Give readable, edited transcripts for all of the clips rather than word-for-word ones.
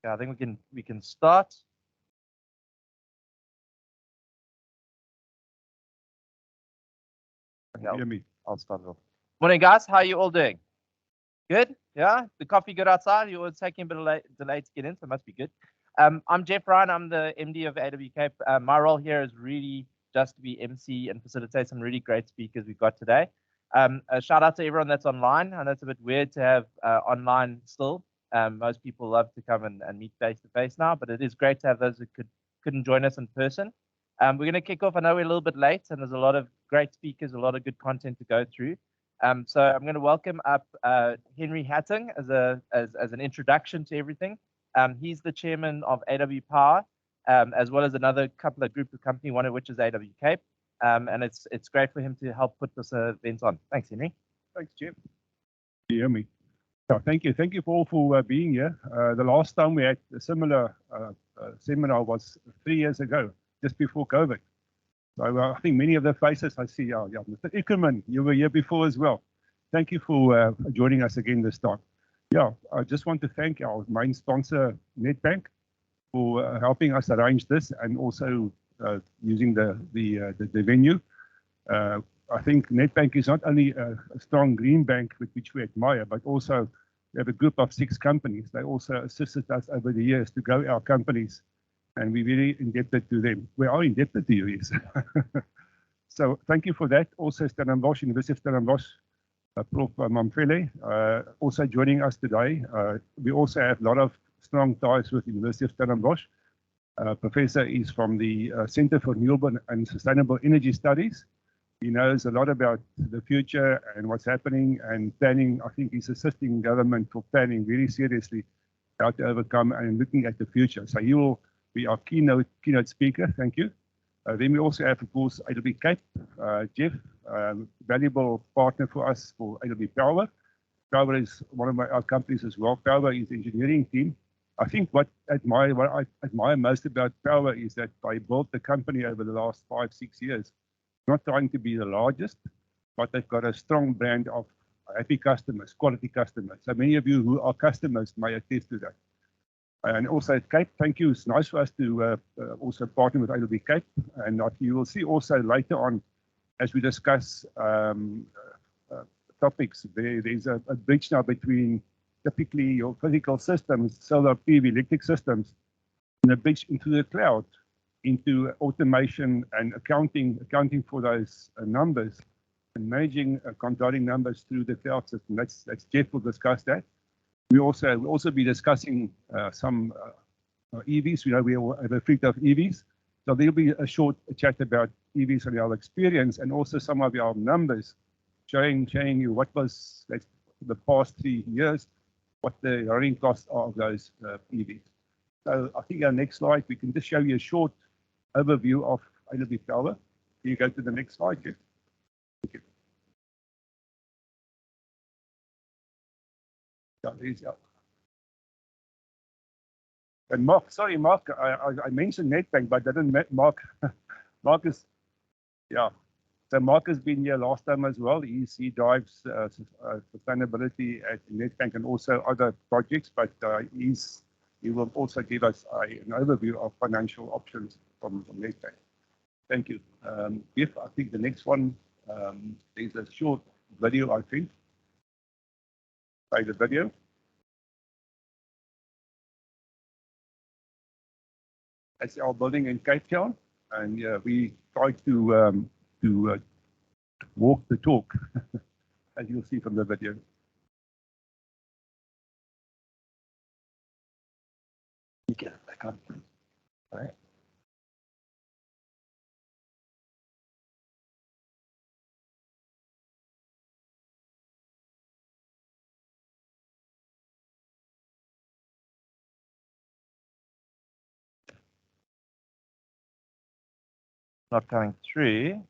Okay, I think we can start. Okay, I'll start it off. Morning, guys. How are you all doing? Good? Yeah? The coffee good outside? You were taking a bit of delay to get in, so it must be good. I'm Jeff Ryan. I'm the MD of AWPower. My role here is really just to be MC and facilitate some really great speakers we've got today. A shout out to everyone that's online. I know it's a bit weird to have online still. Most people love to come and meet face to face now, but it is great to have those that couldn't join us in person. We're going to kick off. I know we're a little bit late, and there's a lot of great speakers, a lot of good content to go through. So I'm going to welcome up Henry Hatting as an introduction to everything. He's the chairman of AWPower, as well as another couple of group of company, one of which is AWCape. And it's great for him to help put this event on. Thanks, Henry. Thanks, Jeff. You hear me? So thank you all for being here. The last time we had a similar seminar was 3 years ago, just before COVID. So I think many of the faces I see are, Mr. Ickerman, you were here before as well. Thank you for joining us again this time. Yeah, I just want to thank our main sponsor, Nedbank, for helping us arrange this and also using the venue. I think Nedbank is not only a strong green bank, which we admire, but also we have a group of 6 companies. They also assisted us over the years to grow our companies, and we're very indebted to them. We are indebted to you, yes. So thank you for that. Also, Stellenbosch, University of Stellenbosch, Prof. Mamfele, also joining us today. We also have a lot of strong ties with University of Stellenbosch. Professor is from the Center for Renewable and Sustainable Energy Studies. He knows a lot about the future and what's happening and planning. I think he's assisting government for planning very seriously how to overcome and looking at the future. So he will be our keynote speaker. Thank you. Then we also have, of course, AWPower. Jeff, valuable partner for us for AWPower. Power is one of our companies as well. Power is the engineering team. I think what I admire most about Power is that they built the company over the last 5-6 years, not trying to be the largest, but they've got a strong brand of happy customers, quality customers. So many of you who are customers may attest to that. And also at Cape, thank you. It's nice for us to also partner with AWCape. And you will see also later on, as we discuss topics, there's a bridge now between typically your physical systems, solar PV electric systems, and a bridge into the cloud, into automation and accounting for those numbers and managing controlling numbers through the cloud system. That's Jeff will discuss that. We'll also be discussing some EVs. We will have a fleet of EVs. So there'll be a short chat about EVs and our experience and also some of our numbers showing you what was the past 3 years, what the running costs are of those EVs. So I think our next slide, we can just show you a short overview of AWPower. Can you go to the next slide, Jeff? Thank you. And Mark, sorry, Mark, I mentioned Nedbank, but I didn't Mark. Mark is, yeah. So Mark has been here last time as well. He drives sustainability at Nedbank and also other projects, but he will also give us an overview of financial options from Nedbank. Thank you. Jeff, I think the next one, there's a short video, I think. Play the video. That's our building in Cape Town, and we try to walk the talk, as you'll see from the video. You get it back on. All right. Not coming through.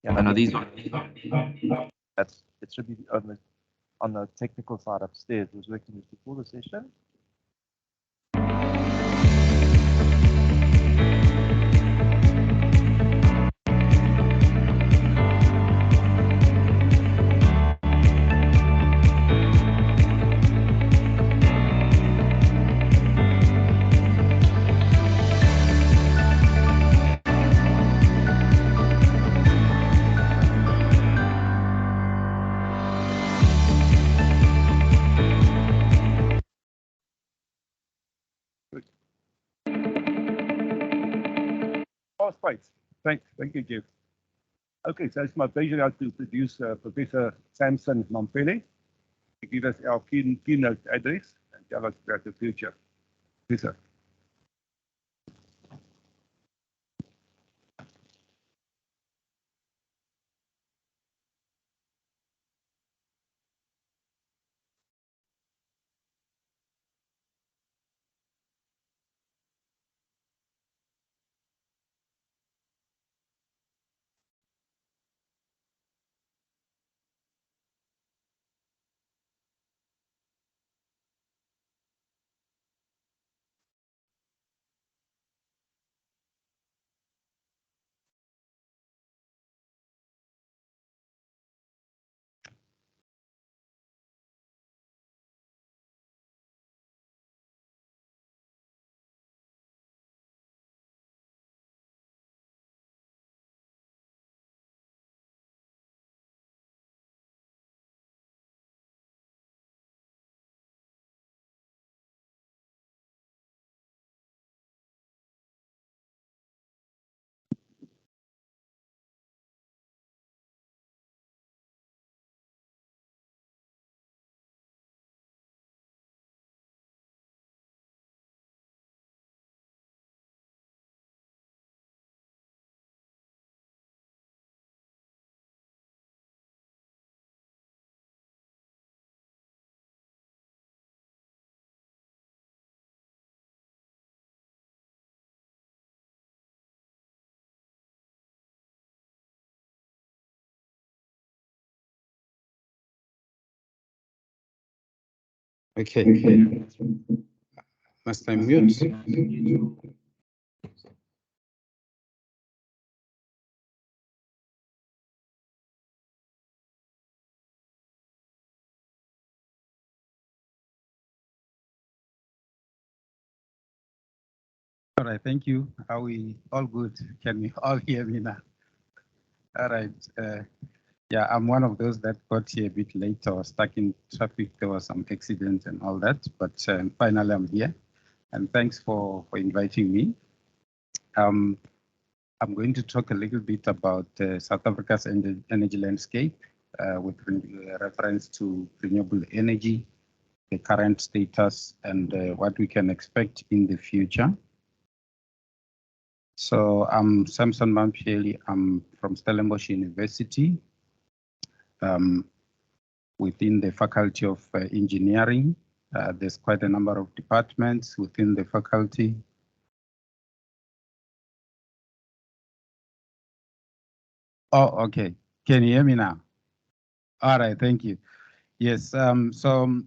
Yeah, no, these are. It should be on the technical side upstairs. It was working just before the session. Fast pace. Thank you, Jeff. Okay, so it's my pleasure now to introduce Professor Samson Mampele to give us our keynote address and tell us about the future. Professor. Okay. Must I mute? All right, thank you. Are we all good? Can you all hear me now? All right. Yeah, I'm one of those that got here a bit late. I was stuck in traffic. There was some accident and all that, but finally I'm here. And thanks for inviting me. I'm going to talk a little bit about South Africa's energy landscape with reference to renewable energy, the current status, and what we can expect in the future. So I'm Samson Mampele. I'm from Stellenbosch University within the Faculty of Engineering. There's quite a number of departments within the faculty. Oh, okay. Can you hear me now? All right, thank you. Yes, so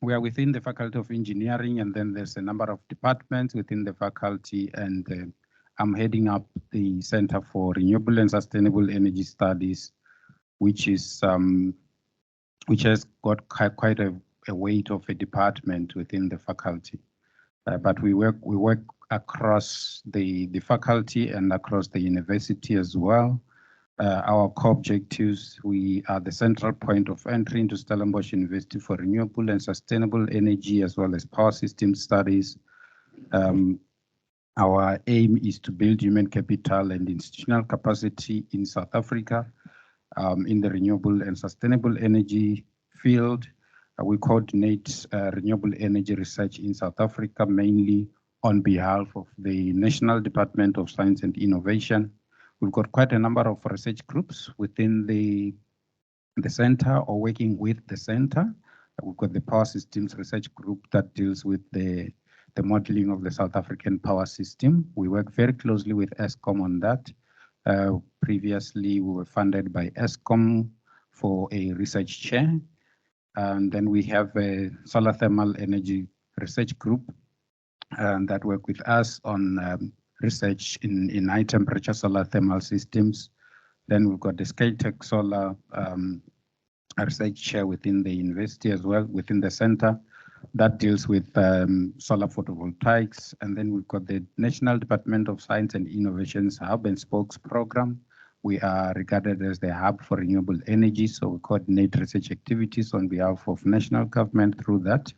we are within the Faculty of Engineering, and then there's a number of departments within the faculty, and I'm heading up the Center for Renewable and Sustainable Energy Studies, which has got quite a weight of a department within the faculty. But we work across the faculty and across the university as well. Our core objectives, we are the central point of entry into Stellenbosch University for renewable and sustainable energy, as well as power system studies. Our aim is to build human capital and institutional capacity in South Africa in the renewable and sustainable energy field. We coordinate renewable energy research in South Africa, mainly on behalf of the National Department of Science and Innovation. We've got quite a number of research groups within the center or working with the center. We've got the Power Systems Research Group that deals with the modeling of the South African power system. We work very closely with Eskom on that. Previously, we were funded by Eskom for a research chair. And then we have a solar thermal energy research group that work with us on research in high temperature solar thermal systems. Then we've got the Skytech Solar research chair within the university as well, within the center, that deals with solar photovoltaics. And then we've got the National Department of Science and Innovation's Hub and Spokes program. We are regarded as the hub for renewable energy, so we coordinate research activities on behalf of national government through that.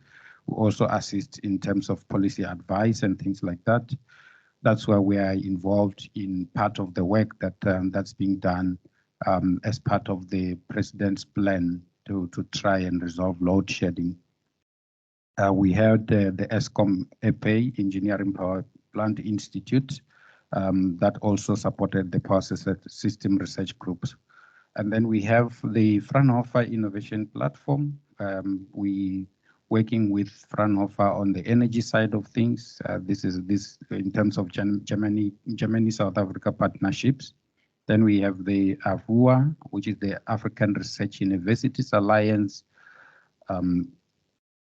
We also assist in terms of policy advice and things like that. that's where we are involved in part of the work that that's being done as part of the president's plan to try and resolve load shedding. We had the Eskom EPE, Engineering Power Plant Institute, that also supported the power system research groups. And then we have the Fraunhofer Innovation Platform. We working with Fraunhofer on the energy side of things. This in terms of Germany, South Africa partnerships. Then we have the AWPower, which is the African Research Universities Alliance,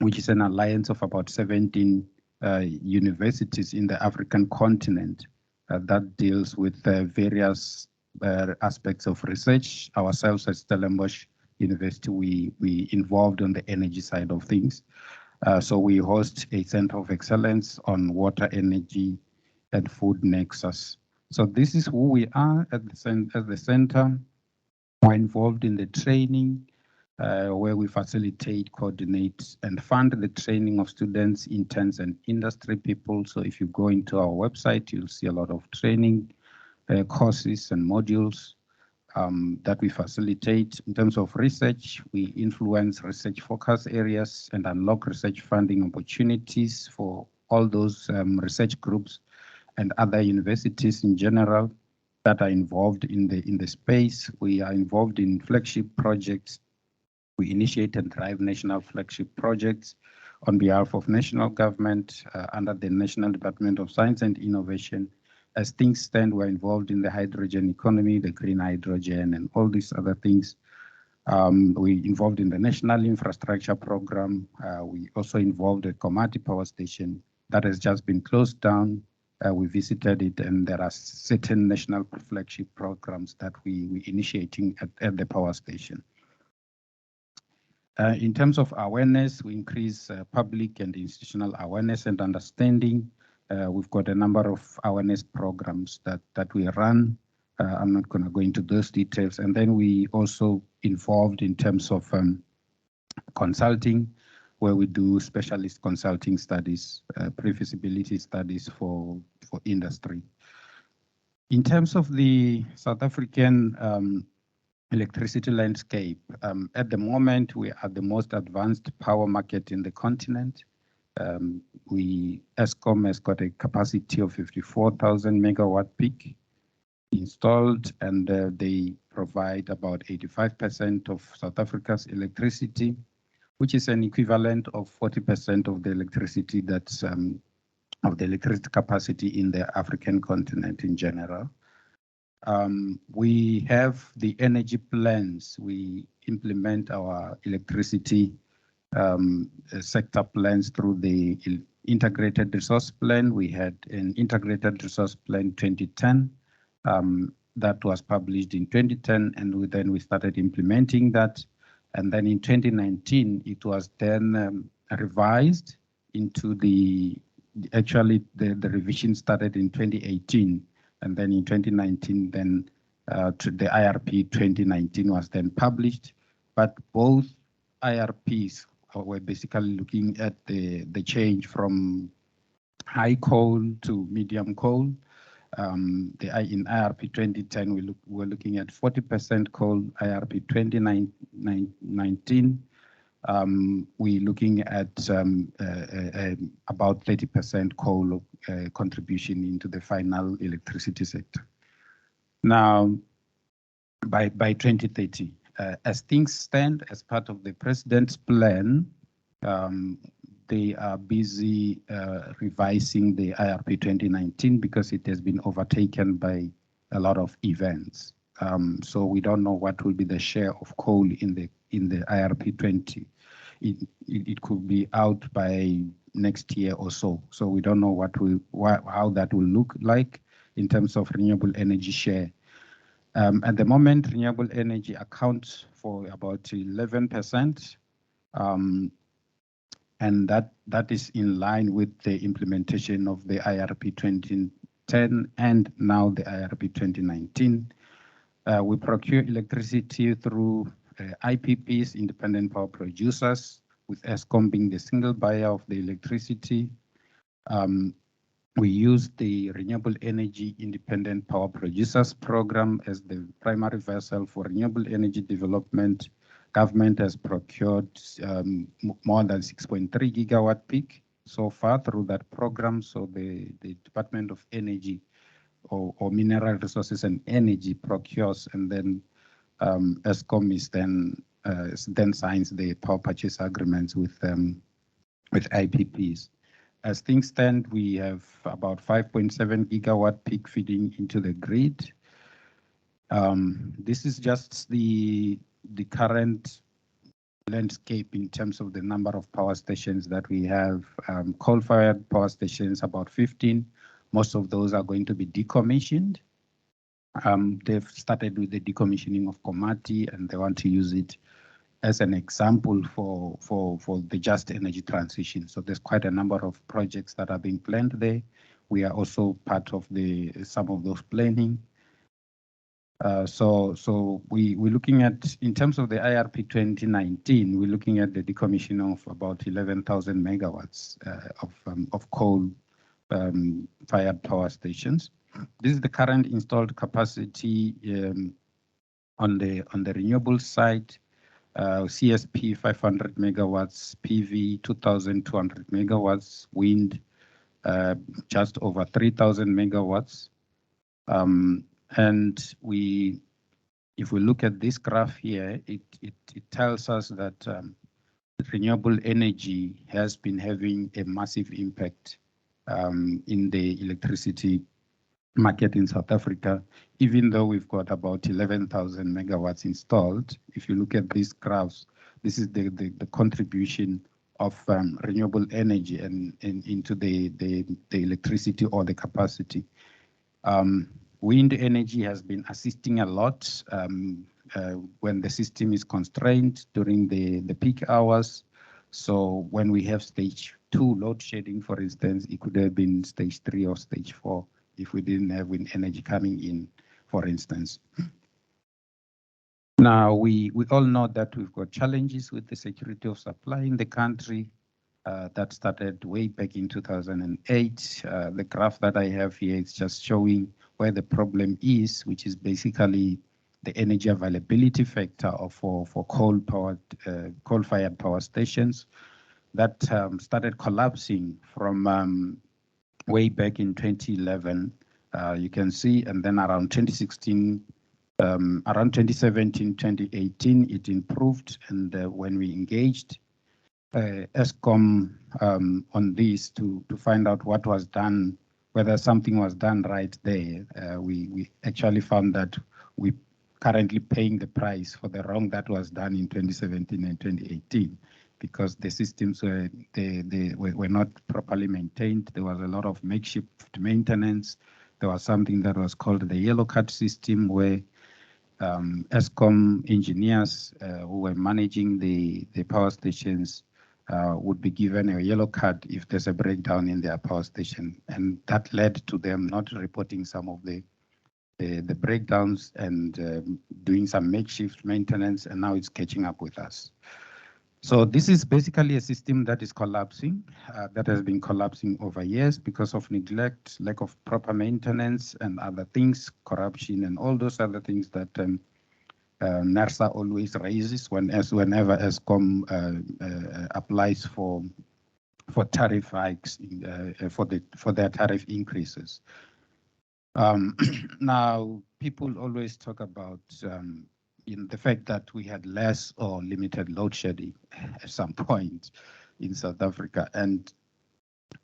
which is an alliance of about 17 universities in the African continent that deals with various aspects of research. Ourselves at Stellenbosch University, we involved on the energy side of things. So we host a center of excellence on water, energy, and food nexus. So this is who we are at the center. We're involved in the training, where we facilitate, coordinate, and fund the training of students, interns, and industry people. So if you go into our website, you'll see a lot of training courses and modules that we facilitate. In terms of research, we influence research focus areas and unlock research funding opportunities for all those research groups and other universities in general that are involved in the space. We are involved in flagship projects. We initiate and drive national flagship projects on behalf of national government under the National Department of Science and Innovation. As things stand, we're involved in the hydrogen economy, the green hydrogen, and all these other things. We're involved in the National Infrastructure Program. We also involved at Komati Power Station that has just been closed down. We visited it, and there are certain national flagship programs that we're initiating at the power station. In terms of awareness, we increase public and institutional awareness and understanding. We've got a number of awareness programs that we run. I'm not going to go into those details. And then we also involved in terms of consulting, where we do specialist consulting studies, pre-feasibility studies for industry. In terms of the South African electricity landscape, at the moment, we are the most advanced power market in the continent. Eskom has got a capacity of 54,000 megawatt peak installed, and they provide about 85% of South Africa's electricity, which is an equivalent of 40% of the electricity that's of the electricity capacity in the African continent in general. We have the energy plans. We implement our electricity sector plans through the integrated resource plan. We had an integrated resource plan 2010 that was published in 2010, and then we started implementing that. And then in 2019, it was then revised into the revision started in 2018. And then in 2019, then the IRP 2019 was then published. But both IRPs were basically looking at the change from high coal to medium coal. In IRP 2010, we were looking at 40% coal. IRP 2019, we're looking at about 30% coal contribution into the final electricity sector. Now, by 2030, as things stand, as part of the president's plan, they are busy revising the IRP 2019 because it has been overtaken by a lot of events. So we don't know what will be the share of coal in the IRP 20. It could be out by next year or so. So we don't know how that will look like in terms of renewable energy share. At the moment, renewable energy accounts for about 11%. And that is in line with the implementation of the IRP 2010 and now the IRP 2019. We procure electricity through IPPs, independent power producers, with Eskom being the single buyer of the electricity. We use the Renewable Energy Independent Power Producers Program as the primary vessel for renewable energy development. Government has procured more than 6.3 gigawatt peak so far through that program. So the Department of Energy or Mineral Resources and Energy procures, and then Eskom is then signs the power purchase agreements with IPPs. As things stand, we have about 5.7 gigawatt peak feeding into the grid. This is just the current landscape in terms of the number of power stations that we have. Coal-fired power stations, about 15. Most of those are going to be decommissioned. They've started with the decommissioning of Komati, and they want to use it as an example for the just energy transition. So there's quite a number of projects that are being planned there. We are also part of some of those planning. So we're looking at, in terms of the IRP 2019, we're looking at the decommissioning of about 11,000 megawatts of coal fired power stations. This is the current installed capacity on the renewable side. CSP 500 megawatts, PV 2,200 megawatts, wind just over 3,000 megawatts. And if we look at this graph here, it tells us that renewable energy has been having a massive impact in the electricity market in South Africa, even though we've got about 11,000 megawatts installed. If you look at these graphs, this is the contribution of renewable energy and into the electricity or the capacity. Wind energy has been assisting a lot when the system is constrained during the peak hours. So when we have stage 2 load shedding, for instance, it could have been stage 3 or stage 4 if we didn't have wind energy coming in, for instance. Now, we all know that we've got challenges with the security of supply in the country. That started way back in 2008. The graph that I have here is just showing where the problem is, which is basically the energy availability factor for coal-fired power stations that started collapsing from way back in 2011, you can see, and then around 2016, around 2017, 2018, it improved, and when we engaged Eskom on this to find out what was done, whether something was done right there, we actually found that we currently paying the price for the wrong that was done in 2017 and 2018. Because the systems were not properly maintained. There was a lot of makeshift maintenance. There was something that was called the yellow card system, where Eskom engineers who were managing the power stations would be given a yellow card if there's a breakdown in their power station, and that led to them not reporting some of the breakdowns and doing some makeshift maintenance, and now it's catching up with us. So this is basically a system that is collapsing, that has been collapsing over years because of neglect, lack of proper maintenance and other things, corruption and all those other things that NERSA always raises whenever Eskom applies for tariff hikes, for their tariff increases. Now, people always talk about the fact that we had less or limited load shedding at some point in South Africa, and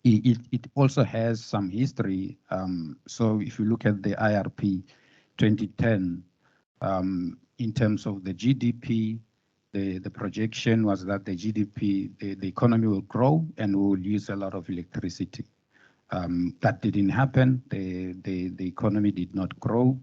it also has some history. So if you look at the IRP 2010, in terms of the GDP, the projection was that the GDP, the economy will grow and we will use a lot of electricity. That didn't happen. The economy did not grow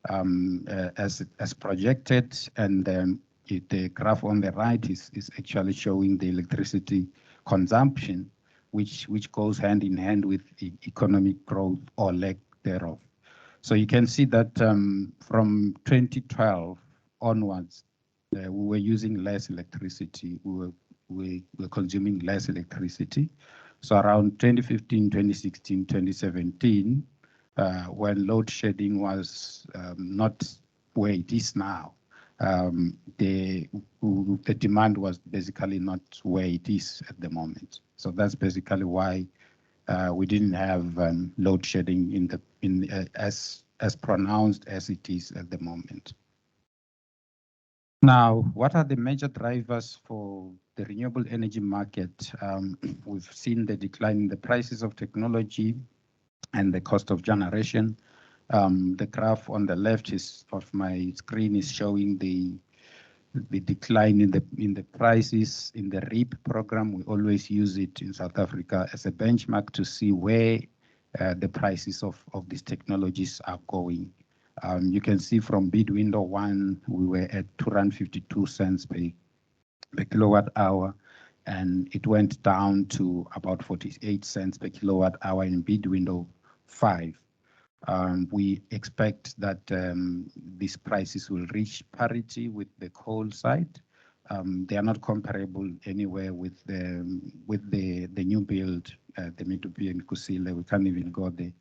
as projected, and the graph on the right is actually showing the electricity consumption, which goes hand in hand with economic growth or lack thereof. So you can see that from 2012 onwards, we were using less electricity. We were consuming less electricity. So around 2015, 2016, 2017, when load shedding was not where it is now, the demand was basically not where it is at the moment. So that's basically why we didn't have load shedding as pronounced as it is at the moment. Now, what are the major drivers for the renewable energy market? We've seen the decline in the prices of technology and the cost of generation. The graph on the left of my screen is showing the decline in the prices in the REAP program. We always use it in South Africa as a benchmark to see where the prices of these technologies are going. You can see from bid window 1, we were at 252 cents per kilowatt hour, and it went down to about 48 cents per kilowatt hour in bid window 5. We expect that these prices will reach parity with the coal side. They are not comparable anywhere with the new build, the Medupi and Kusile. We can't even go there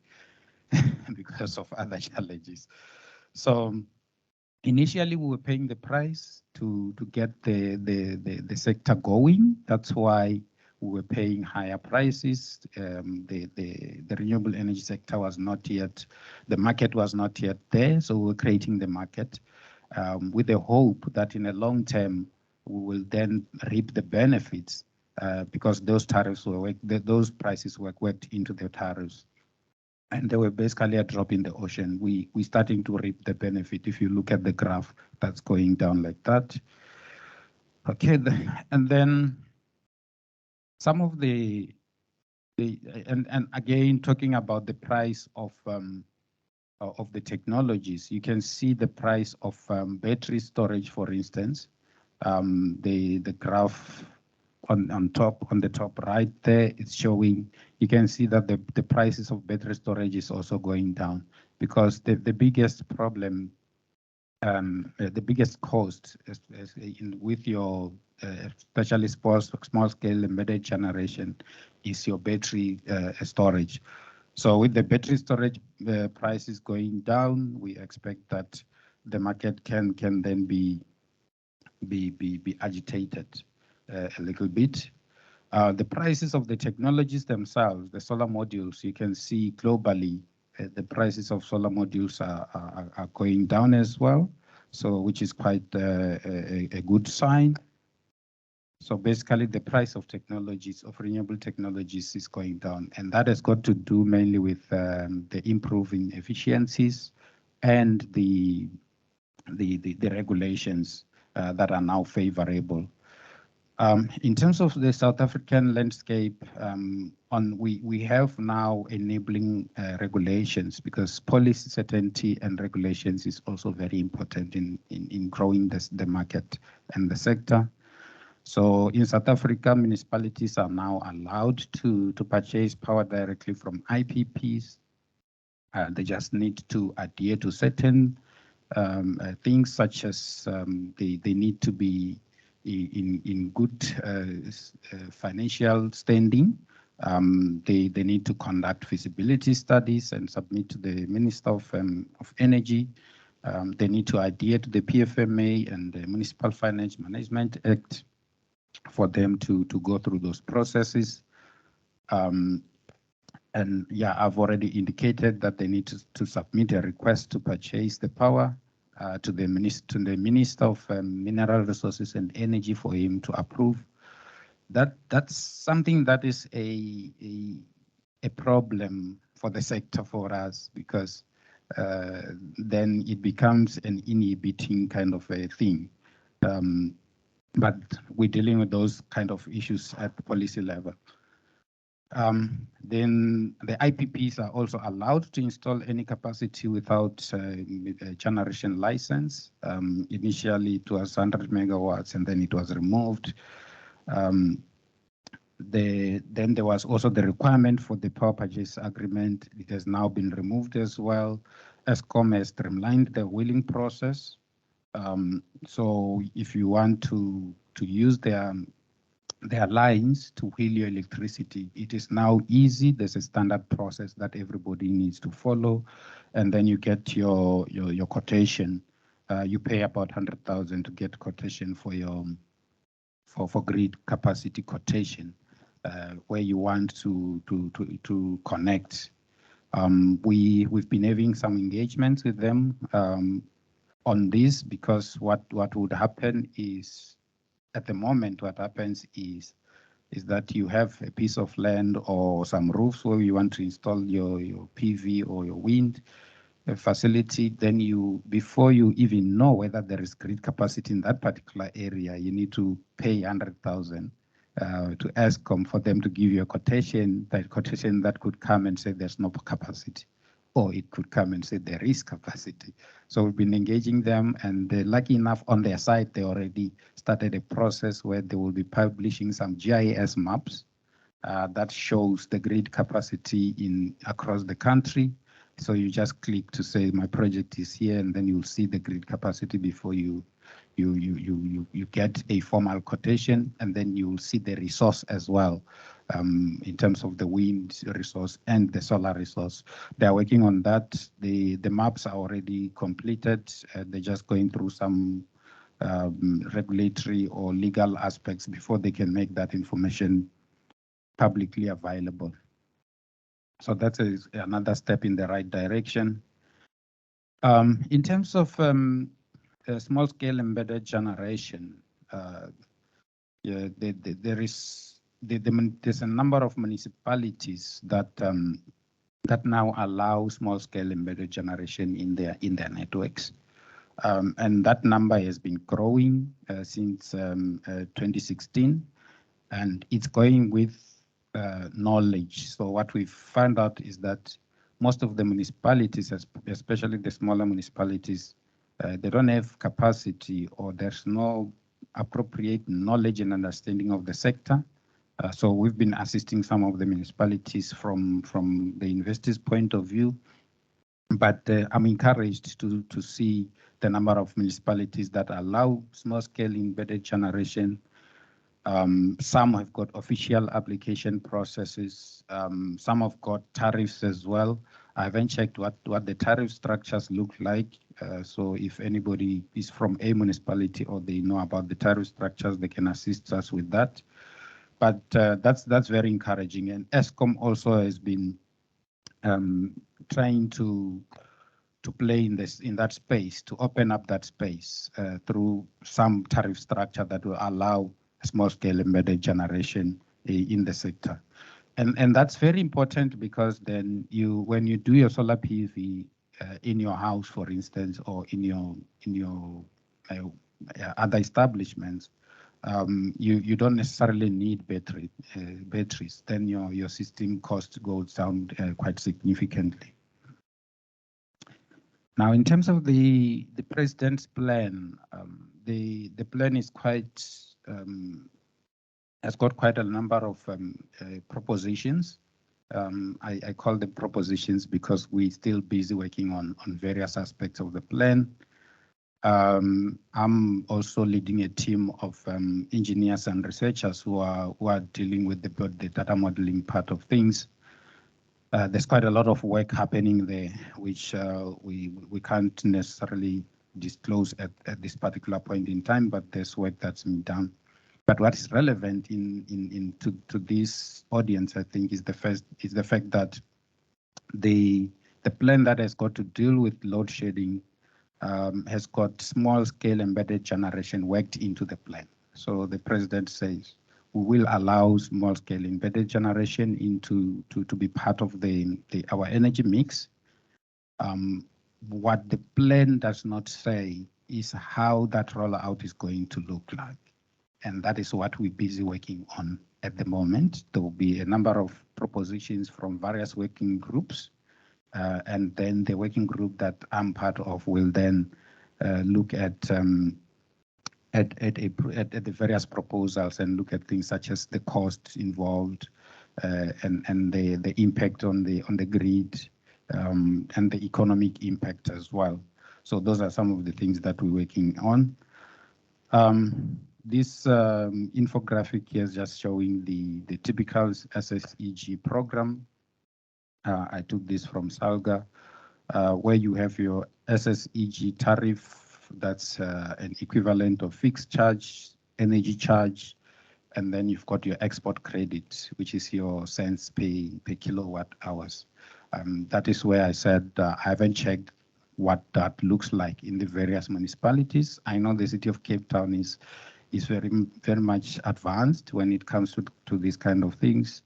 because of other challenges. So initially, we were paying the price to get the sector going. That's why we were paying higher prices. The renewable energy sector was not yet, the market was not yet there, so we were creating the market with the hope that in the long term, we will then reap the benefits because those tariffs were those prices were worked into the tariffs. And they were basically a drop in the ocean. We're starting to reap the benefit. If you look at the graph, that's going down like that. Okay, and then some of and again, talking about the price of the technologies, you can see the price of battery storage, for instance. The graph on the top right there, it's showing, you can see that the prices of battery storage is also going down because the biggest problem, the biggest cost with your especially small scale embedded generation is your battery storage. So with the battery storage prices going down, we expect that the market can then be agitated a little bit. The prices of the technologies themselves, the solar modules, you can see globally the prices of solar modules are going down as well, so which is quite a good sign. So basically, the price of technologies, of renewable technologies, is going down, and that has got to do mainly with the improving efficiencies and the regulations that are now favorable. In terms of the South African landscape, we have now enabling regulations because policy certainty and regulations is also very important in growing the market and the sector. So in South Africa, municipalities are now allowed to purchase power directly from IPPs. They just need to adhere to certain things such as they need to be in good financial standing. They need to conduct feasibility studies and submit to the Minister of Energy. They need to adhere to the PFMA and the Municipal Finance Management Act for them to go through those processes. And yeah, I've already indicated that they need to submit a request to purchase the power to the Minister of Mineral Resources and Energy for him to approve. That's something that is a problem for the sector for us because then it becomes an inhibiting kind of a thing. But we're dealing with those kind of issues at the policy level. Then the IPPs are also allowed to install any capacity without a generation license. Initially, it was 100 megawatts, and then it was removed. Then there was also the requirement for the power purchase agreement. It has now been removed as well. Eskom has streamlined the wheeling process. So if you want to use their their lines to wheel your electricity. It is now easy. There's a standard process that everybody needs to follow, and then you get your quotation. You pay about 100,000 to get quotation for your for grid capacity quotation, where you want to connect. We've been having some engagements with them on this, because what would happen is, at the moment, what happens is that you have a piece of land or some roofs where you want to install your PV or your wind facility. Then before you even know whether there is grid capacity in that particular area, you need to pay 100,000 to Eskom for them to give you a quotation. That quotation that could come and say there's no capacity, or it could come and say there is capacity. So we've been engaging them, and lucky enough, on their side, they already started a process where they will be publishing some GIS maps that shows the grid capacity across the country. So you just click to say my project is here, and then you'll see the grid capacity before you get a formal quotation, and then you'll see the resource as well, in terms of the wind resource and the solar resource. They're working on that. The maps are already completed. They're just going through some regulatory or legal aspects before they can make that information publicly available. So that's another step in the right direction. In terms of small-scale embedded generation, there's a number of municipalities that now allow small-scale embedded generation in their networks, and that number has been growing since 2016, and it's going with knowledge. So what we've found out is that most of the municipalities, especially the smaller municipalities, they don't have capacity, or there's no appropriate knowledge and understanding of the sector. So we've been assisting some of the municipalities from the investors' point of view. But I'm encouraged to see the number of municipalities that allow small-scale embedded generation. Some have got official application processes. Some have got tariffs as well. I haven't checked what the tariff structures look like. So if anybody is from a municipality or they know about the tariff structures, they can assist us with that. But that's very encouraging. And Eskom also has been trying to play in that space, to open up that space through some tariff structure that will allow small-scale embedded generation in the sector. And that's very important, because then when you do your solar PV in your house, for instance, or in your other establishments, you don't necessarily need batteries. Then your system cost goes down quite significantly. Now, in terms of the president's plan, the plan is has got quite a number of propositions. I call them propositions because we're still busy working on various aspects of the plan. I'm also leading a team of engineers and researchers who are dealing with the data modeling part of things. There's quite a lot of work happening there, which we can't necessarily disclose at this particular point in time, but there's work that's been done. But what is relevant to this audience, I think, is the fact that the plan that has got to deal with load shedding has got small-scale embedded generation worked into the plan. So the president says we will allow small-scale embedded generation to be part of our energy mix. What the plan does not say is how that rollout is going to look like. And that is what we're busy working on at the moment. There will be a number of propositions from various working groups. And then the working group that I'm part of will then look at the various proposals and look at things such as the costs involved and the impact on the grid and the economic impact as well. So those are some of the things that we're working on. This infographic here is just showing the typical SSEG program. I took this from Salga, where you have your SSEG tariff, that's an equivalent of fixed charge, energy charge, and then you've got your export credit, which is your cents per kilowatt hours. That is where I said I haven't checked what that looks like in the various municipalities. I know the city of Cape Town is very much advanced when it comes to these kind of things.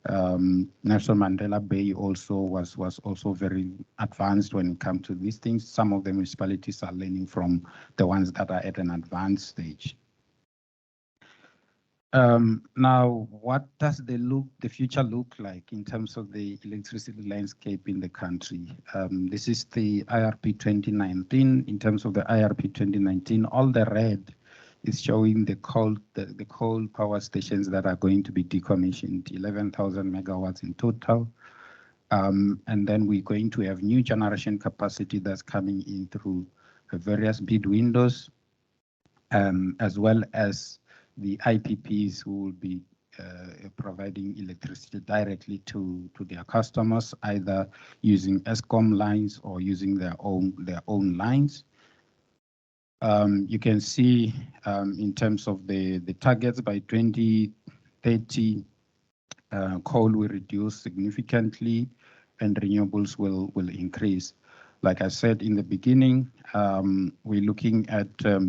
Nelson Mandela Bay also was also very advanced when it comes to these things. Some of the municipalities are learning from the ones that are at an advanced stage. Now, what does the future look like in terms of the electricity landscape in the country? This is the IRP 2019. In terms of the IRP 2019, all the red is showing the coal power stations that are going to be decommissioned, 11,000 megawatts in total. And then we're going to have new generation capacity that's coming in through various bid windows, as well as the IPPs who will be providing electricity directly to their customers, either using ESCOM lines or using their own lines. You can see in terms of the targets by 2030, coal will reduce significantly and renewables will increase. Like I said in the beginning, we're looking at a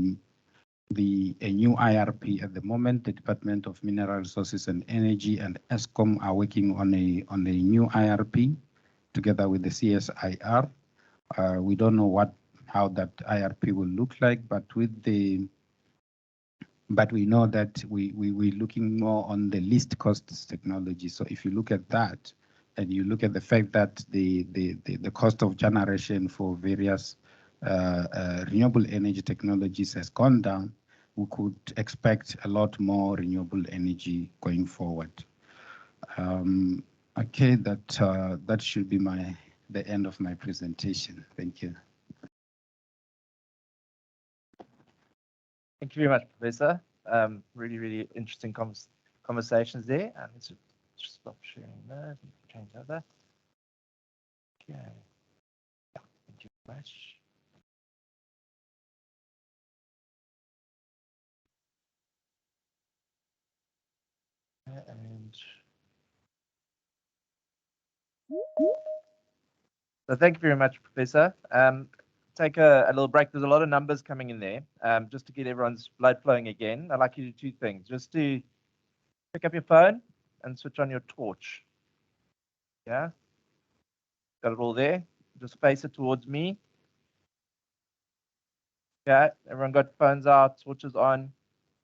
new IRP at the moment. The Department of Mineral Resources and Energy and ESCOM are working on a new IRP together with the CSIR. We don't know how that IRP will look like, but we know that we're looking more on the least costs technology. So if you look at that, and you look at the fact that the cost of generation for various renewable energy technologies has gone down, we could expect a lot more renewable energy going forward. Okay, that should be the end of my presentation. Thank you. Thank you very much, Professor. Really, really interesting conversations there. And let's just stop sharing that. Change over. Okay. Yeah, thank you very much. And so thank you very much, Professor. Take a little break. There's a lot of numbers coming in there. Just to get everyone's blood flowing again, I'd like you to do two things. Just to pick up your phone and switch on your torch. Yeah? Got it all there? Just face it towards me. Okay, everyone got phones out, torches on.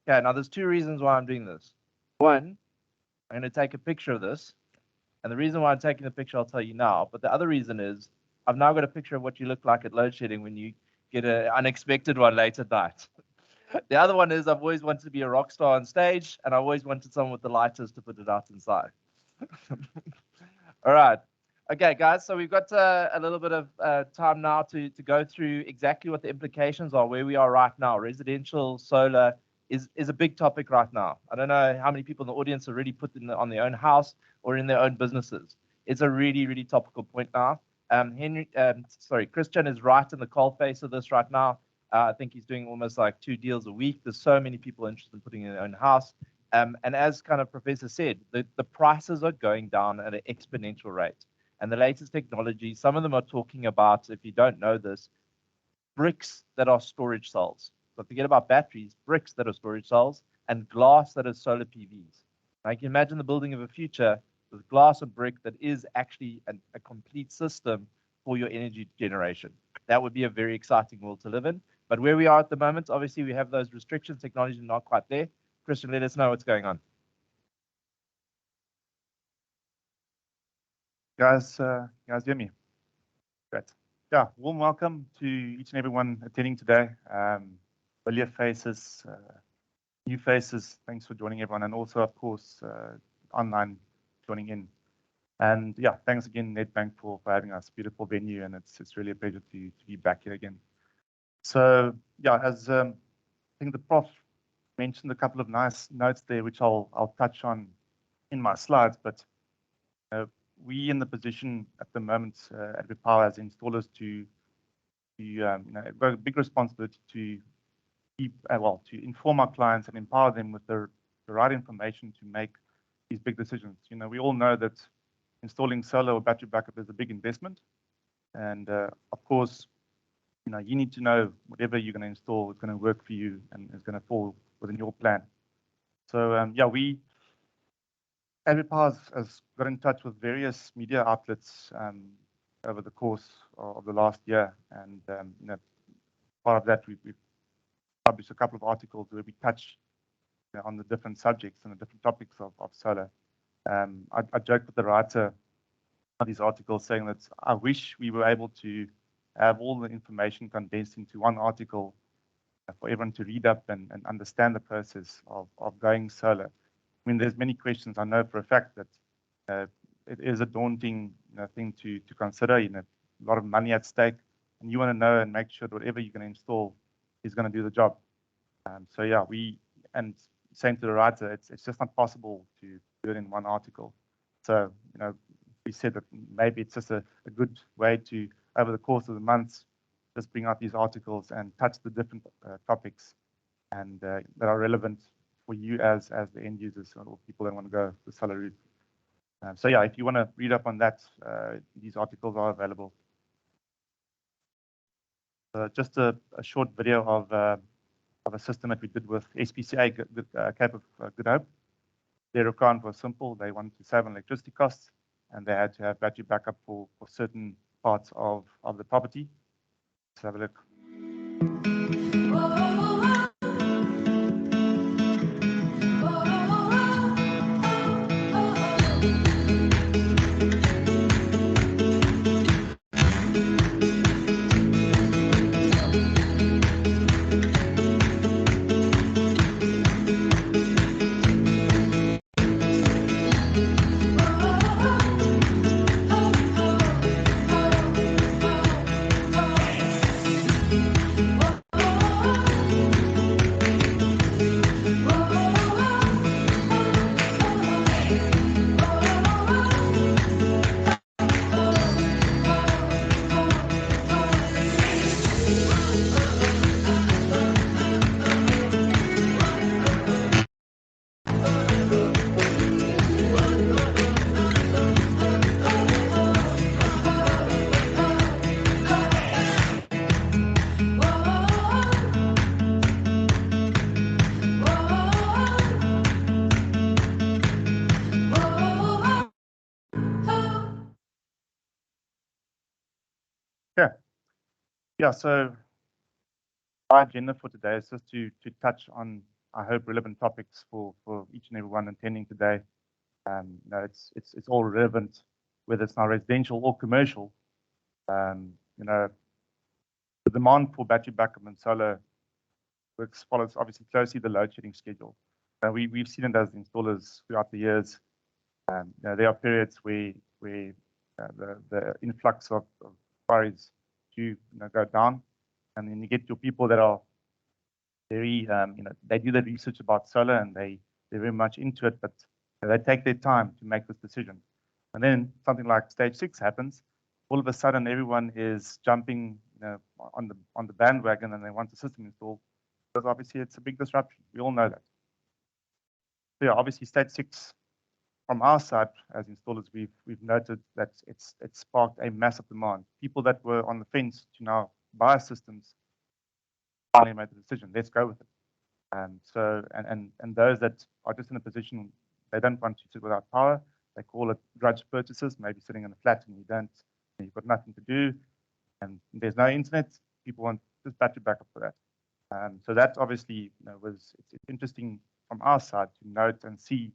Okay, now there's two reasons why I'm doing this. One, I'm going to take a picture of this. And the reason why I'm taking the picture, I'll tell you now. But the other reason is I've now got a picture of what you look like at load shedding when you get an unexpected one late at night. The other one is I've always wanted to be a rock star on stage, and I always wanted someone with the lighters to put it out inside. All right. Okay, guys, so we've got a little bit of time now to go through exactly what the implications are, where we are right now. Residential solar is a big topic right now. I don't know how many people in the audience are really put on their own house or in their own businesses. It's a really, really topical point now. Christian is right in the coal face of this right now. I think he's doing almost like 2 deals a week. There's so many people interested in putting in their own house. And as kind of Professor said, the prices are going down at an exponential rate. And the latest technology, some of them are talking about, if you don't know this, bricks that are storage cells. So forget about batteries, bricks that are storage cells, and glass that is solar PVs. Now you can imagine the building of a future with glass and brick that is actually a complete system for your energy generation. That would be a very exciting world to live in. But where we are at the moment, obviously we have those restrictions, technology is not quite there. Christian, let us know what's going on. Guys hear me? Great. Yeah, warm welcome to each and everyone attending today. Familiar faces, new faces, thanks for joining everyone, and also, of course, online joining in. And yeah, thanks again, Nedbank, for having us. Beautiful venue, and it's really a pleasure to be back here again. So yeah, as I think the Prof mentioned a couple of nice notes there, which I'll touch on in my slides. But we in the position at the moment at AWPower as installers to got a big responsibility to keep to inform our clients and empower them with the right information to make these big decisions. We all know that installing solar or battery backup is a big investment, and of course, you need to know whatever you're going to install is going to work for you and is going to fall within your plan. So yeah, AWPower has got in touch with various media outlets over the course of the last year, and part of that we've published a couple of articles where we touch on the different subjects and the different topics of solar. I joked with the writer of these articles saying that I wish we were able to have all the information condensed into one article for everyone to read up and understand the process of going solar. I mean, there's many questions. I know for a fact that it is a daunting thing to consider. A lot of money at stake, and you want to know and make sure that whatever you're going to install is going to do the job. So yeah, same to the writer, it's just not possible to do it in one article. So we said that maybe it's just a good way to, over the course of the months, just bring out these articles and touch the different topics and that are relevant for you as the end users or people that want to go the solar route. So yeah, if you want to read up on that, these articles are available. Just a short video of a system that we did with SPCA, Cape of Good Hope. Their requirement was simple. They wanted to save on electricity costs, and they had to have battery backup for certain parts of the property. Let's have a look. Yeah, so our agenda for today is just to touch on, I hope, relevant topics for each and every one attending today. It's all relevant, whether it's now residential or commercial. The demand for battery backup and solar follows obviously closely the load shedding schedule. We've seen it as installers throughout the years. There are periods where the influx of inquiries do go down, and then you get your people that are very they do the research about solar and they're very much into it, but they take their time to make this decision. And then something like stage 6 happens. All of a sudden, everyone is jumping on the bandwagon and they want the system installed, because obviously it's a big disruption. We all know that. So yeah, obviously stage 6 from our side as installers, we've noted that it's sparked a massive demand. People that were on the fence to now buy systems finally made the decision. Let's go with it. And those that are just in a position they don't want to sit without power, they call it grudge purchases. Maybe sitting in a flat and you've got nothing to do, and there's no internet. People want just battery backup for that. So that obviously it's interesting from our side to note and see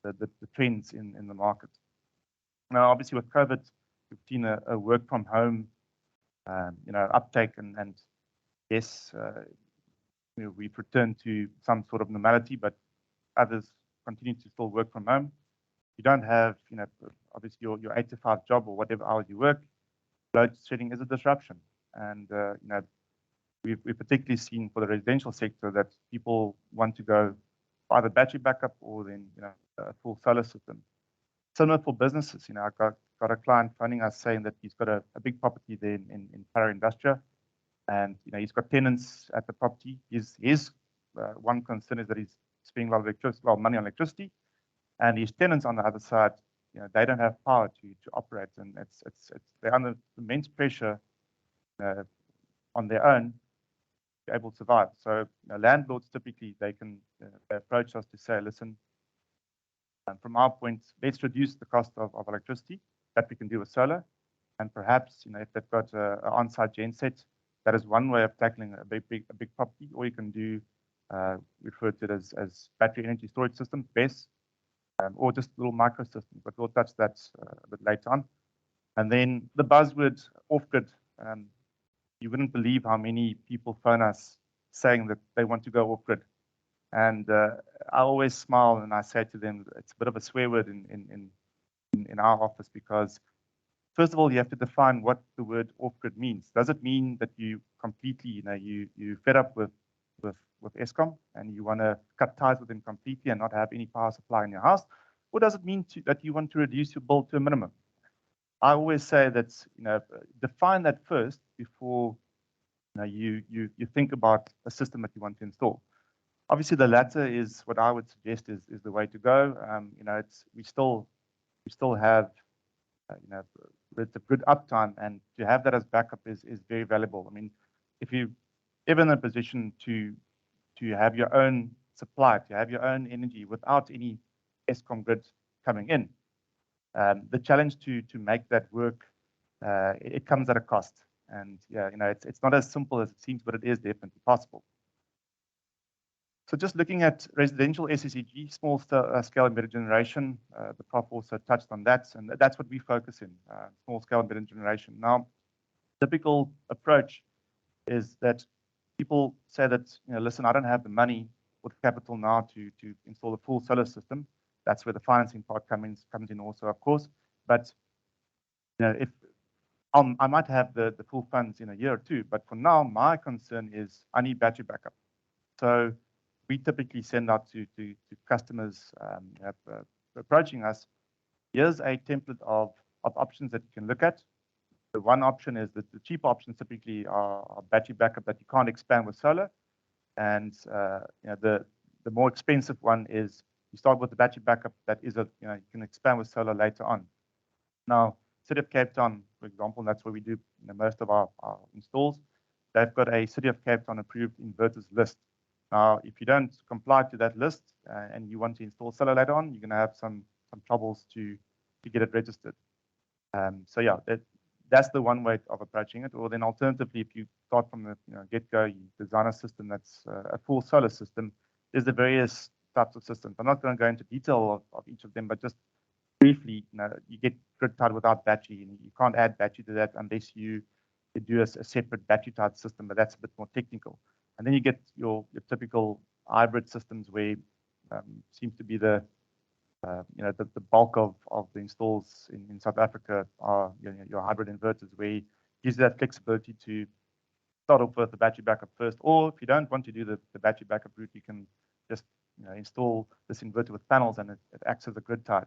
the trends in the market. Now, obviously with COVID, we've seen a work from home, uptake, and yes, we've returned to some sort of normality, but others continue to still work from home. You don't have, obviously your 8 to 5 job or whatever hours you work. Load shedding is a disruption, and we've particularly seen for the residential sector that people want to go either battery backup or then, a full solar system. Similar for businesses, I got a client phoning us saying that he's got a big property there in Para Industria, and he's got tenants at the property. His one concern is that he's spending a lot of money on electricity, and his tenants on the other side, they don't have power to operate, and they're under immense pressure on their own to be able to survive. So landlords typically they approach us to say, listen, from our point, let's reduce the cost of electricity that we can do with solar, and perhaps if they've got an on-site genset, that is one way of tackling a big property. Or you can do refer to it as battery energy storage systems, BESS, or just little micro systems. But we'll touch that a bit later on. And then the buzzword off-grid. You wouldn't believe how many people phone us saying that they want to go off-grid. And I always smile and I say to them, it's a bit of a swear word in our office, because first of all, you have to define what the word off-grid means. Does it mean that you completely, you fed up with Eskom and you want to cut ties with them completely and not have any power supply in your house? Or does it mean that you want to reduce your bill to a minimum? I always say that, define that first before you think about a system that you want to install. Obviously, the latter is what I would suggest is the way to go. We still have it's a good uptime, and to have that as backup is very valuable. I mean, if you ever in a position to have your own supply, to have your own energy without any Eskom grid coming in, the challenge to make that work, it comes at a cost. And yeah, it's not as simple as it seems, but it is definitely possible. So just looking at residential SSEG, small scale embedded generation, the Prof also touched on that, and that's what we focus in, small scale embedded generation. Now, typical approach is that people say that, listen, I don't have the money or the capital now to install a full solar system. That's where the financing part comes in also, of course. But if I might have the full funds in a year or two, but for now, my concern is I need battery backup. So we typically send out to customers approaching us, here's a template of options that you can look at. The one option is that the cheap options typically are battery backup that you can't expand with solar. And the more expensive one is you start with the battery backup that is you can expand with solar later on. Now, City of Cape Town, for example, that's where we do most of our installs. They've got a City of Cape Town approved inverters list. Now, if you don't comply to that list and you want to install solar later on, you're going to have some troubles to get it registered. So yeah, that's the one way of approaching it. Or then alternatively, if you start from the get-go, you design a system that's a full solar system. There's the various types of systems. I'm not going to go into detail of each of them, but just briefly, you get grid tied without battery, and you can't add battery to that unless you do a separate battery tied system, but that's a bit more technical. And then you get your typical hybrid systems where seems to be the bulk of the installs in South Africa are your hybrid inverters, where it gives you that flexibility to start off with the battery backup first, or if you don't want to do the battery backup route, you can just install this inverter with panels, and it acts as a grid tie.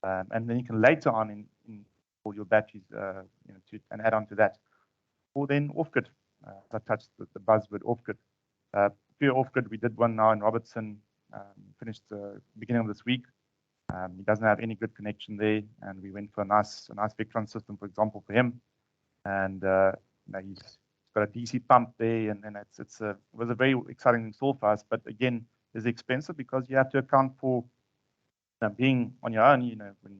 And then you can later on install your batteries and add on to that. Or then off-grid. I touched the buzzword off-grid. Pure off-grid, we did one now in Robertson, finished beginning of this week. He doesn't have any grid connection there, and we went for a nice Victron system, for example, for him. And he's got a DC pump there, and it was a very exciting install for us. But again, it's expensive because you have to account for being on your own. When,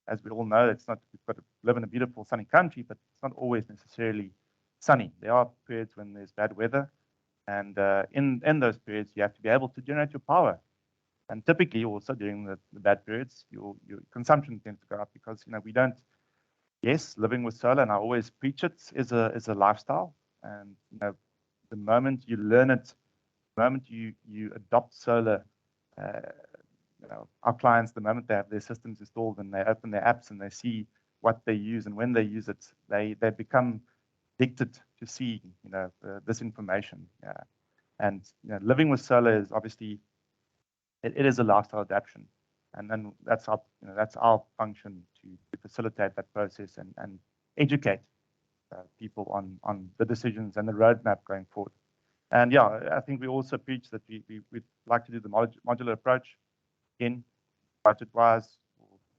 as we all know, we've got to live in a beautiful sunny country, but it's not always necessarily sunny. There are periods when there's bad weather, and in those periods, you have to be able to generate your power. And typically, also during the bad periods, your consumption tends to go up because we don't. Yes, living with solar, and I always preach it, is a lifestyle. And the moment you learn it, the moment you adopt solar, our clients, the moment they have their systems installed and they open their apps and they see what they use and when they use it, they become addicted to seeing, this information. And living with solar is obviously it is a lifestyle adaptation, and then that's our function to facilitate that process and educate people on the decisions and the roadmap going forward. And yeah, I think we also preach that we'd like to do the modular approach. Again, budget-wise,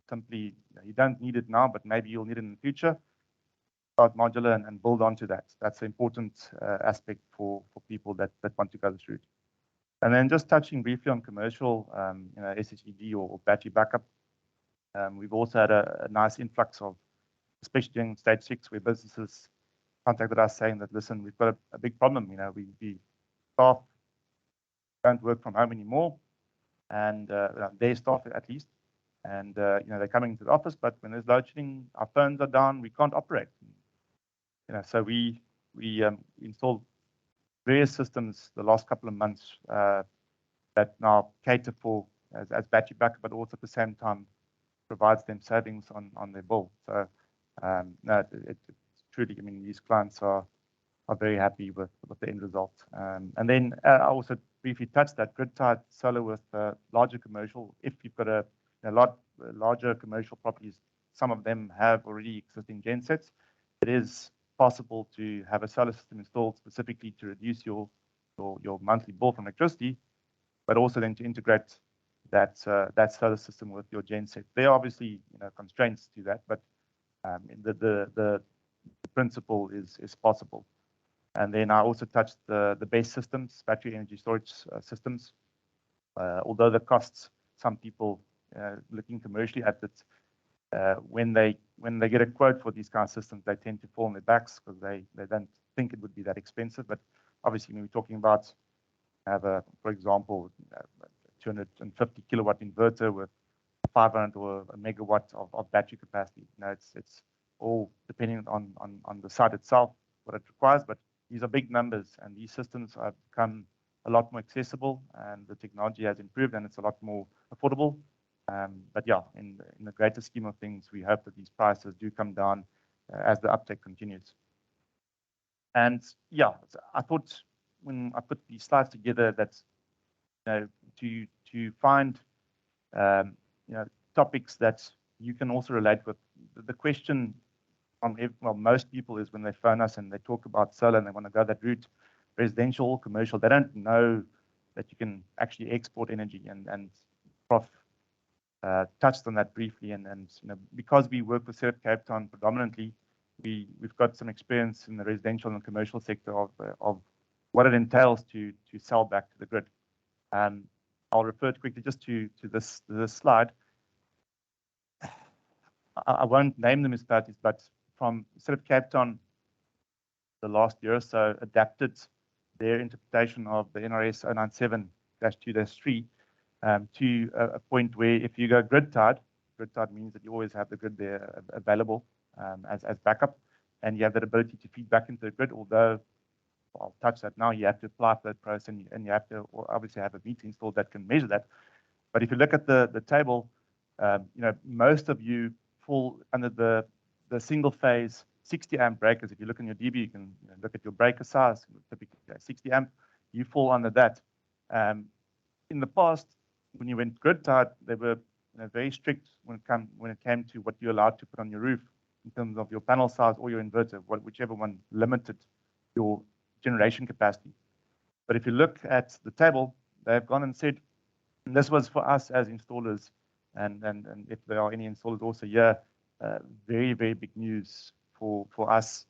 simply you don't need it now, but maybe you'll need it in the future. Start modular and build onto that. That's an important aspect for people that want to go this route. And then just touching briefly on commercial, SHED or battery backup. We've also had a nice influx of, especially during stage 6, where businesses contacted us saying that, listen, we've got a big problem. We staff don't work from home anymore, and their staff at least. And they're coming to the office, but when there's load shedding, our phones are down, we can't operate. So we installed various systems the last couple of months that now cater for as battery backup, but also at the same time provides them savings on their bill. So no, it's truly, these clients are very happy with the end result. And then I also briefly touched that grid-tied solar with larger commercial. If you've got a lot larger commercial properties, some of them have already existing gensets. It is possible to have a solar system installed specifically to reduce your monthly bill from electricity, but also then to integrate that solar system with your genset. There are obviously constraints to that, but the principle is possible. And then I also touched the base systems, battery energy storage systems. Although the costs, some people looking commercially at it, when they get a quote for these kind of systems, they tend to fall on their backs because they don't think it would be that expensive. But obviously, when we're talking about for example, 250 kilowatt inverter with 500 or a megawatt of battery capacity. It's all depending on the site itself, what it requires. But these are big numbers, and these systems have become a lot more accessible, and the technology has improved, and it's a lot more affordable. But yeah, in the greater scheme of things, we hope that these prices do come down as the uptake continues. And yeah, I thought when I put these slides together that to find topics that you can also relate with. The question from most people is when they phone us and they talk about solar and they want to go that route, residential or commercial, they don't know that you can actually export energy. And Prof touched on that briefly. And because we work with Cert Cape Town predominantly, we've got some experience in the residential and commercial sector of what it entails to sell back to the grid. I'll refer quickly just to this slide. I won't name the municipalities, but from Cert Cape Town, the last year or so, adapted their interpretation of the NRS 097-2-3 to a point where if you go grid-tied means that you always have the grid there available as backup, and you have that ability to feed back into the grid, although I'll touch that now, you have to apply for that process and you have to obviously have a meter installed that can measure that. But if you look at the table, most of you fall under the single phase 60 amp breakers. If you look in your DB, you can look at your breaker size, typically 60 amp, you fall under that. In the past, when you went grid-tied, they were very strict when it came to what you're allowed to put on your roof in terms of your panel size or your inverter, whichever one limited your generation capacity. But if you look at the table, they've gone and said, and this was for us as installers, and if there are any installers also here, very, very big news for us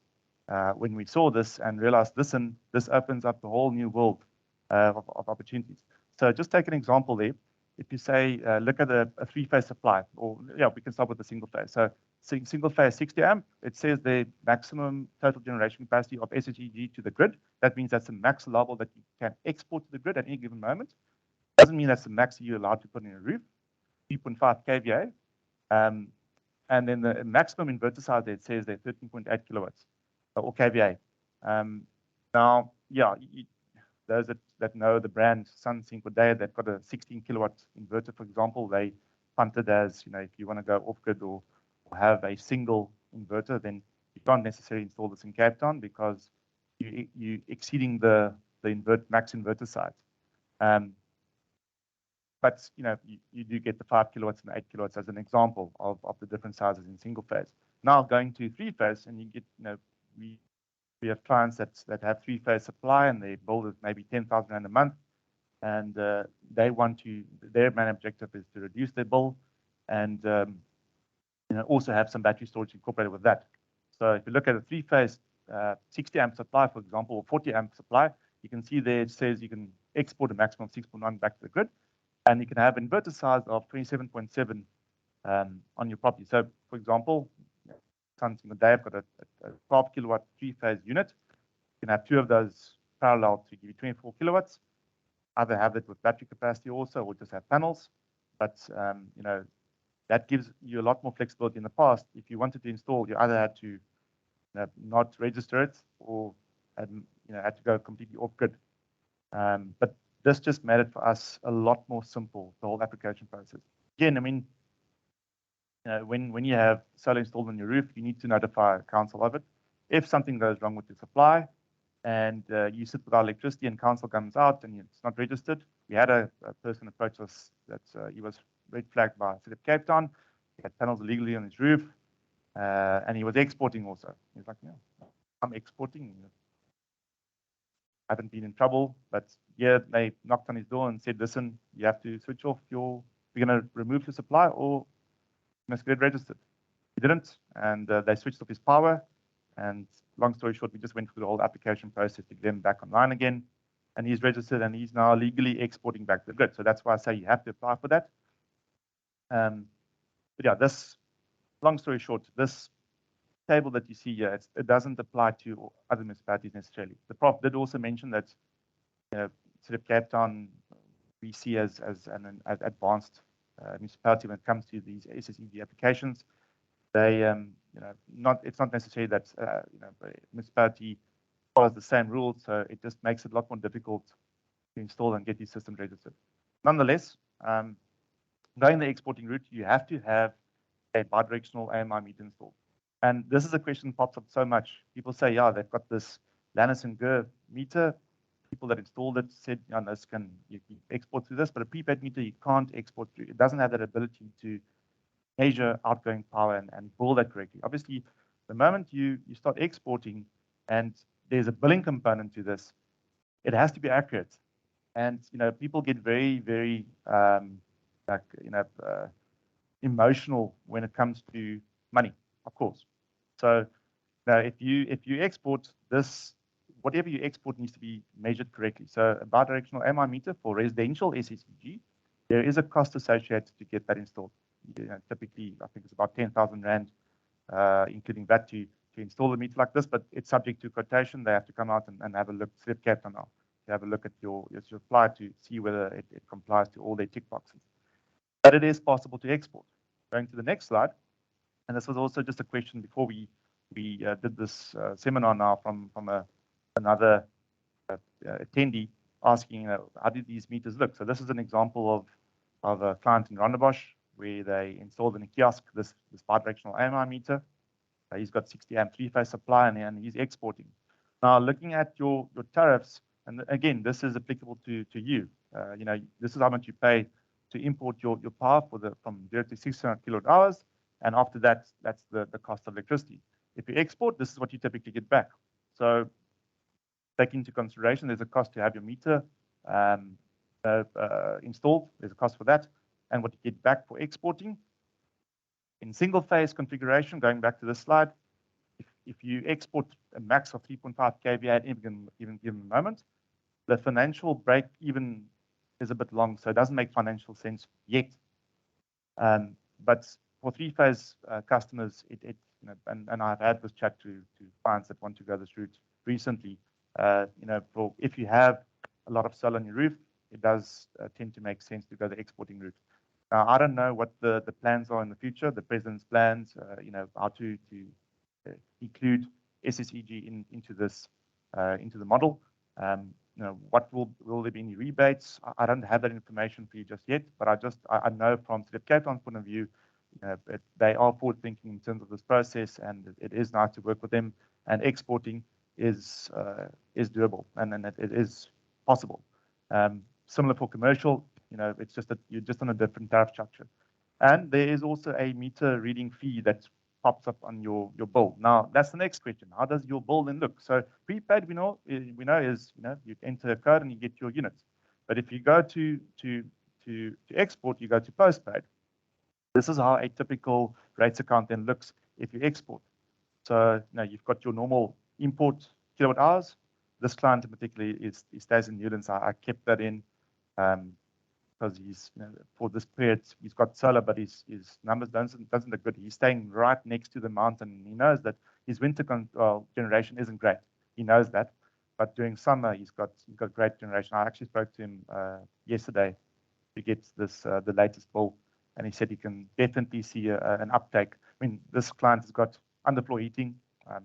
when we saw this and realized, listen, this opens up a whole new world of opportunities. So just take an example there. If you say, look at a three-phase supply, or we can start with the single phase. So single phase 60 amp, it says the maximum total generation capacity of SHEG to the grid. That means that's the max level that you can export to the grid at any given moment. Doesn't mean that's the max you're allowed to put in a roof, 3.5 kVA. And then the maximum inverter size there, it says they're 13.8 kilowatts or kVA. Now, those that know the brand SunSync or Daya, they've got a 16 kilowatt inverter, for example. They punt it as, if you want to go off grid or have a single inverter, then You can't necessarily install this in Cape Town because you exceeding the max inverter size. But you do get the 5 kilowatts and 8 kilowatts as an example of the different sizes in single phase. Now going to 3-phase, and you get we have clients that have 3-phase supply and they bill is maybe 10,000 rand a month, and they want to. Their main objective is to reduce their bill, and also have some battery storage incorporated with that. So if you look at a 3-phase 60 amp supply, for example, or 40 amp supply, you can see there it says you can export a maximum of 6.1 back to the grid, and you can have inverter size of 27.7 on your property. So for example, something that I've got a 12 kilowatt 3-phase unit. You can have 2 of those parallel to give you 24 kilowatts. Either have it with battery capacity also, or just have panels. But that gives you a lot more flexibility. In the past, if you wanted to install, you either had to not register it, or had to go completely off grid. But this just made it for us a lot more simple, the whole application process. Again, I mean, when you have solar installed on your roof, you need to notify council of it. If something goes wrong with the supply, and you sit with our electricity and council comes out and it's not registered. We had a person approach us that he was red flagged by City of Cape Town. He had panels illegally on his roof, and he was exporting also. He's like, yeah, I'm exporting. I haven't been in trouble, but yeah, they knocked on his door and said, listen, you have to switch off we're going to remove your supply or you must get registered. He didn't, and they switched off his power. And long story short, we just went through the whole application process to get him back online again. And he's registered and he's now legally exporting back to the grid. So that's why I say you have to apply for that. But yeah, long story short, this table that you see here, it doesn't apply to other municipalities necessarily. The prof did also mention that City of Cape Town we see as an advanced municipality when it comes to these SSEG applications. They, it's not necessarily that the municipality follows the same rules, so it just makes it a lot more difficult to install and get these systems registered. Nonetheless, going the exporting route, you have to have a bidirectional AMI meter installed. And this is a question that pops up so much. People say, yeah, they've got this Lannis and Gur meter. People that installed it said, yeah, this you can export through this, but a prepaid meter you can't export through. It doesn't have that ability to measure outgoing power and bill that correctly. Obviously, the moment you start exporting and there's a billing component to this, it has to be accurate. And people get very, very emotional when it comes to money, of course. So now, if you export this, whatever you export needs to be measured correctly. So a bidirectional AMI meter for residential SSEG, there is a cost associated to get that installed. Typically, I think it's about 10,000 rand, including that to install a meter like this, but it's subject to quotation. They have to come out and have a look, City Cape Town now, to have a look at your supply to see whether it complies to all their tick boxes. But it is possible to export. Going to the next slide, and this was also just a question before we did this seminar now from another attendee asking, how did these meters look? So this is an example of a client in Rondebosch where they installed in a kiosk this bidirectional AMI meter. He's got 60 amp 3-phase supply and he's exporting. Now looking at your tariffs, and again, this is applicable to you. This is how much you pay to import your power from 0 to 600 kilowatt hours, and after that, that's the cost of electricity. If you export, this is what you typically get back. So take into consideration, there's a cost to have your meter installed. There's a cost for that, and what you get back for exporting. In single phase configuration, going back to this slide, if you export a max of 3.5 kVA at any given moment, the financial break even is a bit long, so it doesn't make financial sense yet. But for 3-phase customers, and I've had this chat to clients that want to go this route recently. If you have a lot of solar on your roof, it does tend to make sense to go the exporting route. Now, I don't know what the plans are in the future, the president's plans, how to include SSEG into the model. What will there be any rebates? I don't have that information for you just yet, but I know from City of Cape Town's point of view, they are forward thinking in terms of this process, and it is nice to work with them. And exporting is doable, and it is possible. Similar for commercial, it's just that you're just on a different tariff structure. And there is also a meter reading fee that pops up on your bill. Now, that's the next question. How does your bill then look? So prepaid, we know is, you enter a code and you get your units. But if you go to export, you go to postpaid. This is how a typical rates account then looks if you export. So you've got your normal import kilowatt hours. This client in particular he stays in Newlands. I kept that in because he's for this period he's got solar, but his numbers doesn't look good. He's staying right next to the mountain. He knows that his winter generation isn't great. He knows that, but during summer he's got great generation. I actually spoke to him yesterday to get this the latest bill, and he said he can definitely see an uptake. I mean, this client has got underfloor heating.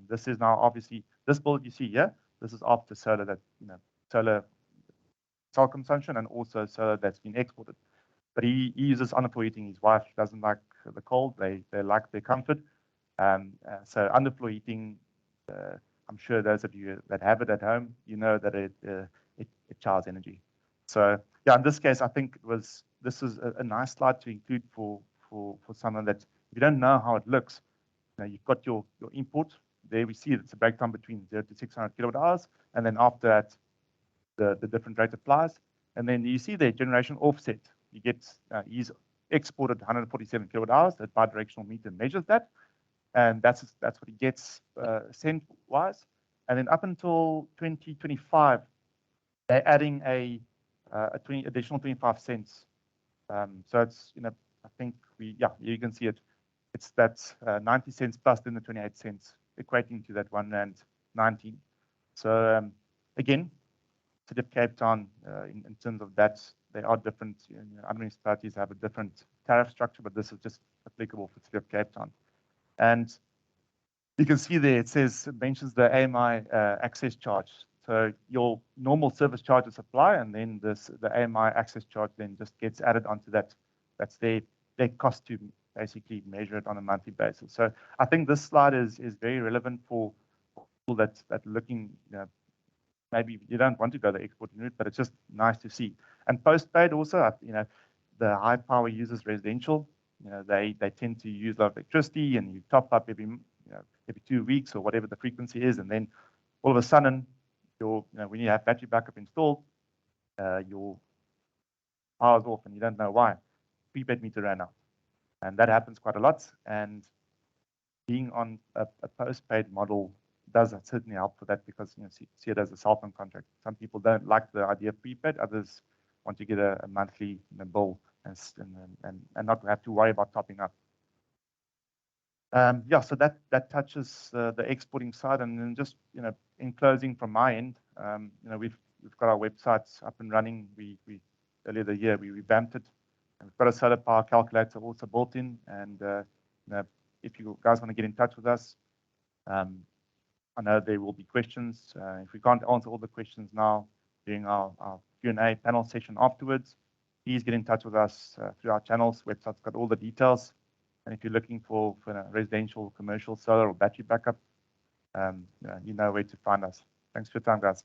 This is now obviously this bill you see here. This is after solar that solar cell consumption and also solar that's been exported. But he uses underfloor heating. His wife doesn't like the cold. They like their comfort. So underfloor heating, I'm sure those of you that have it at home, that it charges energy. So yeah, in this case, I think this is a nice slide to include for someone that if you don't know how it looks, you've got your import. There we see it's a breakdown between 0 to 600 kilowatt hours, and then after that, the different rate applies. And then you see the generation offset. You get he's exported 147 kilowatt hours. That bidirectional meter measures that, and that's what he gets cent wise. And then up until 2025, they're adding a additional 25 cents. So it's I think you can see it. It's that 90 cents plus then the 28 cents, equating to that R1.19. So again, City of Cape Town, in terms of that, they are different. Other municipalities have a different tariff structure, but this is just applicable for City of Cape Town. And you can see there it mentions the AMI access charge. So your normal service charges apply, and then the AMI access charge then just gets added onto that. That's their cost to basically measure it on a monthly basis. So I think this slide is very relevant for people that looking. Maybe you don't want to go the export route, but it's just nice to see. And postpaid also, the high power users residential, they tend to use a lot of electricity, and you top up every 2 weeks or whatever the frequency is, and then all of a sudden, when you have battery backup installed, your power's off and you don't know why. Prepaid meter ran out, and that happens quite a lot. And being on a postpaid model does certainly help for that, because see it as a cell phone contract. Some people don't like the idea of prepaid. Others want to get a monthly bill and not have to worry about topping up. So that touches the exporting side. And then just in closing from my end, we've got our websites up and running. We earlier the year we revamped it, and we've got a solar power calculator also built in. And if you guys want to get in touch with us, I know there will be questions. If we can't answer all the questions now during our Q&A panel session afterwards, please get in touch with us through our channels. Website's got all the details. And if you're looking for residential, commercial, solar, or battery backup, you know where to find us. Thanks for your time, guys.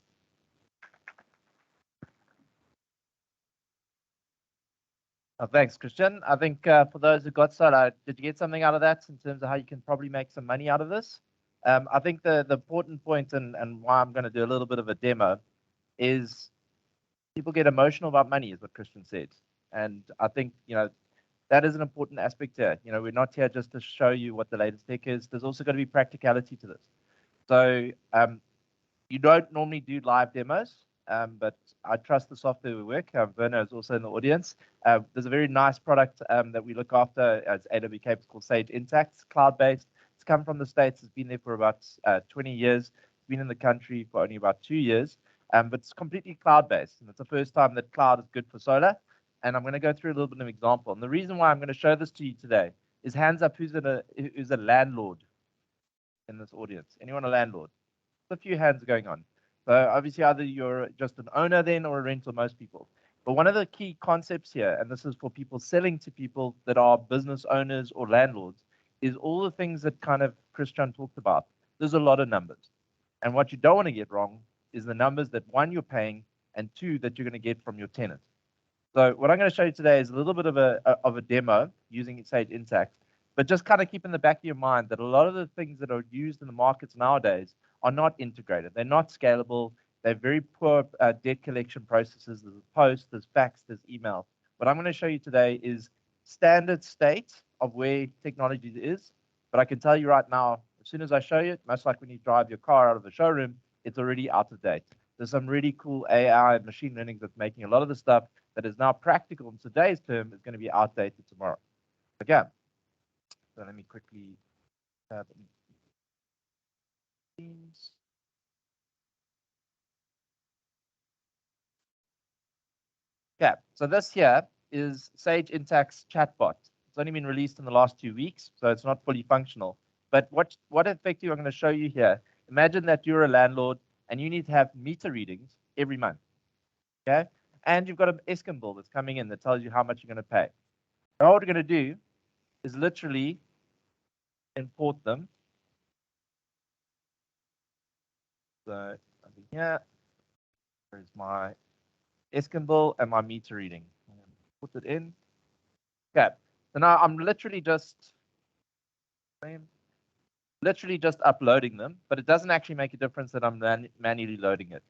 Thanks, Christian. I think for those who got solar, did you get something out of that in terms of how you can probably make some money out of this? I think the important point and why I'm going to do a little bit of a demo is people get emotional about money, is what Christian said. And I think, that is an important aspect here. We're not here just to show you what the latest tech is. There's also going to be practicality to this. So you don't normally do live demos, but I trust the software will work. Werner is also in the audience. There's a very nice product that we look after as AWPower. It's called Sage Intact. It's cloud-based. It's come from the States. It's been there for about 20 years. It's been in the country for only about 2 years, but it's completely cloud-based. And it's the first time that cloud is good for solar. And I'm going to go through a little bit of an example. And the reason why I'm going to show this to you today is hands up who's a landlord in this audience. Anyone a landlord? There's a few hands going on. So obviously either you're just an owner then or a rental, most people. But one of the key concepts here, and this is for people selling to people that are business owners or landlords, is all the things that kind of Christian talked about. There's a lot of numbers. And what you don't want to get wrong is the numbers that, one, you're paying, and two, that you're going to get from your tenant. So what I'm going to show you today is a little bit of a demo using Sage Intacct, but just kind of keep in the back of your mind that a lot of the things that are used in the markets nowadays are not integrated. They're not scalable. They're very poor debt collection processes. There's post, there's fax, there's email. What I'm going to show you today is standard state of where technology is. But I can tell you right now, as soon as I show you it, much like when you drive your car out of the showroom, it's already out of date. There's some really cool AI and machine learning that's making a lot of the stuff that is now practical in today's term is going to be outdated tomorrow. Again, so let me quickly have Teams. Okay, so this here is Sage Intacct's chatbot. It's only been released in the last 2 weeks, so it's not fully functional. But what effectively I'm going to show you here, imagine that you're a landlord and you need to have meter readings every month, okay? And you've got an Eskom bill that's coming in that tells you how much you're going to pay. Now what we're going to do is literally import them. So over here, there's my Eskom bill and my meter reading. Put it in. Okay, so now I'm literally just uploading them, but it doesn't actually make a difference that I'm manually loading it.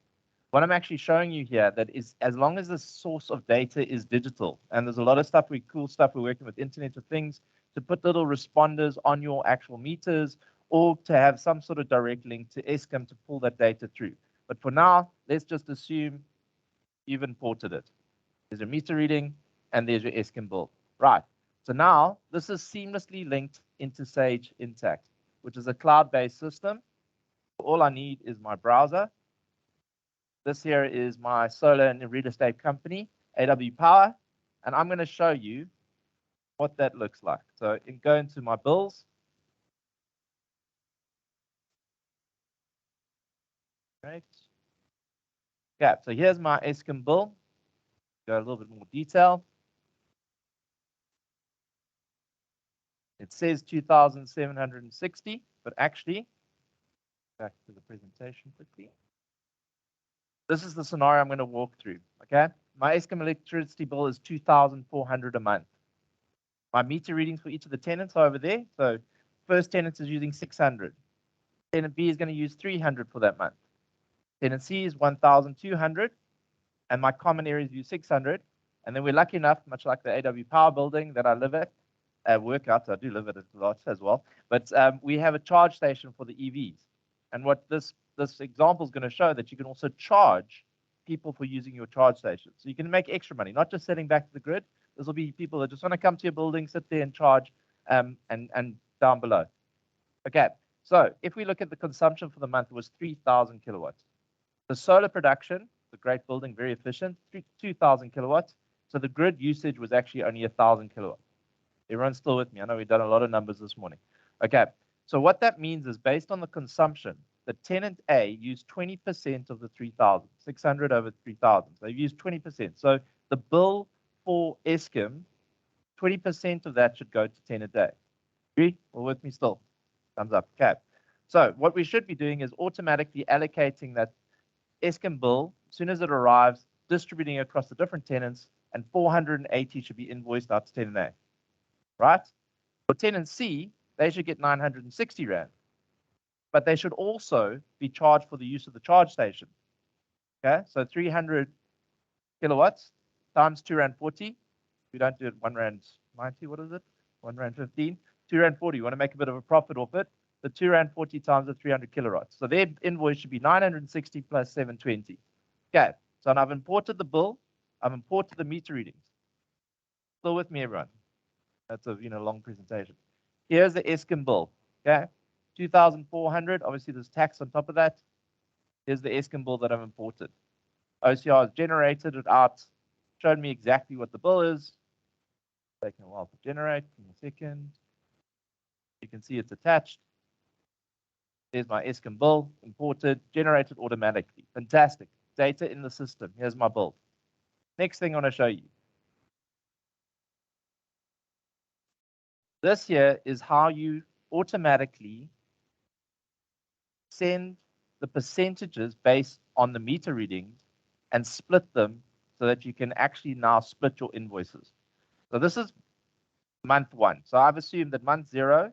What I'm actually showing you here that is, as long as the source of data is digital, and there's a lot of stuff, cool stuff we're working with Internet of Things to put little responders on your actual meters or to have some sort of direct link to Eskom to pull that data through. But for now, let's just assume you've imported it. There's your meter reading and there's your Eskom bill. Right. So now this is seamlessly linked into Sage Intacct, which is a cloud-based system. All I need is my browser. This here is my solar and real estate company, AWPower, and I'm going to show you what that looks like. So go into my bills. Great. Yeah, so here's my Eskom bill. Go a little bit more detail. It says 2,760, but actually, back to the presentation quickly. This is the scenario I'm going to walk through, okay? My Eskom electricity bill is 2,400 a month. My meter readings for each of the tenants are over there. So first tenant is using 600. Tenant B is going to use 300 for that month. Tenant C is 1,200, and my common areas use 600. And then we're lucky enough, much like the AWPower building that I live at, work out, so I do live at it a lot as well. But we have a charge station for the EVs. And what this example is going to show that you can also charge people for using your charge station. So you can make extra money, not just selling back to the grid. This will be people that just want to come to your building, sit there and charge, and down below. Okay, so if we look at the consumption for the month, it was 3,000 kilowatts. The solar production, the great building, very efficient, 2,000 kilowatts. So the grid usage was actually only 1,000 kilowatts. Everyone's still with me? I know we've done a lot of numbers this morning. Okay, so what that means is based on the consumption, the tenant A used 20% of the 3,000, 600 over 3,000. They've used 20%. So the bill for Eskom, 20% of that should go to tenant A. Agree? Or with me still? Thumbs up. Okay. So what we should be doing is automatically allocating that Eskom bill as soon as it arrives, distributing it across the different tenants, and 480 should be invoiced out to tenant A. Right? For tenant C, they should get 960 Rand. But they should also be charged for the use of the charge station. Okay, so 300 kilowatts times 2 Rand 40. We don't do it 1 Rand 90, what is it? 1 Rand 15, 2 Rand 40. You want to make a bit of a profit off it. The 2 Rand 40 times the 300 kilowatts. So their invoice should be 960 plus 720. Okay, so now I've imported the bill. I've imported the meter readings. Still with me, everyone? That's a long presentation. Here's the Eskom bill. Okay, 2,400. Obviously, there's tax on top of that. Here's the Eskom bill that I've imported. OCR has generated it out, showed me exactly what the bill is. Taking a while to generate. Give me a second. You can see it's attached. There's my Eskom bill, imported, generated automatically. Fantastic. Data in the system. Here's my bill. Next thing I want to show you. This here is how you automatically send the percentages based on the meter readings and split them so that you can actually now split your invoices. So this is month 1. So I've assumed that month 0,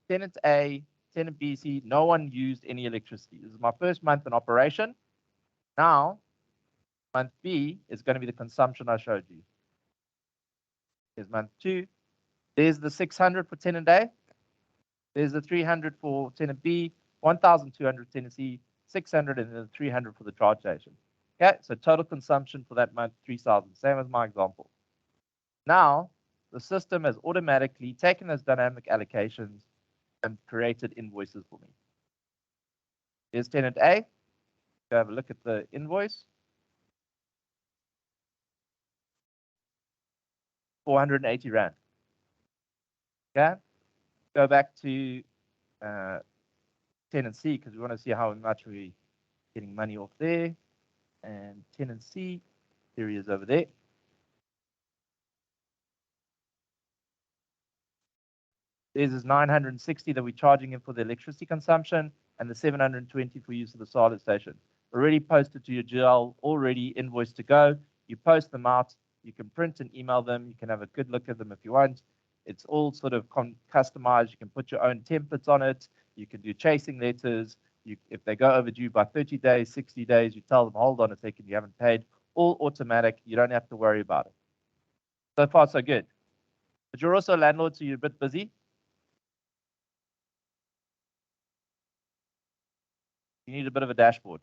tenant A, tenant B, C, no one used any electricity. This is my first month in operation. Now, month B is going to be the consumption I showed you. Here's month 2. There's the 600 for tenant A. There's the 300 for tenant B, 1,200 tenant C, 600, and then 300 for the charge station. Okay, so total consumption for that month, 3,000, same as my example. Now, the system has automatically taken those dynamic allocations and created invoices for me. Here's tenant A. Go have a look at the invoice. 480 Rand. Okay, go back to tenant C because we want to see how much we're getting money off there. And tenant C, there he is over there. There's his 960 that we're charging him for the electricity consumption and the 720 for use of the solid station. Already posted to your GL, already invoiced to go. You post them out. You can print and email them. You can have a good look at them if you want. It's all sort of customized. You can put your own templates on it. You can do chasing letters. If they go overdue by 30 days, 60 days, you tell them, hold on a second, you haven't paid. All automatic. You don't have to worry about it. So far, so good. But you're also a landlord, so you're a bit busy. You need a bit of a dashboard.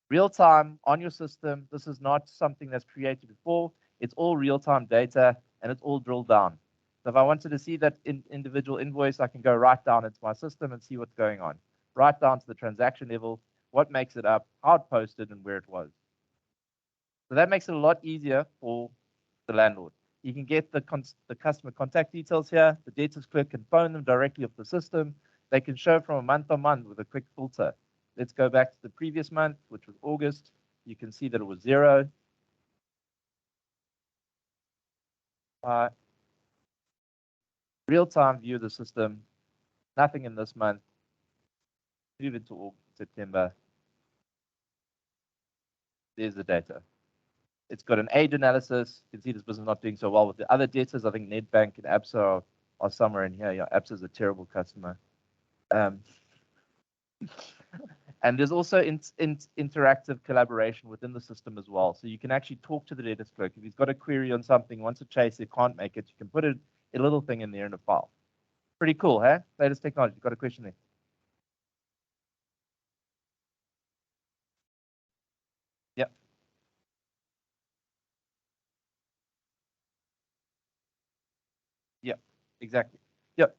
Real time on your system. This is not something that's created before. It's all real time data and it's all drilled down. So if I wanted to see that individual invoice, I can go right down into my system and see what's going on. Right down to the transaction level, what makes it up, how it posted, and where it was. So that makes it a lot easier for the landlord. You can get the customer contact details here. The debtors clerk can phone them directly off the system. They can show from a month on month with a quick filter. Let's go back to the previous month, which was August. You can see that it was 0. Real-time view of the system. Nothing in this month. Move into August, September. There's the data. It's got an age analysis. You can see this business not doing so well with the other debtors. I think Nedbank and ABSA are somewhere in here. Yeah, ABSA is a terrible customer. And there's also interactive collaboration within the system as well. So you can actually talk to the debtors clerk. If he's got a query on something, wants to chase it, can't make it, you can put a little thing in there in a file. Pretty cool, huh? Latest technology. Got a question there? Yep. Yep. Exactly. Yep.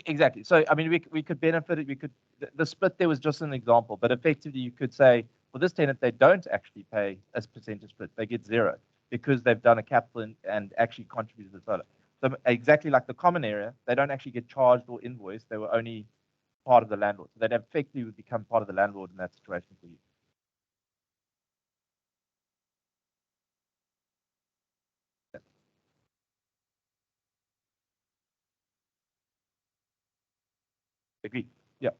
Exactly. So, I mean, we could benefit it. We could, the split there was just an example, but effectively you could say, for this tenant, they don't actually pay a percentage split. They get 0 because they've done a capital and actually contributed to the solar. So exactly like the common area, they don't actually get charged or invoiced. They were only part of the landlord. So they'd effectively would become part of the landlord in that situation for you. Agreed. Yeah.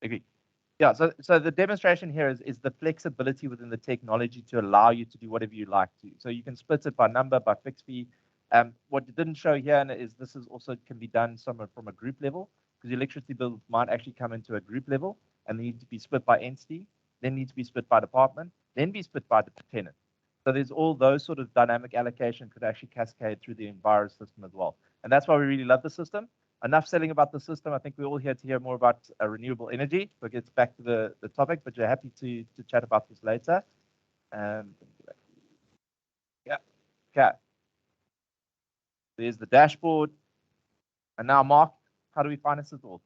Agreed. Yeah, so the demonstration here is the flexibility within the technology to allow you to do whatever you like to. So you can split it by number, by fixed fee. What you didn't show here is this is also can be done somewhere from a group level, because the electricity bill might actually come into a group level and need to be split by entity, then need to be split by department, then be split by the tenant. So there's all those sort of dynamic allocation could actually cascade through the Enviro system as well. And that's why we really love the system. Enough selling about the system. I think we're all here to hear more about renewable energy. We'll get back to the topic, but you're happy to chat about this later. Yeah. Okay. There's the dashboard. And now, Mark, how do we finance it all?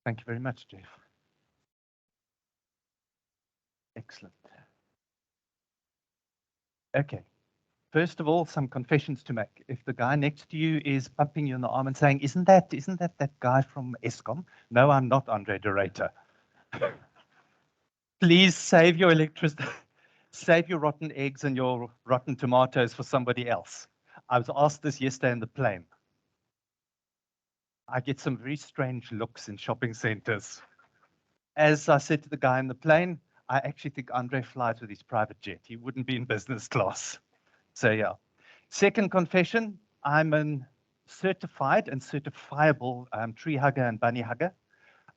Thank you very much, Jeff. Excellent. Okay. First of all, some confessions to make. If the guy next to you is pumping you on the arm and saying, isn't that guy from Eskom? No, I'm not Andre de Ruyter. Please save your electricity, save your rotten eggs and your rotten tomatoes for somebody else. I was asked this yesterday in the plane. I get some very strange looks in shopping centers. As I said to the guy in the plane, I actually think Andre flies with his private jet. He wouldn't be in business class. So yeah. Second confession, I'm a certified and certifiable tree hugger and bunny hugger,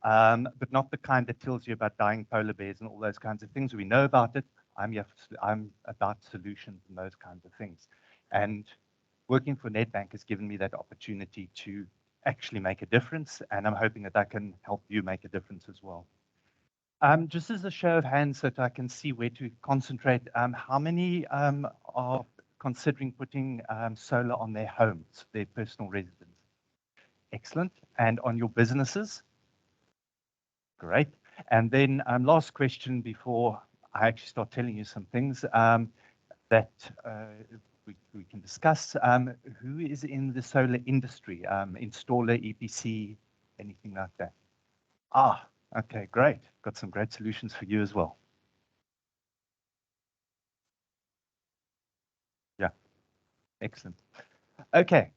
but not the kind that tells you about dying polar bears and all those kinds of things. We know about it. I'm about solutions and those kinds of things. And working for Nedbank has given me that opportunity to actually make a difference, and I'm hoping that I can help you make a difference as well. Just as a show of hands so that I can see where to concentrate, how many are considering putting solar on their homes, their personal residence? Excellent. And on your businesses? Great. And then last question before I actually start telling you some things that we can discuss. Who is in the solar industry? Installer, EPC, anything like that? Ah, okay, great. Got some great solutions for you as well. Yeah, excellent. Okay,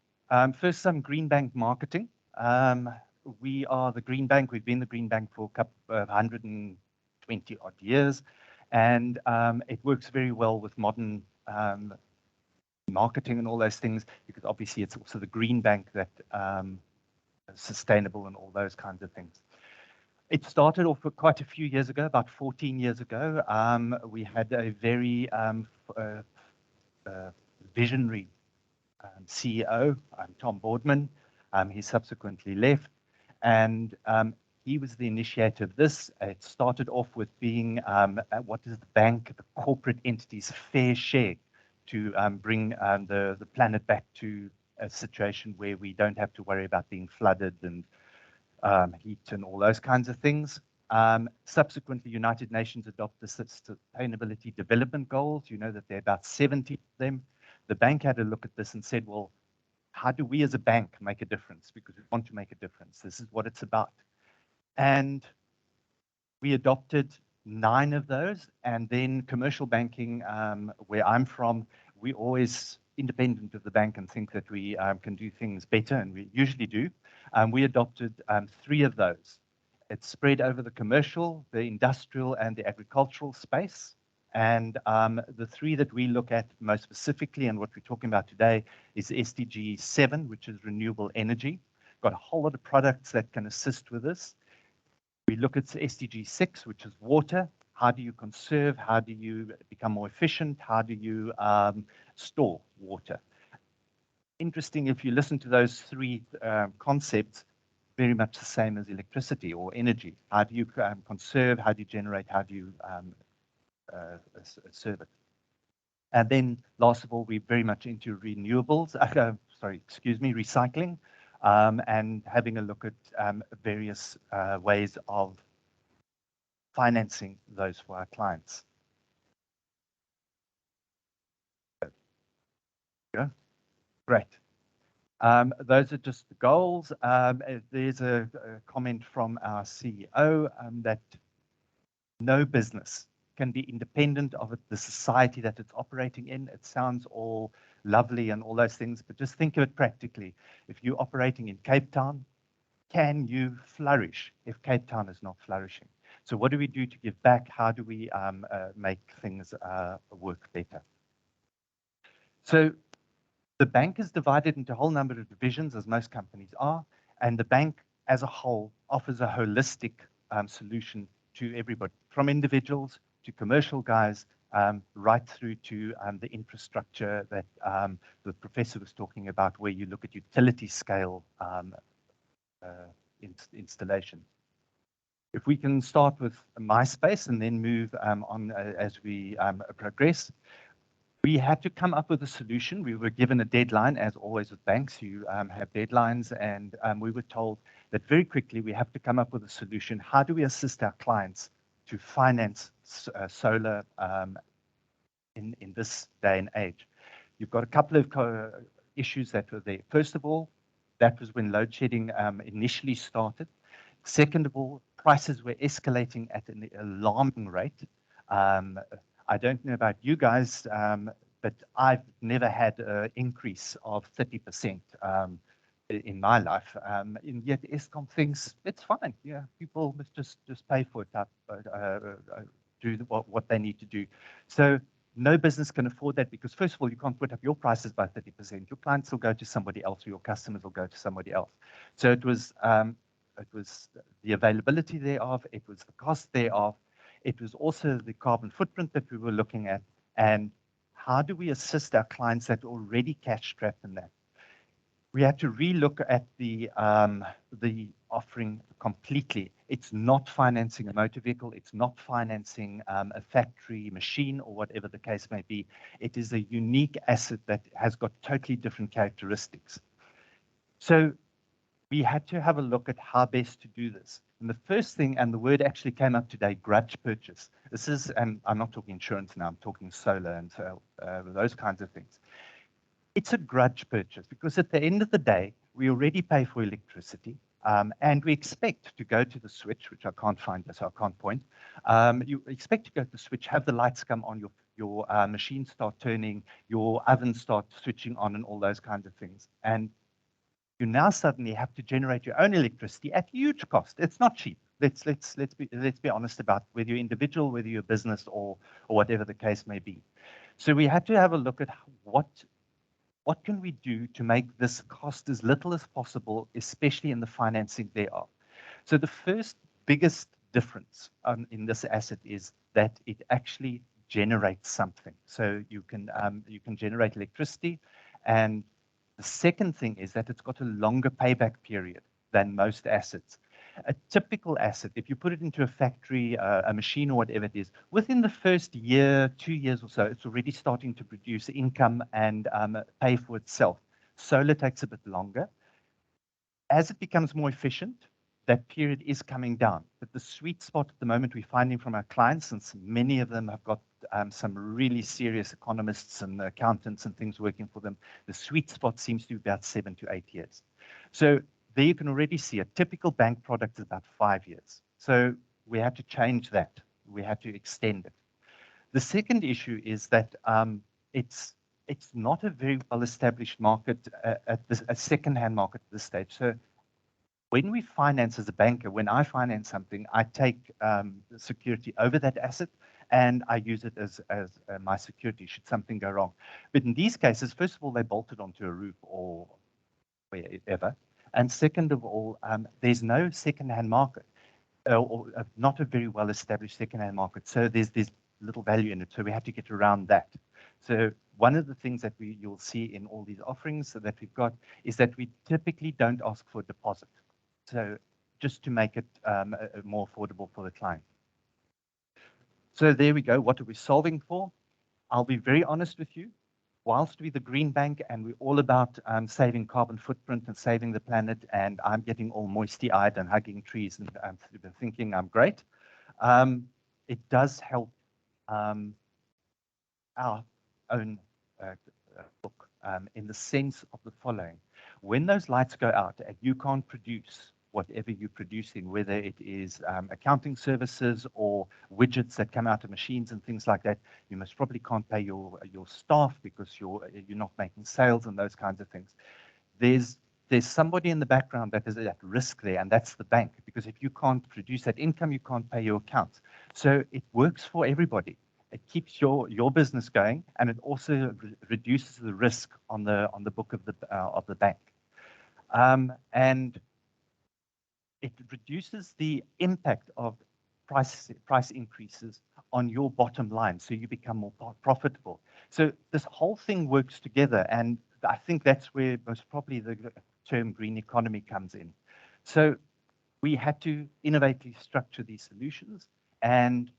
first some Green Bank marketing. We are the Green Bank. We've been the Green Bank for a couple of 120 odd years, and it works very well with modern marketing and all those things, because obviously it's also the Green Bank that is sustainable and all those kinds of things. It started off quite a few years ago, about 14 years ago. We had a very visionary CEO, Tom Boardman. He subsequently left, and he was the initiator of this. It started off with being what is the bank, the corporate entity's fair share to bring the planet back to a situation where we don't have to worry about being flooded and heat and all those kinds of things. Subsequently, United Nations adopted the Sustainability Development Goals. You know that there are about 70 of them. The bank had a look at this and said, well, how do we as a bank make a difference? Because we want to make a difference. This is what it's about. And we adopted 9 of those. And then commercial banking, where I'm from, we always independent of the bank and think that we can do things better, and we usually do. We adopted 3 of those. It's spread over the commercial, the industrial, and the agricultural space. And the 3 that we look at most specifically, and what we're talking about today, is SDG 7, which is renewable energy. Got a whole lot of products that can assist with this. We look at SDG 6, which is water. How do you conserve? How do you become more efficient? How do you store water? Interesting, if you listen to those 3 concepts, very much the same as electricity or energy. How do you conserve? How do you generate? How do you serve it? And then last of all, we're very much into renewables, recycling, and having a look at various ways of financing those for our clients. Yeah, great. Those are just the goals. There's a comment from our CEO that no business can be independent of the society that it's operating in. It sounds all lovely and all those things, but just think of it practically. If you're operating in Cape Town, can you flourish if Cape Town is not flourishing? So what do we do to give back? How do we make things work better? So the bank is divided into a whole number of divisions, as most companies are, and the bank as a whole offers a holistic solution to everybody, from individuals to commercial guys, right through to the infrastructure that the professor was talking about, where you look at utility scale installation. If we can start with MySpace and then move on as we progress. We had to come up with a solution. We were given a deadline, as always with banks, you have deadlines, and we were told that very quickly we have to come up with a solution. How do we assist our clients to finance solar in this day and age. You've got a couple of issues that were there. First of all, that was when load shedding initially started. Second of all, prices were escalating at an alarming rate. I don't know about you guys, but I've never had an increase of 30% in my life. And yet Eskom thinks it's fine. Yeah, people must just pay for it, do what they need to do. So no business can afford that because first of all, you can't put up your prices by 30%. Your clients will go to somebody else or your customers will go to somebody else. So it was the availability thereof, it was the cost thereof, it was also the carbon footprint that we were looking at, and how do we assist our clients that are already cash strapped in that? We had to relook at the offering completely. It's not financing a motor vehicle. It's not financing a factory machine or whatever the case may be. It is a unique asset that has got totally different characteristics. So we had to have a look at how best to do this. And the first thing, and the word actually came up today, grudge purchase. This is, and I'm not talking insurance now, I'm talking solar and those kinds of things. It's a grudge purchase because at the end of the day, we already pay for electricity and we expect to go to the switch, which I can't find, so I can't point. You expect to go to the switch, have the lights come on, your machine start turning, your oven start switching on and all those kinds of things. And you now suddenly have to generate your own electricity at huge cost. It's not cheap. Let's be honest about whether you're individual, whether you're a business or whatever the case may be. So we had to have a look at what can we do to make this cost as little as possible, especially in the financing thereof. So the first biggest difference in this asset is that it actually generates something. So you can generate electricity, and the second thing is that it's got a longer payback period than most assets. A typical asset, if you put it into a factory, a machine or whatever it is, within the first year, 2 years or so, it's already starting to produce income and pay for itself. Solar takes a bit longer. As it becomes more efficient, that period is coming down. But the sweet spot at the moment we're finding from our clients, since many of them have got some really serious economists and accountants and things working for them, the sweet spot seems to be about 7 to 8 years. So there you can already see a typical bank product is about 5 years. So we had to change that. We had to extend it. The second issue is that it's not a very well-established market, a second-hand market at this stage. So when we finance as a banker, when I finance something, I take security over that asset and I use it as my security should something go wrong. But in these cases, first of all, they bolt it onto a roof or wherever. And second of all, there's no second-hand market, or not a very well-established second-hand market. So there's little value in it. So we have to get around that. So one of the things that you'll see in all these offerings that we've got is that we typically don't ask for a deposit. So just to make it more affordable for the client. So there we go. What are we solving for? I'll be very honest with you. Whilst we're the green bank and we're all about saving carbon footprint and saving the planet, and I'm getting all moisty-eyed and hugging trees and thinking I'm great, it does help our own book in the sense of the following. When those lights go out and you can't produce whatever you're producing, whether it is accounting services or widgets that come out of machines and things like that, you most probably can't pay your staff because you're not making sales and those kinds of things. There's somebody in the background that is at risk there, and that's the bank, because if you can't produce that income, you can't pay your accounts. So it works for everybody. It keeps your business going, and it also reduces the risk on the book of the bank. And it reduces the impact of price increases on your bottom line, so you become more profitable. So this whole thing works together, and I think that's where most probably the term green economy comes in. So we had to innovatively structure these solutions, and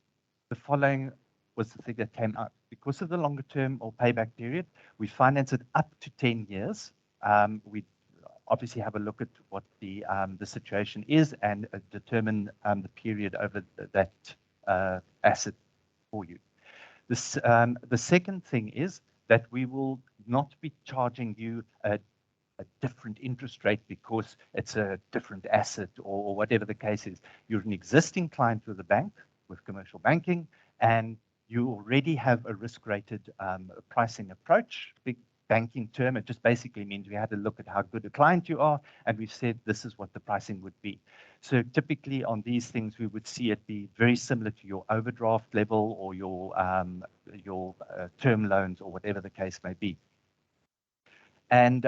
the following was the thing that came out. Because of the longer term or payback period, we finance it up to 10 years. We obviously have a look at what the situation is and determine the period over that asset for you. The second thing is that we will not be charging you a different interest rate because it's a different asset or whatever the case is. You're an existing client with a bank, with commercial banking, and you already have a risk-rated pricing approach. Big banking term, it just basically means we had to look at how good a client you are, and we've said this is what the pricing would be. So typically on these things, we would see it be very similar to your overdraft level or your term loans or whatever the case may be. And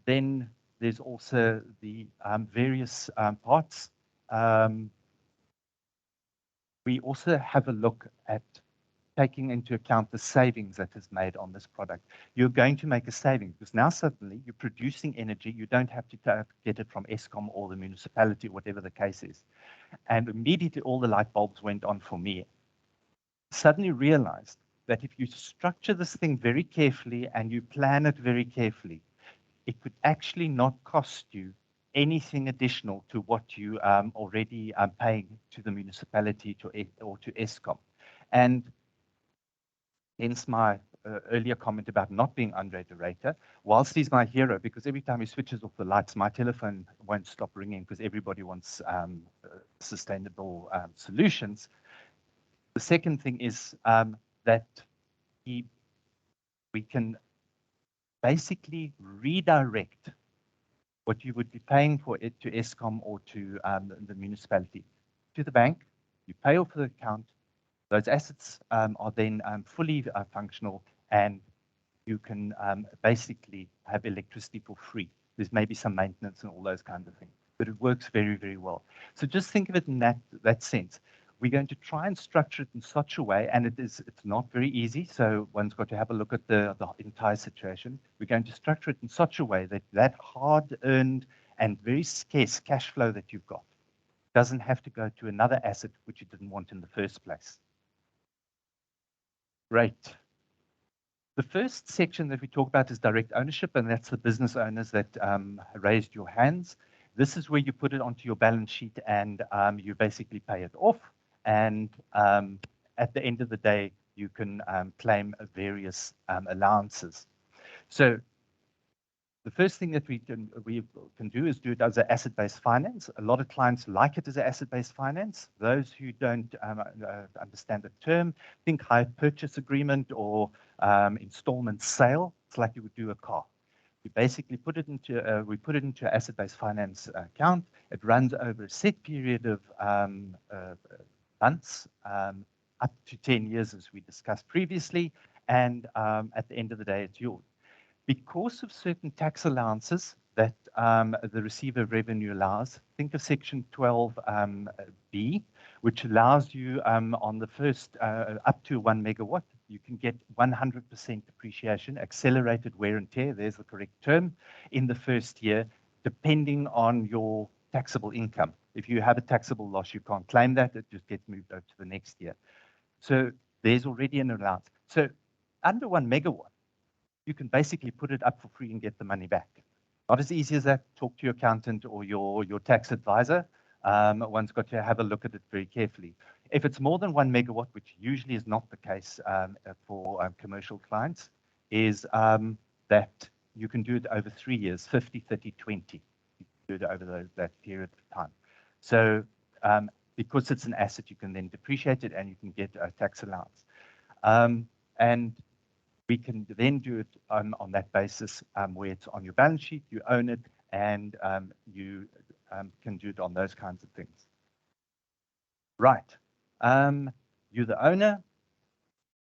then there's also the various parts. We also have a look at taking into account the savings that is made on this product. You're going to make a saving because now suddenly you're producing energy. You don't have to get it from Eskom or the municipality, whatever the case is. And immediately all the light bulbs went on for me. Suddenly realized that if you structure this thing very carefully and you plan it very carefully, it could actually not cost you anything additional to what you already are paying to the municipality or to Eskom. And hence my earlier comment about not being Andre de Ruyter, whilst he's my hero, because every time he switches off the lights, my telephone won't stop ringing because everybody wants sustainable solutions. The second thing is that we can basically redirect what you would be paying for it to Eskom or to the municipality to the bank. You pay off the account. Those assets are then fully functional, and you can basically have electricity for free. There's maybe some maintenance and all those kinds of things, but it works very, very well. So just think of it in that sense. We're going to try and structure it in such a way, and it's not very easy, so one's got to have a look at the entire situation. We're going to structure it in such a way that that hard-earned and very scarce cash flow that you've got doesn't have to go to another asset which you didn't want in the first place. Great. The first section that we talk about is direct ownership, and that's the business owners that raised your hands. This is where you put it onto your balance sheet and you basically pay it off. And at the end of the day, you can claim various allowances. So the first thing that we can do is do it as an asset-based finance. A lot of clients like it as an asset-based finance. Those who don't understand the term, think hire purchase agreement or installment sale. It's like you would do a car. We basically put it into an asset-based finance account. It runs over a set period of months, up to 10 years, as we discussed previously, and at the end of the day, it's yours. Because of certain tax allowances that the receiver of revenue allows, think of Section 12B, which allows you on the first up to 1 megawatt, you can get 100% depreciation, accelerated wear and tear, there's the correct term, in the first year, depending on your taxable income. If you have a taxable loss, you can't claim that, it just gets moved over to the next year. So there's already an allowance. So under 1 megawatt, you can basically put it up for free and get the money back. Not as easy as that. Talk to your accountant or your tax advisor. One's got to have a look at it very carefully. If it's more than 1 megawatt, which usually is not the case for commercial clients, is that you can do it over 3 years, 50, 30, 20. You can do it over that period of time. So because it's an asset, you can then depreciate it and you can get a tax allowance. And we can then do it on that basis where it's on your balance sheet, you own it, and you can do it on those kinds of things. Right. You're the owner.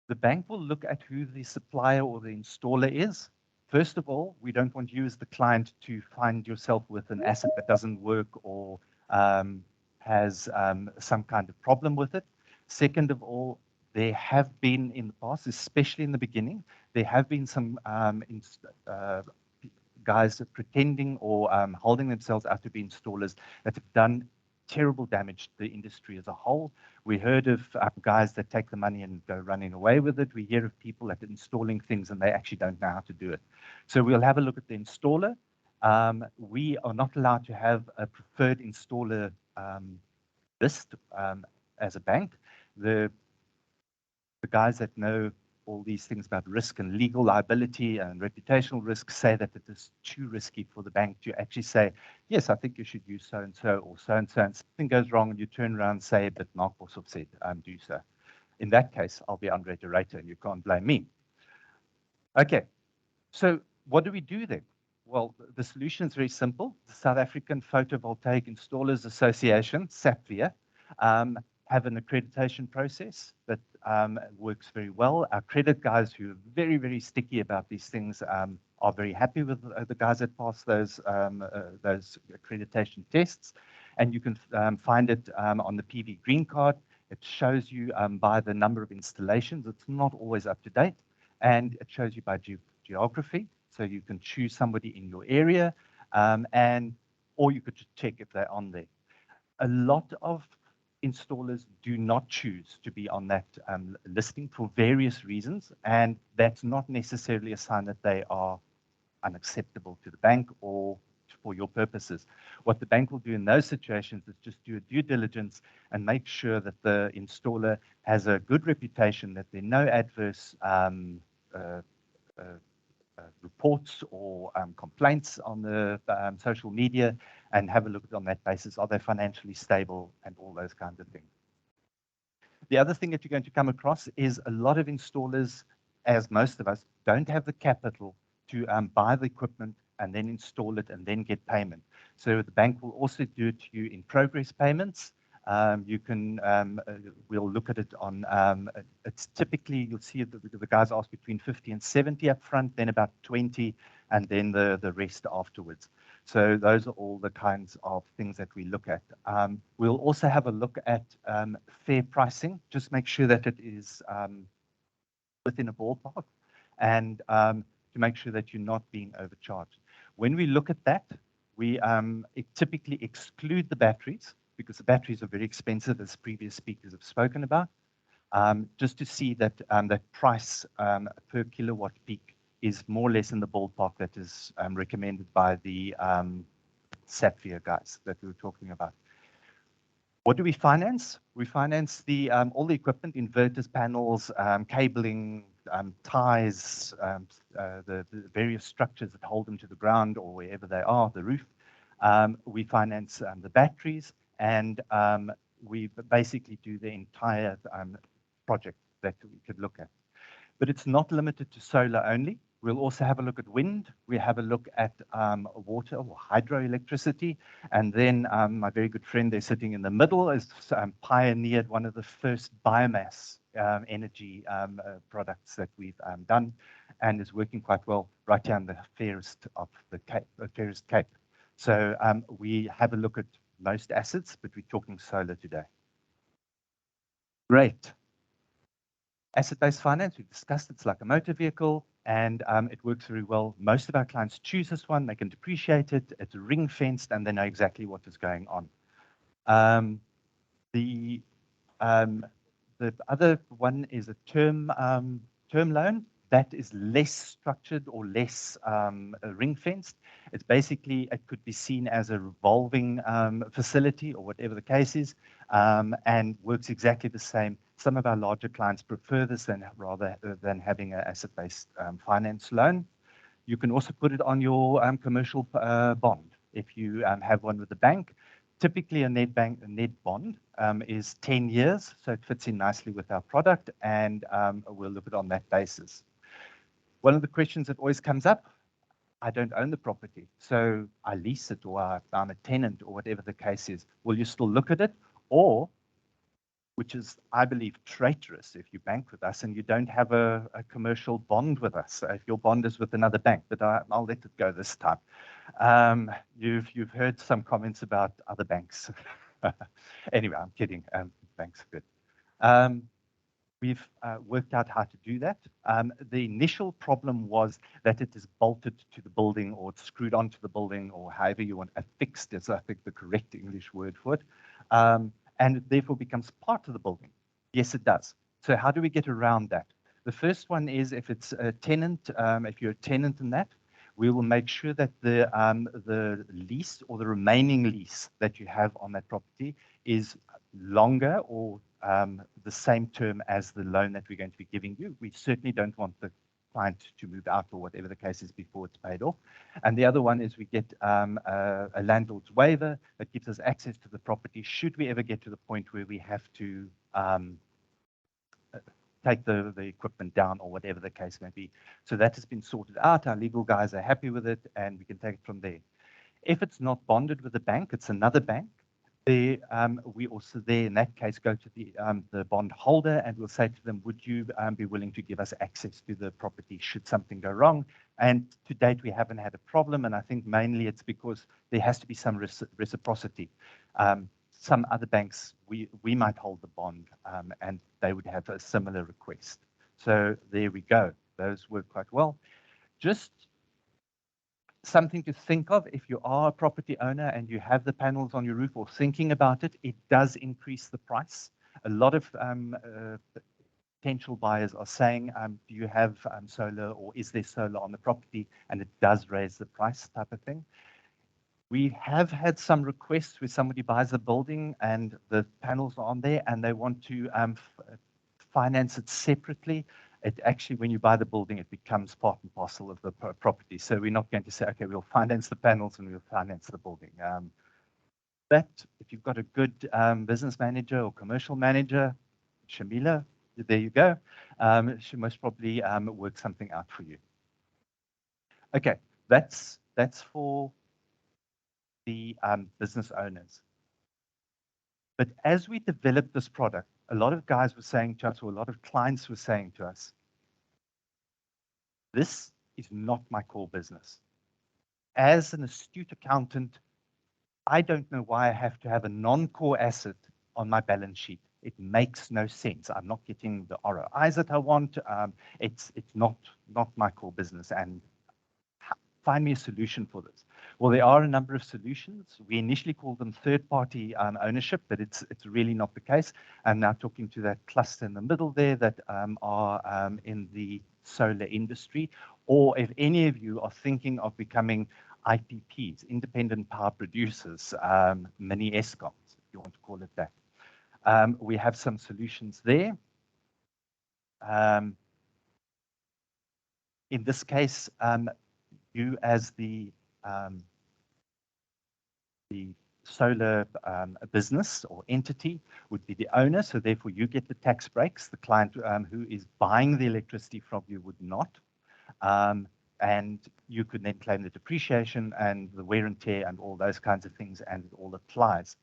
The bank will look at who the supplier or the installer is. First of all, we don't want you as the client to find yourself with an asset that doesn't work or has some kind of problem with it. Second of all, there have been in the past, especially in the beginning, there have been some guys pretending or holding themselves out to be installers that have done terrible damage to the industry as a whole. We heard of guys that take the money and go running away with it. We hear of people that are installing things and they actually don't know how to do it. So we'll have a look at the installer. We are not allowed to have a preferred installer list as a bank. The The guys that know all these things about risk and legal liability and reputational risk say that it is too risky for the bank to actually say, yes, I think you should use so-and-so or so-and-so, and something goes wrong and you turn around and say, but Mark Boshoff said, do so. In that case, I'll be Andre de Ruyter and you can't blame me. Okay, so what do we do then? Well, the solution is very simple. The South African Photovoltaic Installers Association, SAPVIA, have an accreditation process that works very well. Our credit guys who are very, very sticky about these things are very happy with the guys that pass those accreditation tests. And you can find it on the PV Green Card. It shows you by the number of installations. It's not always up to date. And it shows you by geography. So you can choose somebody in your area, or you could just check if they're on there. A lot of installers do not choose to be on that listing for various reasons, and that's not necessarily a sign that they are unacceptable to the bank or for your purposes. What the bank will do in those situations is just do a due diligence and make sure that the installer has a good reputation, that there are no adverse reports or complaints on the social media, and have a look on that basis. Are they financially stable and all those kinds of things? The other thing that you're going to come across is a lot of installers, as most of us, don't have the capital to buy the equipment and then install it and then get payment. So the bank will also do it to you in progress payments. You can, we'll look at it on, it's typically, you'll see the guys ask between 50 and 70 up front, then about 20, and then the rest afterwards. So those are all the kinds of things that we look at. We'll also have a look at fair pricing, just make sure that it is within a ballpark, and to make sure that you're not being overcharged. When we look at that, we typically exclude the batteries, because the batteries are very expensive, as previous speakers have spoken about, just to see that that price per kilowatt peak is more or less in the ballpark that is recommended by the SAPVIA guys that we were talking about. What do we finance? We finance the all the equipment, inverters, panels, cabling, ties, the various structures that hold them to the ground or wherever they are, the roof. We finance the batteries, and we basically do the entire project that we could look at. But it's not limited to solar only. We'll also have a look at wind. We have a look at water or hydroelectricity. And then my very good friend there sitting in the middle has pioneered one of the first biomass energy products that we've done, and is working quite well right down the fairest of the Cape, fairest Cape. So we have a look at most assets, but we're talking solar today. Great. Asset-based finance, we've discussed, it's like a motor vehicle, and it works very well. Most of our clients choose this one, they can depreciate it, it's ring-fenced, and they know exactly what is going on. The other one is a term loan. That is less structured or less ring-fenced. It's basically, it could be seen as a revolving facility or whatever the case is, and works exactly the same. Some of our larger clients prefer this rather than having an asset-based finance loan. You can also put it on your commercial bond if you have one with the bank. Typically, a net bond is 10 years, so it fits in nicely with our product, and we'll look at it on that basis. One of the questions that always comes up, I don't own the property, so I lease it, or I'm a tenant, or whatever the case is. Will you still look at it? Or, which is, I believe, traitorous if you bank with us and you don't have a commercial bond with us, if your bond is with another bank, but I'll let it go this time. You've heard some comments about other banks. Anyway, I'm kidding, banks are good. We've worked out how to do that. The initial problem was that it is bolted to the building, or it's screwed onto the building, or however you want, affixed is, I think, the correct English word for it. And it therefore becomes part of the building. Yes, it does. So how do we get around that? The first one is, if it's a tenant, if you're a tenant in that, we will make sure that the lease or the remaining lease that you have on that property is longer or the same term as the loan that we're going to be giving you. We certainly don't want the client to move out or whatever the case is before it's paid off. And the other one is we get a landlord's waiver that gives us access to the property should we ever get to the point where we have to take the equipment down or whatever the case may be. So that has been sorted out. Our legal guys are happy with it, and we can take it from there. If it's not bonded with a bank, it's another bank. We also there, in that case, go to the bond holder and we'll say to them, would you be willing to give us access to the property should something go wrong? And to date, we haven't had a problem. And I think mainly it's because there has to be some reciprocity. Some other banks, we might hold the bond and they would have a similar request. So there we go. Those work quite well. Just something to think of if you are a property owner and you have the panels on your roof or thinking about it, it does increase the price. A lot of potential buyers are saying, do you have solar or is there solar on the property? And it does raise the price type of thing. We have had some requests where somebody buys a building and the panels are on there and they want to finance it separately. It actually, when you buy the building, it becomes part and parcel of the property. So we're not going to say, okay, we'll finance the panels and we'll finance the building. That, if you've got a good business manager or commercial manager, Shamila, there you go. She most probably work something out for you. Okay, that's for the business owners. But as we develop this product, a lot of guys were saying to us, or a lot of clients were saying to us, this is not my core business. As an astute accountant, I don't know why I have to have a non-core asset on my balance sheet. It makes no sense. I'm not getting the ROIs that I want. It's not my core business. And find me a solution for this. Well, there are a number of solutions. We initially called them third-party ownership, but it's really not the case. I'm now talking to that cluster in the middle there that are in the solar industry, or if any of you are thinking of becoming IPPs, independent power producers, mini ESCOMs, if you want to call it that. We have some solutions there. In this case, you as the solar business or entity would be the owner, so therefore you get the tax breaks. The client who is buying the electricity from you would not. And you could then claim the depreciation and the wear and tear and all those kinds of things, and it all applies.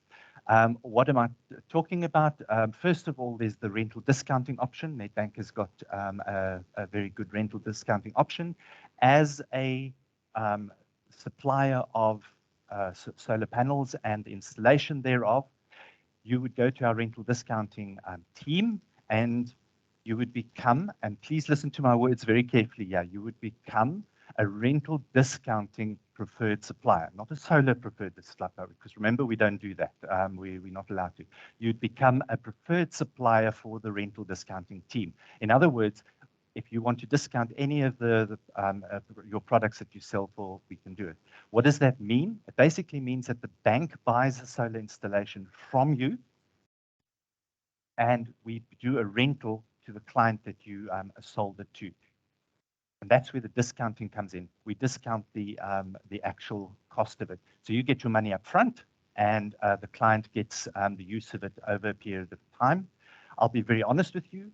What am I talking about? First of all, there's the rental discounting option. Nedbank has got a very good rental discounting option. As a supplier of solar panels and installation thereof, you would go to our rental discounting team and you would become, and please listen to my words very carefully here, you would become a rental discounting preferred supplier, not a solar preferred supplier, because remember, we don't do that. We're not allowed to. You'd become a preferred supplier for the rental discounting team. In other words, if you want to discount any of your products that you sell for, we can do it. What does that mean? It basically means that the bank buys a solar installation from you, and we do a rental to the client that you sold it to. And that's where the discounting comes in. We discount the actual cost of it. So you get your money up front, and the client gets the use of it over a period of time. I'll be very honest with you.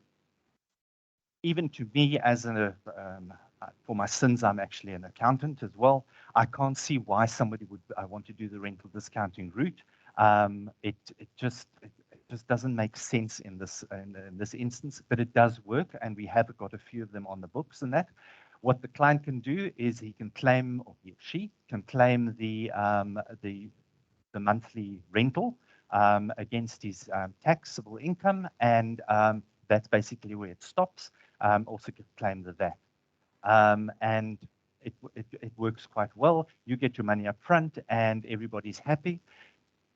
Even to me, as for my sins, I'm actually an accountant as well. I can't see why somebody would want to do the rental discounting route. It just doesn't make sense in this instance, but it does work, and we have got a few of them on the books and that. What the client can do is he can claim, or he or she can claim the monthly rental against his taxable income, and that's basically where it stops. Also can claim the VAT. And it works quite well. You get your money up front and everybody's happy.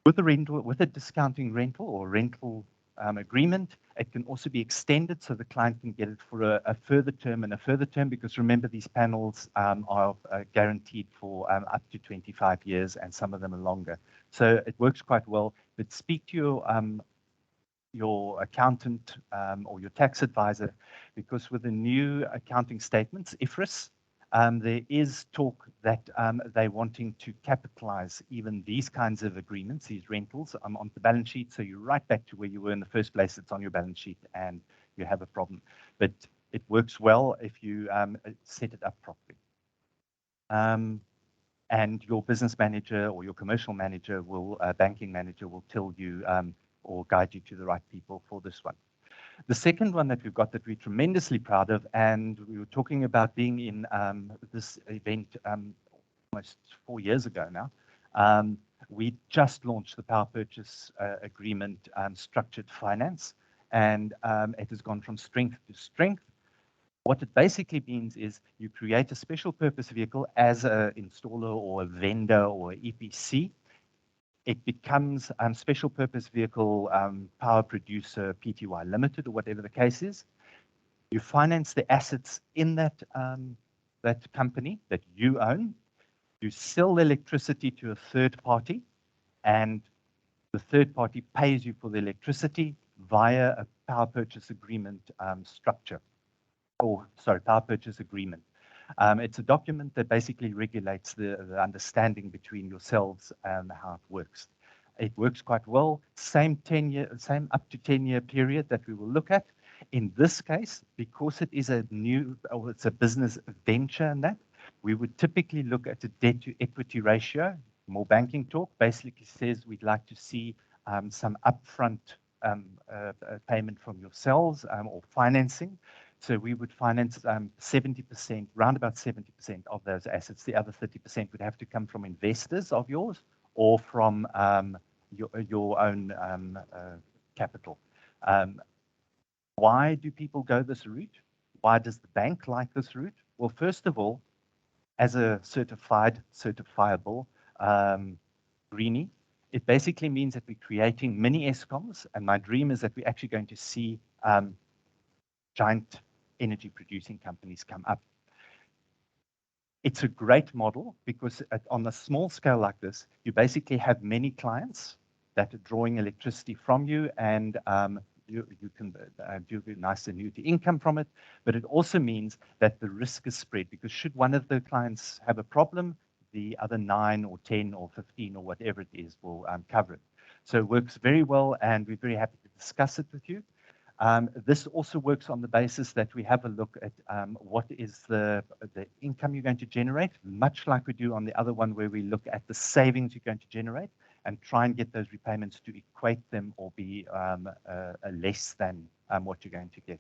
With a rental, with a discounting rental or rental agreement, it can also be extended so the client can get it for a further term and a further term, because remember, these panels are guaranteed for up to 25 years, and some of them are longer. So it works quite well. But speak to your your accountant or your tax advisor, because with the new accounting statements, IFRS, there is talk that they're wanting to capitalize even these kinds of agreements, these rentals, on the balance sheet. So you're right back to where you were in the first place. It's on your balance sheet and you have a problem. But it works well if you set it up properly. And your business manager or your commercial manager will, banking manager will tell you or guide you to the right people for this one. The second one that we've got that we're tremendously proud of, and we were talking about being in this event almost 4 years ago now. We just launched the power purchase agreement structured finance, and it has gone from strength to strength. What it basically means is you create a special purpose vehicle as an installer or a vendor or EPC. It becomes special purpose vehicle power producer Pty Limited or whatever the case is. You finance the assets in that that company that you own. You sell the electricity to a third party, and the third party pays you for the electricity via a power purchase agreement structure. Or sorry, power purchase agreement. It's a document that basically regulates the understanding between yourselves and how it works. It works quite well. Same up to 10-year period that we will look at. In this case, because it is a new, or it's a business venture and that, we would typically look at a debt to equity ratio. More banking talk basically says we'd like to see some upfront payment from yourselves or financing. So we would finance 70%, round about 70% of those assets. The other 30% would have to come from investors of yours or from your own capital. Why do people go this route? Why does the bank like this route? Well, first of all, as a certifiable greenie, it basically means that we're creating mini ESCOMs, and my dream is that we're actually going to see giant energy producing companies come up. It's a great model because on a small scale like this, you basically have many clients that are drawing electricity from you, and you can do a nice annuity income from it. But it also means that the risk is spread, because should one of the clients have a problem, the other 9 or 10 or 15 or whatever it is will cover it. So it works very well, and we're very happy to discuss it with you. This also works on the basis that we have a look at what is the income you're going to generate, much like we do on the other one, where we look at the savings you're going to generate and try and get those repayments to equate them or be less than what you're going to get.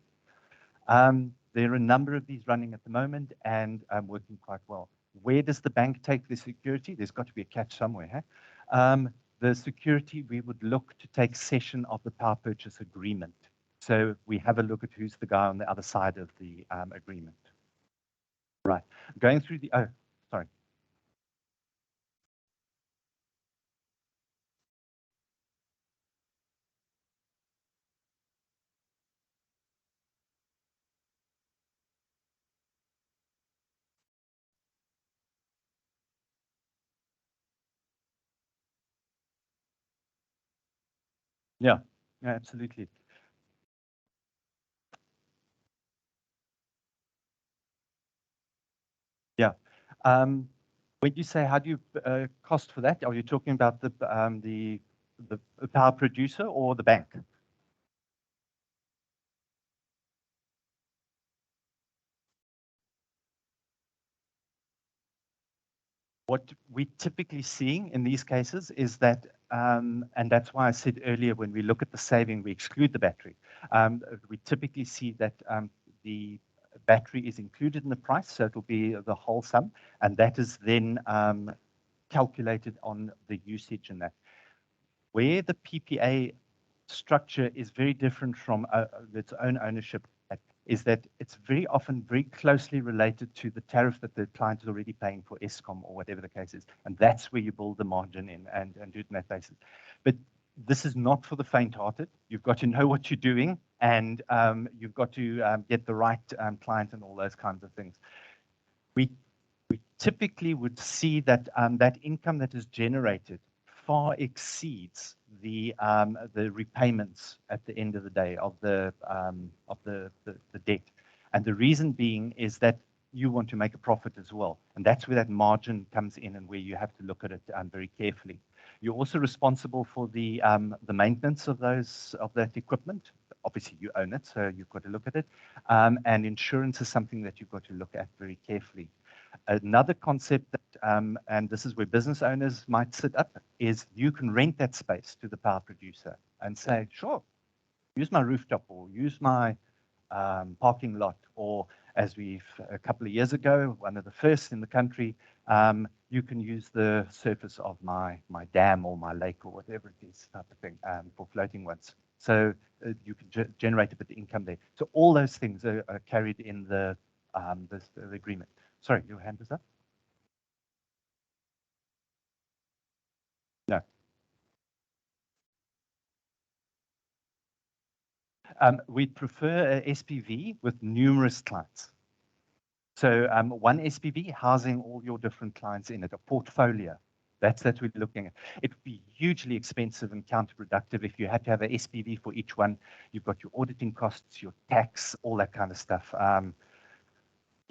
There are a number of these running at the moment and working quite well. Where does the bank take the security? There's got to be a catch somewhere. The security, we would look to take cession of the power purchase agreement. So we have a look at who's the guy on the other side of the agreement. Right, going through the, oh, sorry. Yeah, absolutely. Yeah. When you say how do you cost for that, are you talking about the power producer or the bank? What we're typically seeing in these cases is that, and that's why I said earlier, when we look at the saving, we exclude the battery. We typically see that the battery is included in the price, so it'll be the whole sum, and that is then calculated on the usage and that. Where the PPA structure is very different from its own ownership, is that it's very often very closely related to the tariff that the client is already paying for ESCOM or whatever the case is. And that's where you build the margin in and do it on that basis. But this is not for the faint-hearted. You've got to know what you're doing, and you've got to get the right client and all those kinds of things. We typically would see that that income that is generated far exceeds the repayments at the end of the day of the debt. And the reason being is that you want to make a profit as well. And that's where that margin comes in and where you have to look at it very carefully. You're also responsible for the maintenance of that equipment. Obviously, you own it, so you've got to look at it. And insurance is something that you've got to look at very carefully. Another concept that, and this is where business owners might sit up, is you can rent that space to the power producer and say, sure, use my rooftop or use my parking lot, or as a couple of years ago, one of the first in the country, you can use the surface of my dam or my lake or whatever it is type of thing for floating ones. So you can generate a bit of income there. So all those things are carried in the agreement. Sorry, your hand is up? No. We prefer a SPV with numerous clients. So one SPV housing all your different clients in it, a portfolio. That's what we're looking at. It would be hugely expensive and counterproductive if you had to have an SPV for each one. You've got your auditing costs, your tax, all that kind of stuff.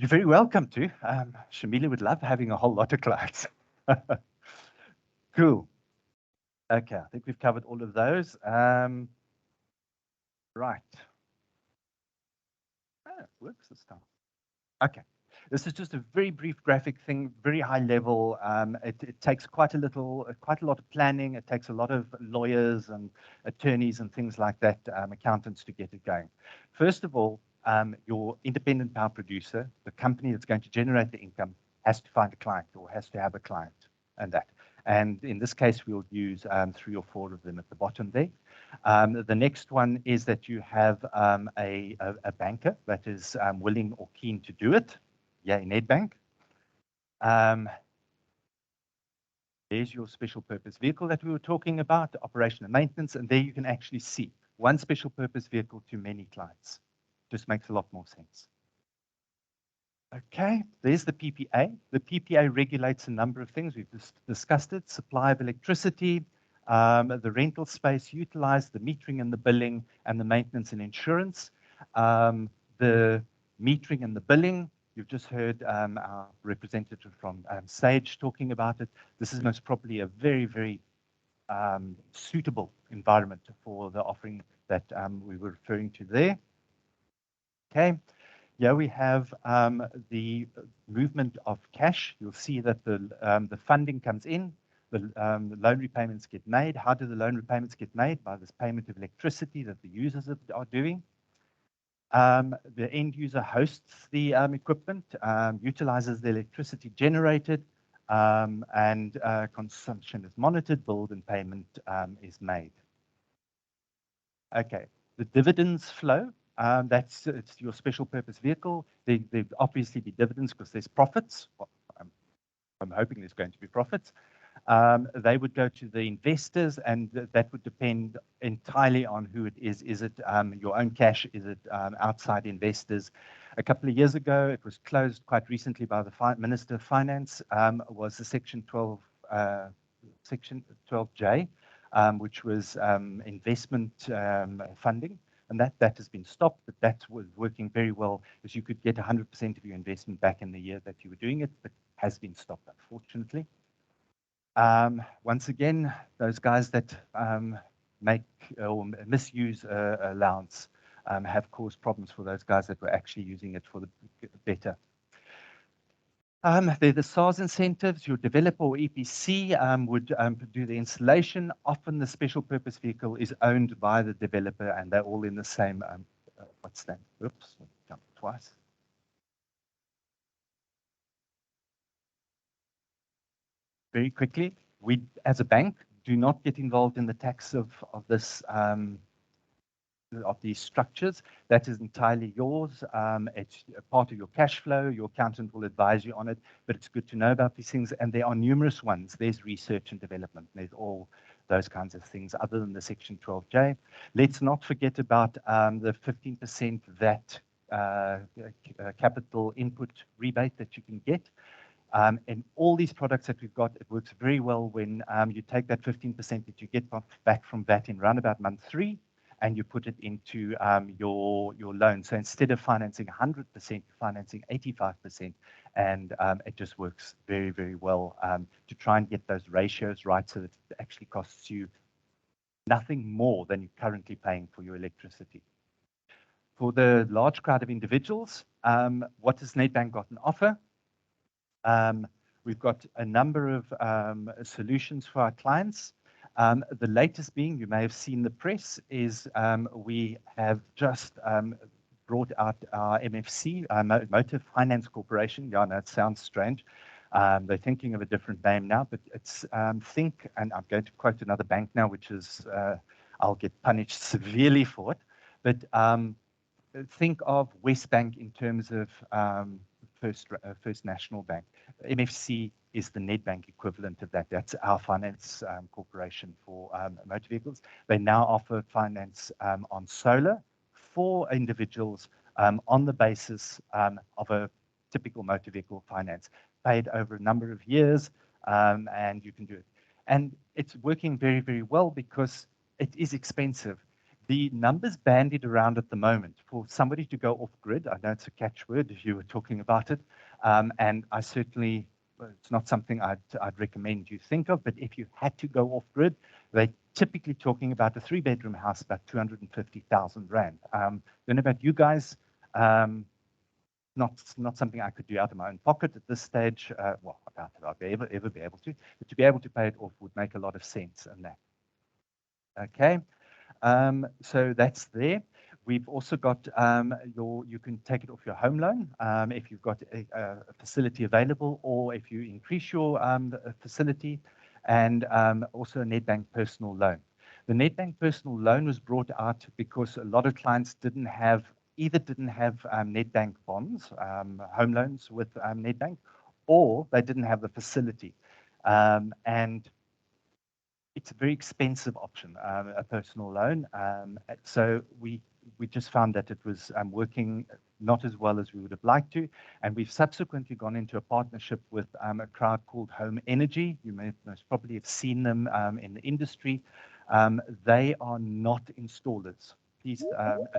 You're very welcome to. Shamila would love having a whole lot of clients. Cool. Okay, I think we've covered all of those. Right. Oh, it works this time. Okay. This is just a very brief graphic thing, very high level. It takes quite a lot of planning. It takes a lot of lawyers and attorneys and things like that, accountants to get it going. First of all, your independent power producer, the company that's going to generate the income, has to find a client or has to have a client and that. And in this case, we'll use 3 or 4 of them at the bottom there. The next one is that you have a banker that is willing or keen to do it. Yeah, Nedbank. There's your special purpose vehicle that we were talking about, the operation and maintenance, and there you can actually see one special purpose vehicle to many clients. Just makes a lot more sense. Okay, there's the PPA. The PPA regulates a number of things. We've discussed it: supply of electricity, the rental space utilized, the metering and the billing, and the maintenance and insurance. The metering and the billing, you've just heard our representative from Sage talking about it. This is most probably a very, very suitable environment for the offering that we were referring to there. Okay. Here we have the movement of cash. You'll see that the funding comes in, the loan repayments get made. How do the loan repayments get made? By this payment of electricity that the users are doing. The end user hosts the equipment, utilizes the electricity generated, and consumption is monitored, billed, and payment is made. Okay, the dividends flow. It's your special purpose vehicle. There'd obviously be dividends because there's profits. Well, I'm hoping there's going to be profits. They would go to the investors, and that would depend entirely on who it is. Is it your own cash? Is it outside investors? A couple of years ago, it was closed quite recently by the Minister of Finance, was the Section 12J, which was investment funding. And that has been stopped, but that was working very well, as you could get 100% of your investment back in the year that you were doing it, but has been stopped, unfortunately. Once again, those guys that make or misuse allowance have caused problems for those guys that were actually using it for the better. They're the SARS incentives. Your developer or EPC would do the installation. Often the special purpose vehicle is owned by the developer, and they're all in the same, what's that? Oops, jumped twice. Very quickly, we as a bank do not get involved in the tax of this of these structures. That is entirely yours. It's a part of your cash flow. Your accountant will advise you on it, but it's good to know about these things. And there are numerous ones. There's research and development. There's all those kinds of things other than the Section 12J. Let's not forget about the 15% VAT capital input rebate that you can get. In all these products that we've got, it works very well when you take that 15% that you get back from VAT in around about month 3, and you put it into your loan. So instead of financing 100%, you're financing 85%, and it just works very, very well to try and get those ratios right so that it actually costs you nothing more than you're currently paying for your electricity. For the large crowd of individuals, what has Nedbank got on offer? We've got a number of solutions for our clients. The latest being, you may have seen the press, is we have just brought out our MFC, Motor Finance Corporation. Yeah, I know it sounds strange. They're thinking of a different name now, but it's think, and I'm going to quote another bank now, which is, I'll get punished severely for it, but think of Westbank in terms of First National Bank. MFC is the Nedbank equivalent of that. That's our finance corporation for motor vehicles. They now offer finance on solar for individuals on the basis of a typical motor vehicle finance, paid over a number of years, and you can do it. And it's working very, very well because it is expensive. The numbers bandied around at the moment for somebody to go off grid, I know it's a catchword if you were talking about it, and I certainly, it's not something I'd recommend you think of, but if you had to go off grid, they're typically talking about a 3-bedroom house, about 250,000 Rand. Don't know about you guys, not something I could do out of my own pocket at this stage. Well, I doubt that I'll ever be able to, but to be able to pay it off would make a lot of sense in that. Okay. So that's there. We've also got you can take it off your home loan if you've got a facility available, or if you increase your facility, and also a Nedbank personal loan. The Nedbank personal loan was brought out because a lot of clients either didn't have Nedbank bonds, home loans with Nedbank, or they didn't have the facility. And it's a very expensive option, a personal loan. So we just found that it was working not as well as we would have liked to. And we've subsequently gone into a partnership with a crowd called Home Energy. You may most probably have seen them in the industry. They are not installers. Please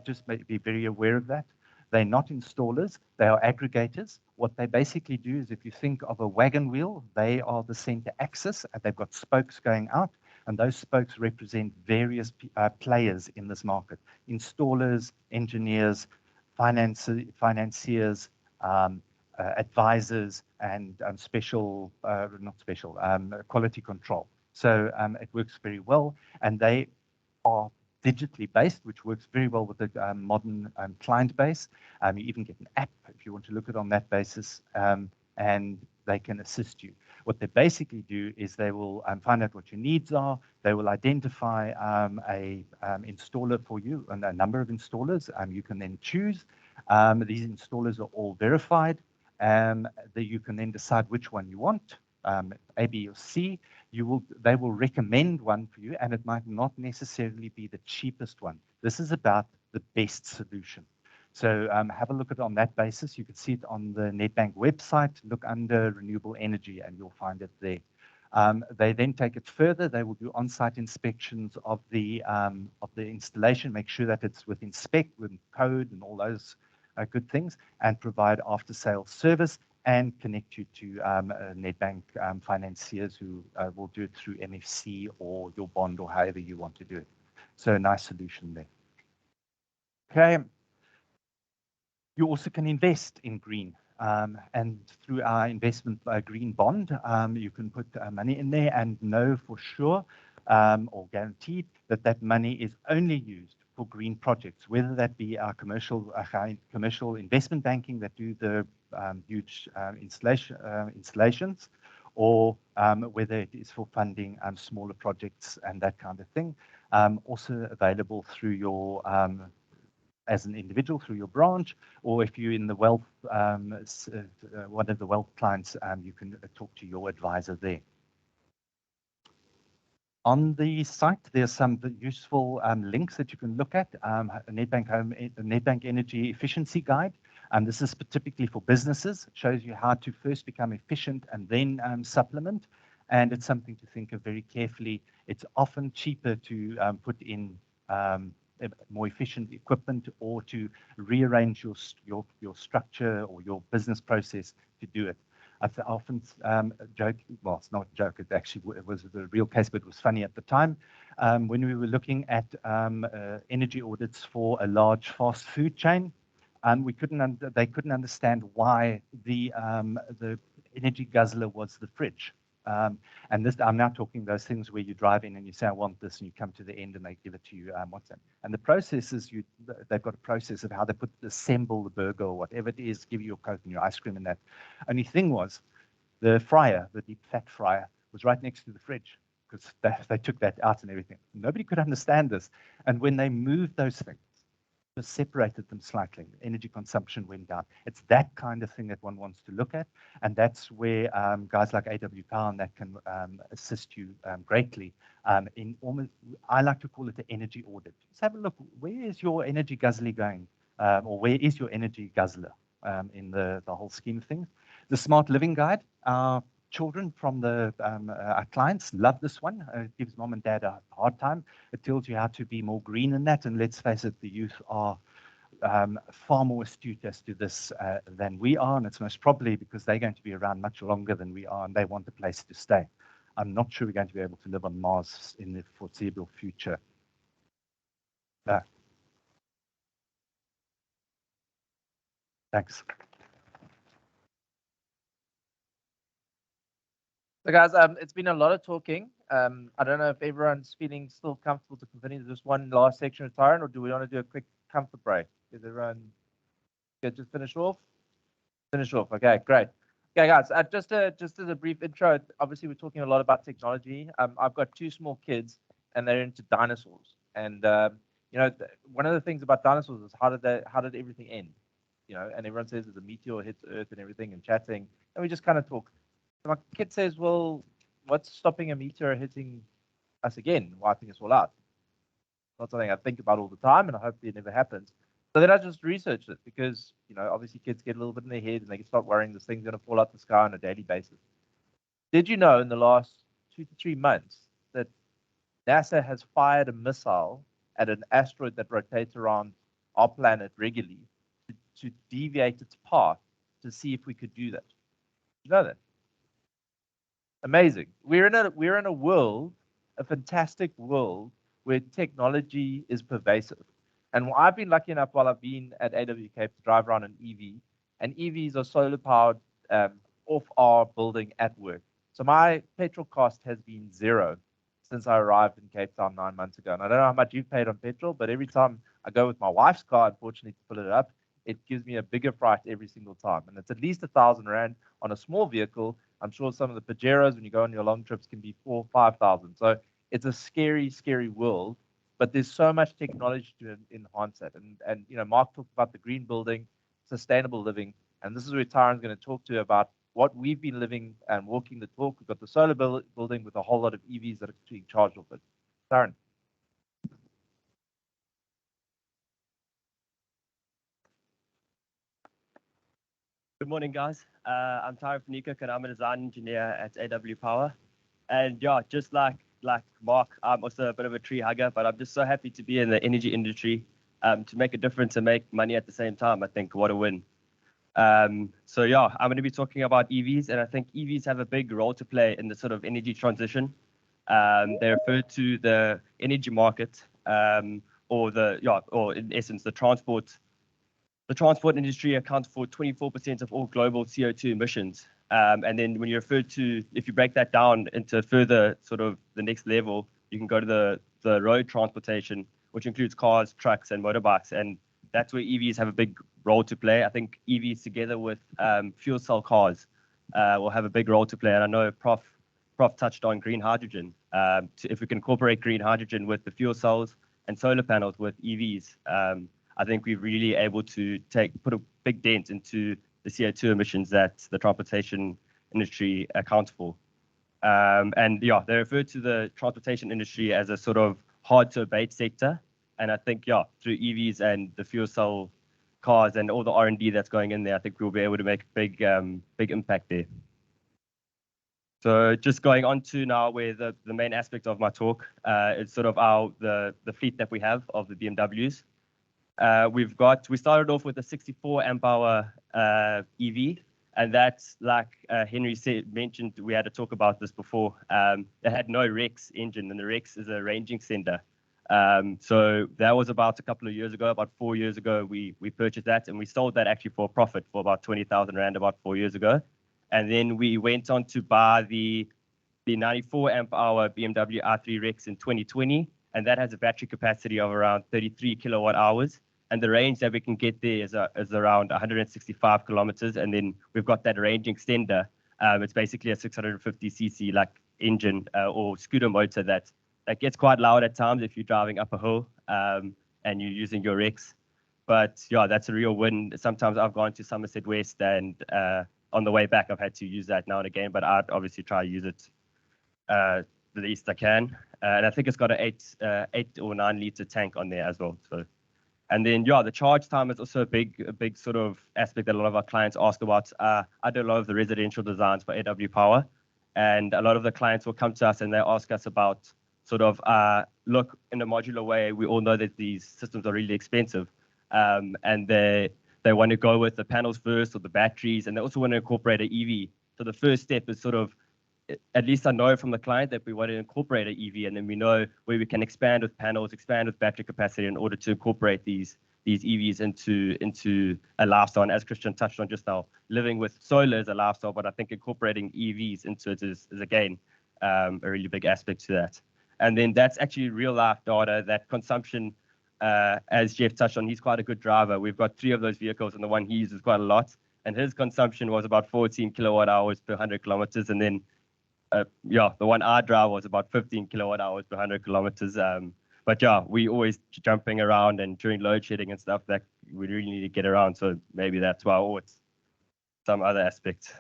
just be very aware of that. They're not installers, they are aggregators. What they basically do is, if you think of a wagon wheel, they are the center axis, and they've got spokes going out, and those spokes represent various players in this market: installers, engineers, financiers, advisors, and quality control. So it works very well, and they are digitally based, which works very well with the modern client base. You even get an app if you want to look at it on that basis, and they can assist you. What they basically do is they will find out what your needs are. They will identify a installer for you, and a number of installers. You can then choose. These installers are all verified. That you can then decide which one you want, A, B, or C. They will recommend one for you, and it might not necessarily be the cheapest one. This is about the best solution. So have a look at it on that basis. You can see it on the Nedbank website. Look under Renewable Energy, and you'll find it there. They then take it further. They will do on-site inspections of the installation, make sure that it's within spec, within code, and all those good things, and provide after-sales service, and connect you to Nedbank financiers who will do it through MFC or your bond, or however you want to do it. So a nice solution there. Okay. You also can invest in green, and through our investment green bond, you can put money in there and know for sure or guaranteed that that money is only used for green projects, whether that be our commercial investment banking that do the huge installations, or whether it is for funding smaller projects and that kind of thing. Also available through your as an individual through your branch, or if you're in the wealth, one of the wealth clients, you can talk to your advisor there. On the site, there's some useful links that you can look at. Nedbank Energy Efficiency Guide. And this is typically for businesses. It shows you how to first become efficient and then supplement. And it's something to think of very carefully. It's often cheaper to put in more efficient equipment or to rearrange your structure or your business process to do it. I often joke, well, it's not a joke, it was the real case, but it was funny at the time. When we were looking at energy audits for a large fast food chain, they couldn't understand why the energy guzzler was the fridge. And this, I'm now talking those things where you drive in and you say, I want this, and you come to the end and they give it to you. What's that? And the process is they've got a process of how they assemble the burger or whatever it is, give you your Coke and your ice cream and that. Only thing was, the fryer, the deep fat fryer, was right next to the fridge because they took that out and everything. Nobody could understand this. And when they moved those things, just separated them slightly, energy consumption went down. It's that kind of thing that one wants to look at, and that's where guys like AWPower and that can assist you greatly in almost, I like to call it the energy audit. Just have a look, where is your energy guzzler going, or where is your energy guzzler in the whole scheme of things. The Smart Living Guide, children from our clients love this one. It gives mom and dad a hard time. It tells you how to be more green in that. And let's face it, the youth are far more astute as to this than we are. And it's most probably because they're going to be around much longer than we are and they want a place to stay. I'm not sure we're going to be able to live on Mars in the foreseeable future. Thanks. So guys, it's been a lot of talking. I don't know if everyone's feeling still comfortable to continue this one last section of Tyron, or do we want to do a quick comfort break? Is everyone good? Just finish off? Finish off. Okay, great. Okay, guys, just as a brief intro, obviously we're talking a lot about technology. I've got 2 small kids, and they're into dinosaurs. And you know, one of the things about dinosaurs is how did everything end? You know, and everyone says there's a meteor hits Earth and everything, and chatting, and we just kind of talk. So my kid says, well, what's stopping a meteor hitting us again, wiping us all out? Not something I think about all the time, and I hope it never happens. So then I just researched it because, you know, obviously kids get a little bit in their head and they can start worrying this thing's going to fall out the sky on a daily basis. Did you know in the last 2 to 3 months that NASA has fired a missile at an asteroid that rotates around our planet regularly to deviate its path to see if we could do that? You know that? Amazing. We're in a world, a fantastic world, where technology is pervasive. And I've been lucky enough while I've been at AWPower to drive around an EV, and EVs are solar powered off our building at work. So my petrol cost has been 0 since I arrived in Cape Town 9 months ago. And I don't know how much you've paid on petrol, but every time I go with my wife's car, unfortunately, to fill it up, it gives me a bigger fright every single time. And it's at least 1,000 Rand on a small vehicle. I'm sure some of the Pajeros, when you go on your long trips, can be 4,000 or 5,000. So it's a scary, scary world, but there's so much technology to enhance that. And you know, Mark talked about the green building, sustainable living, and this is where Tyron's going to talk to you about what we've been living and walking the talk. We've got the solar building with a whole lot of EVs that are being charged off it. Tyron. Good morning, guys. I'm Tyron Fanikuk, and I'm a design engineer at AWPower. And yeah, just like Mark, I'm also a bit of a tree hugger, but I'm just so happy to be in the energy industry to make a difference and make money at the same time. I think what a win. So yeah, I'm going to be talking about EVs, and I think EVs have a big role to play in the sort of energy transition. They refer to the energy market, or in essence, the transport. The transport industry accounts for 24% of all global CO2 emissions. And then when you refer to, if you break that down into further sort of the next level, you can go to the road transportation, which includes cars, trucks, and motorbikes. And that's where EVs have a big role to play. I think EVs together with fuel cell cars will have a big role to play. And I know Prof touched on green hydrogen. If we can incorporate green hydrogen with the fuel cells and solar panels with EVs, I think we're really able to put a big dent into the CO2 emissions that the transportation industry accounts for. And yeah, they refer to the transportation industry as a sort of hard to abate sector. And I think, yeah, through EVs and the fuel cell cars and all the R&D that's going in there, I think we'll be able to make a big impact there. So just going on to now where the main aspect of my talk is sort of the fleet that we have of the BMWs. We started off with a 64 amp hour EV, and that's like Henry mentioned, we had to talk about this before. It had no REX engine, and the REX is a range extender. So that was about a couple of years ago, about 4 years ago, we purchased that, and we sold that actually for a profit for about 20,000 Rand about 4 years ago. And then we went on to buy the 94 amp hour BMW i3 REX in 2020, and that has a battery capacity of around 33 kilowatt hours. And the range that we can get there is around 165 kilometers. And then we've got that range extender. It's basically a 650cc like engine or scooter motor that gets quite loud at times if you're driving up a hill and you're using your REX. But yeah, that's a real win. Sometimes I've gone to Somerset West, and on the way back, I've had to use that now and again, but I'd obviously try to use it the least I can. And I think it's got an 8 or 9 liter tank on there as well. So, and then yeah, the charge time is also a big sort of aspect that a lot of our clients ask about. I do a lot of the residential designs for AWPower, and a lot of the clients will come to us and they ask us about sort of look, in a modular way, we all know that these systems are really expensive, and they want to go with the panels first or the batteries, and they also want to incorporate an EV. So the first step is sort of, at least I know from the client that we want to incorporate an EV, and then we know where we can expand with panels, expand with battery capacity in order to incorporate these EVs into a lifestyle. And as Christian touched on just now, living with solar is a lifestyle, but I think incorporating EVs into it is again a really big aspect to that. And then that's actually real life data, that consumption. As Jeff touched on, he's quite a good driver. We've got 3 of those vehicles, and the one he uses quite a lot. And his consumption was about 14 kilowatt hours per 100 kilometers. And then, the one I drive was about 15 kilowatt hours per 100 kilometers. But yeah, we always jumping around, and during load shedding and stuff, that we really need to get around. So maybe that's why, or it's some other aspect.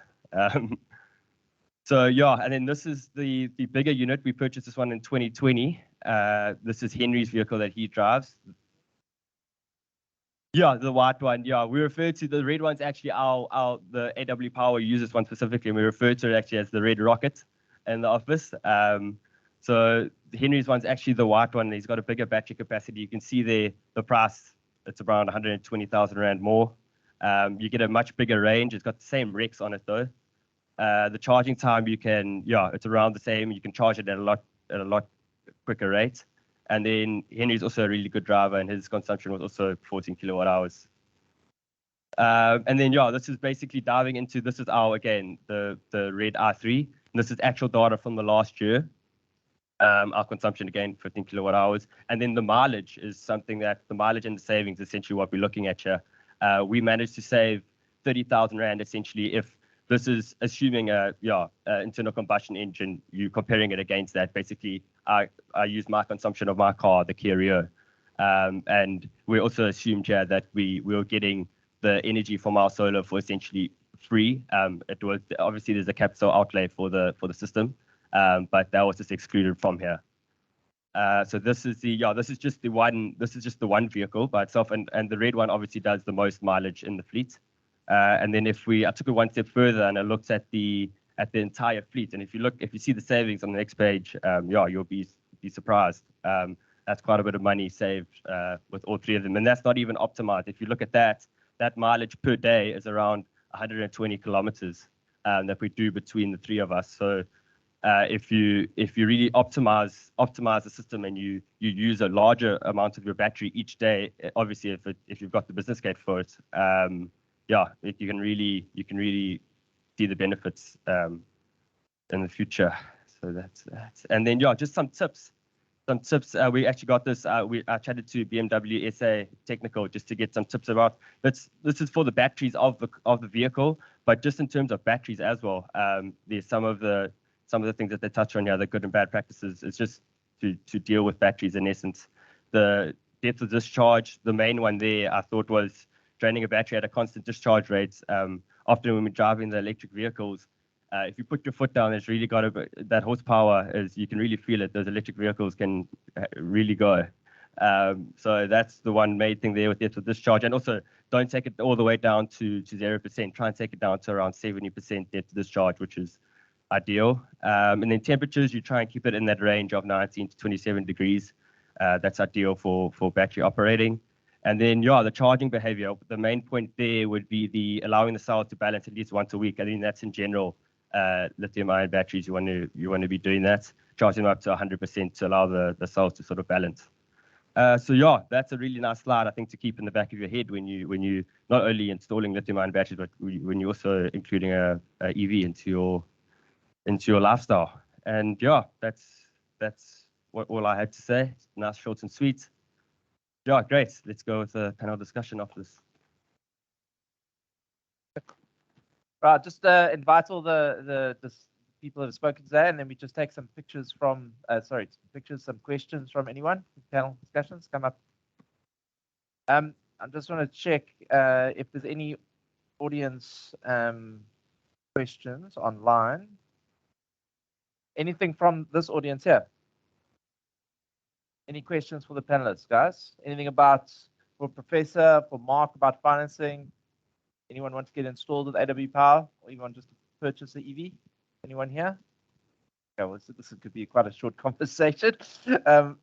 So yeah, and then this is the bigger unit. We purchased this one in 2020. This is Henry's vehicle that he drives. Yeah, the white one. Yeah, we refer to the red one's actually the AWPower uses one specifically, and we refer to it actually as the red rocket in the office. So Henry's one's actually the white one. He's got a bigger battery capacity. You can see there the price. It's around 120,000 Rand more. You get a much bigger range. It's got the same REX on it though. The charging time, it's around the same. You can charge it at a lot quicker rate. And then Henry's also a really good driver, and his consumption was also 14 kilowatt hours. And then this is basically diving into, this is the red i3. And this is actual data from the last year. Our consumption again, 15 kilowatt hours. And then the mileage is something that the mileage and the savings, essentially what we're looking at here. We managed to save 30,000 Rand essentially if this is assuming internal combustion engine. You comparing it against that. Basically, I use my consumption of my car, the Kia Rio, and we also assumed here that we were getting the energy from our solar for essentially free. It was obviously there's a capital outlay for the system, but that was just excluded from here. So this is just the one vehicle by itself, and the red one obviously does the most mileage in the fleet. And then I took it one step further and I looked at the entire fleet. And if you see the savings on the next page, you'll be surprised. That's quite a bit of money saved with all 3 of them. And that's not even optimized. If you look at that mileage per day is around 120 kilometers that we do between the 3 of us. So if you really optimize the system and you use a larger amount of your battery each day, obviously if you've got the business case for it, you can really see the benefits in the future. So that's that. And then just some tips. We actually got this. I chatted to BMW SA Technical just to get some tips about this. This is for the batteries of the vehicle, but just in terms of batteries as well. There's some of the things that they touch on here, the good and bad practices. It's just to deal with batteries in essence. The depth of discharge, the main one there, I thought was draining a battery at a constant discharge rate. Often when we're driving the electric vehicles, if you put your foot down, it's really got that horsepower, you can really feel it. Those electric vehicles can really go. So that's the one main thing there with depth of discharge. And also don't take it all the way down to 0%. Try and take it down to around 70% depth of discharge, which is ideal. And then temperatures, you try and keep it in that range of 19 to 27 degrees. That's ideal for battery operating. And then, yeah, the charging behavior, the main point there would be the allowing the cell to balance at least once a week. I think that's in general, lithium-ion batteries, you want to be doing that, charging them up to 100% to allow the cells to sort of balance. So yeah, that's a really nice slide, I think, to keep in the back of your head when you not only installing lithium-ion batteries, but when you're also including a EV into your lifestyle. And yeah, that's what all I had to say. Nice, short and sweet. Yeah, great. Let's go with the panel discussion after this. Right, just invite all the people that have spoken today, and then we just take some pictures from, some questions from anyone. Panel discussions, come up. I just want to check if there's any audience questions online. Anything from this audience here? Any questions for the panelists, guys? Anything for Professor, for Mark, about financing? Anyone want to get installed with AWPower, or anyone just to purchase the EV? Anyone here? Okay, well, this could be quite a short conversation. Is there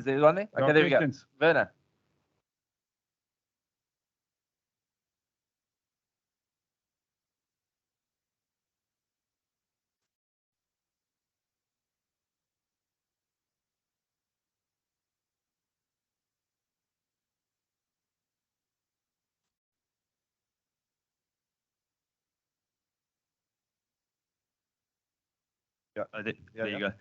anyone there? Okay, there we go. Werner. There you go.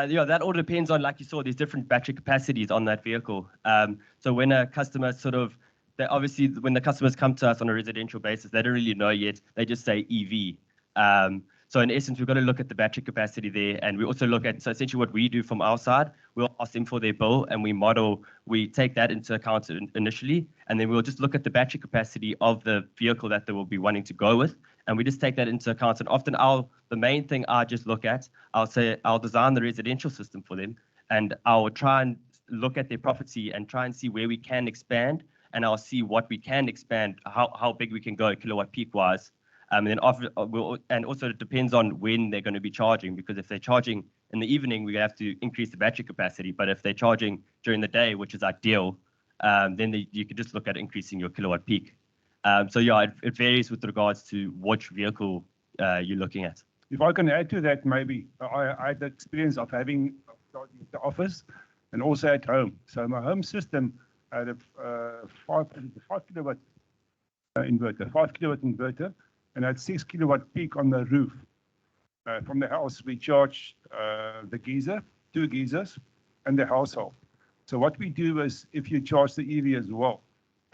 Yeah, that all depends on, like you saw, there's different battery capacities on that vehicle. So when a customer obviously when the customers come to us on a residential basis, they don't really know yet. They just say EV. So in essence, we've got to look at the battery capacity there, and we also look at, so essentially what we do from our side, we'll ask them for their bill, and we take that into account initially, and then we'll just look at the battery capacity of the vehicle that they will be wanting to go with, and we just take that into account. And often the main thing I just look at, I'll design the residential system for them, and I'll try and look at their property and try and see where we can expand, and I'll see what we can expand, how big we can go kilowatt peak wise. And then and also it depends on when they're going to be charging, because if they're charging in the evening, we have to increase the battery capacity. But if they're charging during the day, which is ideal, then you could just look at increasing your kilowatt peak. So yeah, it varies with regards to which vehicle you're looking at. If I can add to that, maybe I had the experience of having the office and also at home. So my home system had a 5 kilowatt inverter, and had 6 kilowatt peak on the roof. From the house, we charged the geyser, 2 geysers, and the household. So what we do is, if you charge the EV as well,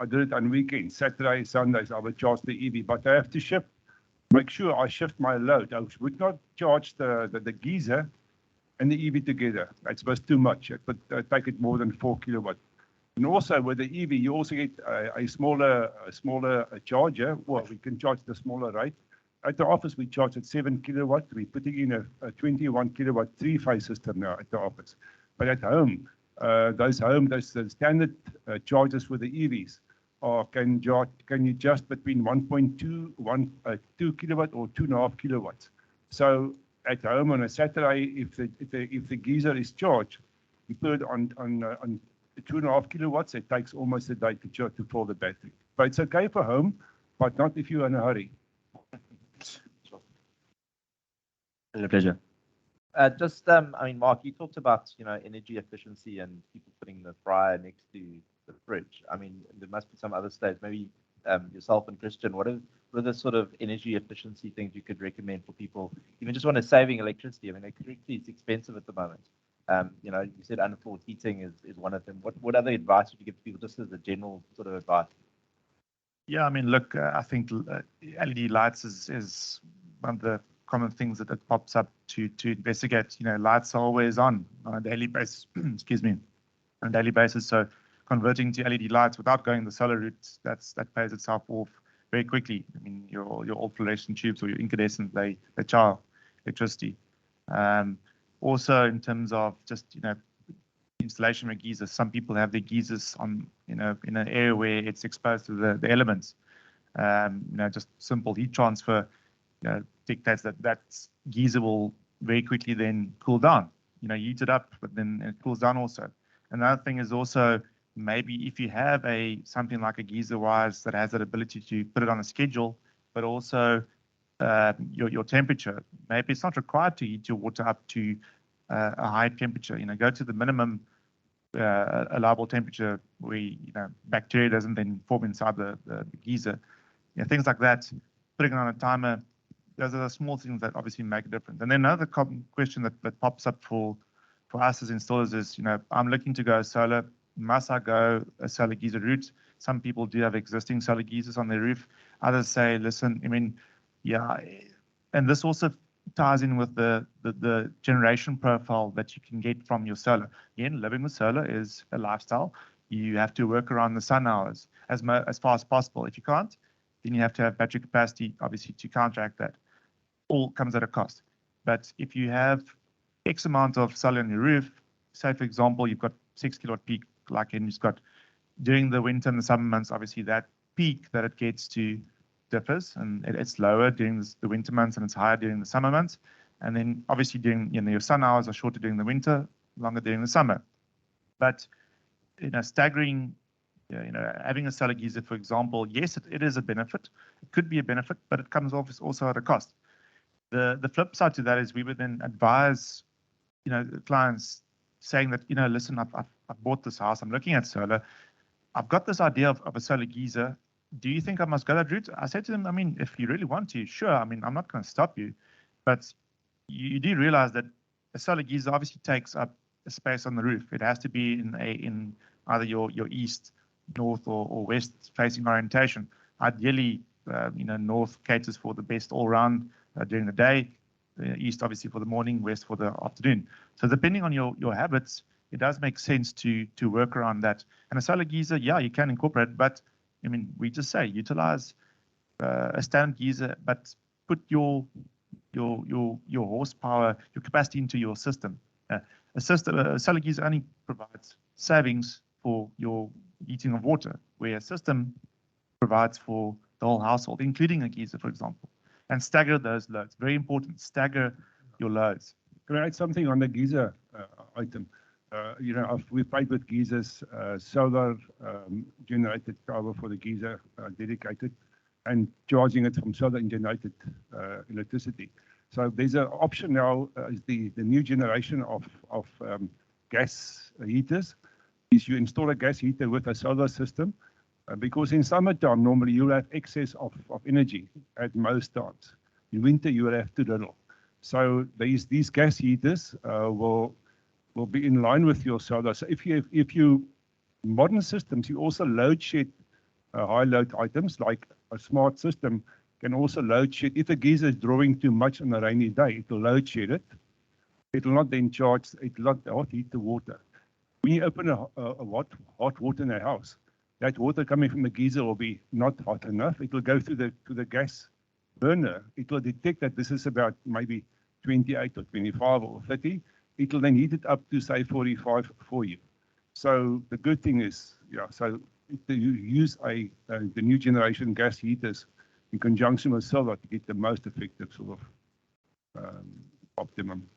I did it on weekends, Saturdays, Sundays, I would charge the EV, but I have to make sure I shift my load. I would not charge the geyser and the EV together. That's just too much. It would take it more than 4 kilowatt. And also with the EV, you also get a smaller charger. Well, we can charge the smaller rate. At the office, we charge at 7 kilowatt. We're putting in a 21 kilowatt 3-phase system now at the office. But at home, those standard chargers for the EVs can you adjust between 2 kilowatt or 2.5 kilowatts. So at home on a Saturday, if the geyser is charged, you put it on 2.5 kilowatts. It takes almost a day to fill the battery. But it's okay for home, but not if you're in a hurry. A pleasure. I mean, Mark, you talked about, energy efficiency and people putting the fryer next to the fridge. I mean, there must be some other states, maybe yourself and Christian, what are the sort of energy efficiency things you could recommend for people, even just when they're saving electricity? I mean, electricity is expensive at the moment. You said underfloor heating is one of them. What other advice would you give to people, just as a general sort of advice? Yeah, I mean, look, I think LED lights is one of the common things that pops up to investigate. Lights are always on a daily basis. Excuse me, on a daily basis. So converting to LED lights without going the solar route, that pays itself off very quickly. I mean, your old fluorescent tubes or your incandescent, they charge electricity. Also, in terms of just installation of a geyser. Some people have their geysers on, in an area where it's exposed to the elements. Just simple heat transfer, dictates that geyser will very quickly then cool down. Heat it up, but then it cools down also. Another thing is also maybe if you have something like a geyser wise that has that ability to put it on a schedule, but also your temperature. Maybe it's not required to heat your water up to a high temperature. Go to the minimum allowable temperature where bacteria doesn't then form inside the geyser. Things like that. Putting it on a timer. Those are the small things that obviously make a difference. And then another common question that pops up for us as installers is, I'm looking to go solar. Must I go a solar geyser route? Some people do have existing solar geysers on their roof. Others say, listen, and this also ties in with the generation profile that you can get from your solar. Again, living with solar is a lifestyle. You have to work around the sun hours as far as possible. If you can't, then you have to have battery capacity, obviously, to counteract that. All comes at a cost. But if you have X amount of solar on your roof, say, for example, you've got 6 kilowatt peak, like Henry's got, during the winter and the summer months, obviously that peak that it gets to differs, and it's lower during the winter months and it's higher during the summer months. And then obviously during, your sun hours are shorter during the winter, longer during the summer. But, staggering, having a solar geyser, for example, yes, it is a benefit. It could be a benefit, but it comes off also at a cost. The flip side to that is we would then advise, clients saying that, listen, I've bought this house, I'm looking at solar, I've got this idea of a solar geyser. Do you think I must go that route? I said to them, if you really want to, sure. I'm not going to stop you, but you do realize that a solar geyser obviously takes up a space on the roof. It has to be in either your east, north, or west facing orientation. Ideally, north caters for the best all round during the day, east obviously for the morning, west for the afternoon. So depending on your habits, it does make sense to work around that. And a solar geyser, yeah, you can incorporate, but we just say utilize a standard geyser, but put your horsepower, your capacity into your system. A solar geyser only provides savings for your heating of water, where a system provides for the whole household, including a geyser, for example. And stagger those loads. Very important. Stagger your loads. Can I add something on the geyser item? We've played with geysers, solar generated power for the geyser dedicated, and charging it from solar generated electricity. So there's an option now, is the new generation of gas heaters, is you install a gas heater with a solar system, because in summertime, normally you'll have excess of energy at most times. In winter, you will have too little. So these gas heaters will be in line with your solar. So if you modern systems, you also load shed high load items, like a smart system can also load shed. If a geyser is drawing too much on a rainy day, it will load shed it. It will not then charge, it will not hot heat the water. When you open a hot water in a house, that water coming from the geyser will be not hot enough. It will go to the gas burner. It will detect that this is about maybe 28 or 25 or 30. It will then heat it up to, say, 45 for you. So the good thing is, so you use the new generation gas heaters in conjunction with solar to get the most effective sort of optimum.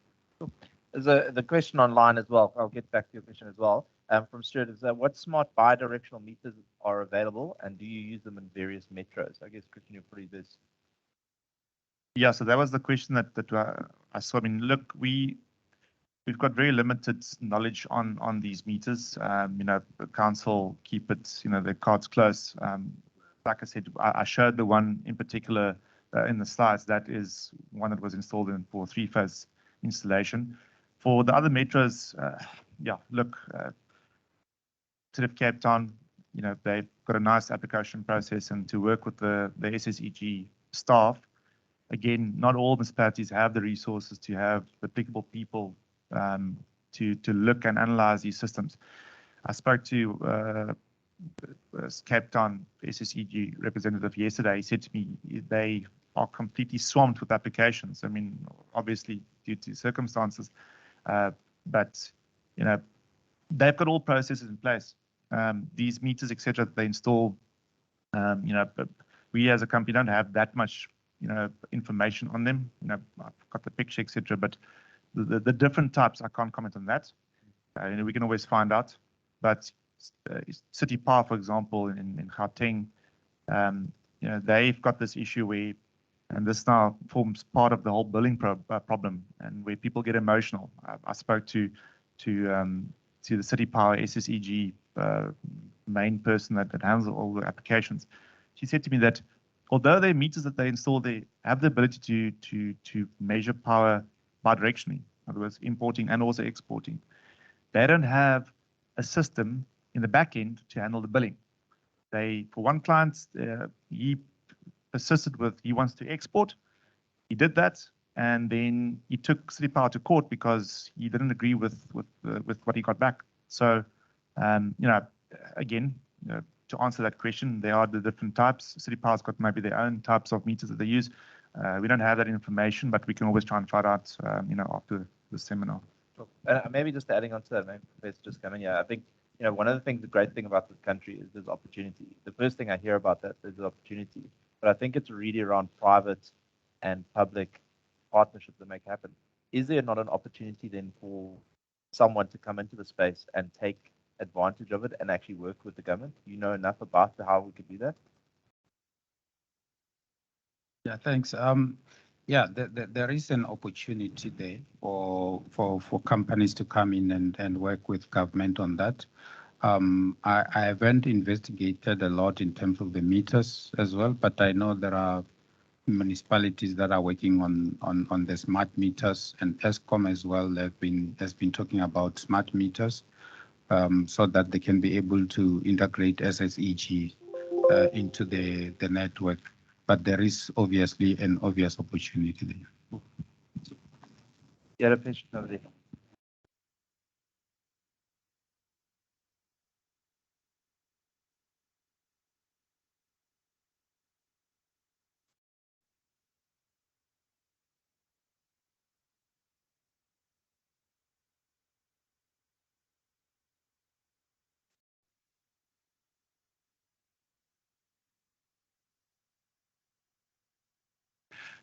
There's the question online as well. I'll get back to your question as well. From Stuart is what smart bi-directional meters are available, and do you use them in various metros? I guess, Christian, you're pretty this. Yeah, so that was the question that I saw. Look, we've got very limited knowledge on these meters. The council keep it, their cards close. Like I said, I showed the one in particular in the slides. That is one that was installed for 3-phase installation. For the other metros, look, City of Cape Town, they've got a nice application process, and to work with the SSEG staff. Again, not all municipalities have the resources to have applicable people to look and analyze these systems. I spoke to Cape Town SSEG representative yesterday. He said to me they are completely swamped with applications. Obviously due to circumstances, but they've got all processes in place. These meters, etc., that they install, but we as a company don't have that much, information on them. I've got the picture, etc., but the different types, I can't comment on that. We can always find out. But City Power, for example, in Gauteng, they've got this issue where, and this now forms part of the whole billing problem, and where people get emotional. I spoke to the City Power SSEG main person that handles all the applications. She said to me that although their meters that they install, they have the ability to measure power bidirectionally, in other words, importing and also exporting. They don't have a system in the back end to handle the billing. For one client, he persisted with, he wants to export. He did that, and then he took City Power to court because he didn't agree with what he got back. So, again, to answer that question, there are the different types. City Power's got maybe their own types of meters that they use. We don't have that information, but we can always try and find out, after the seminar. Maybe just adding on to that, maybe Professor just coming here. I think, one of the things, the great thing about this country is there's opportunity. The first thing I hear about that is opportunity, but I think it's really around private and public partnerships that make happen. Is there not an opportunity then for someone to come into the space and take advantage of it and actually work with the government? You know enough about how we could do that? Yeah, thanks. There is an opportunity there for companies to come in and work with government on that. I haven't investigated a lot in terms of the meters as well, but I know there are municipalities that are working on the smart meters, and Eskom as well has been talking about smart meters, so that they can be able to integrate SSEG into the network. But there is obviously an obvious opportunity there. Yeah, the patient over there.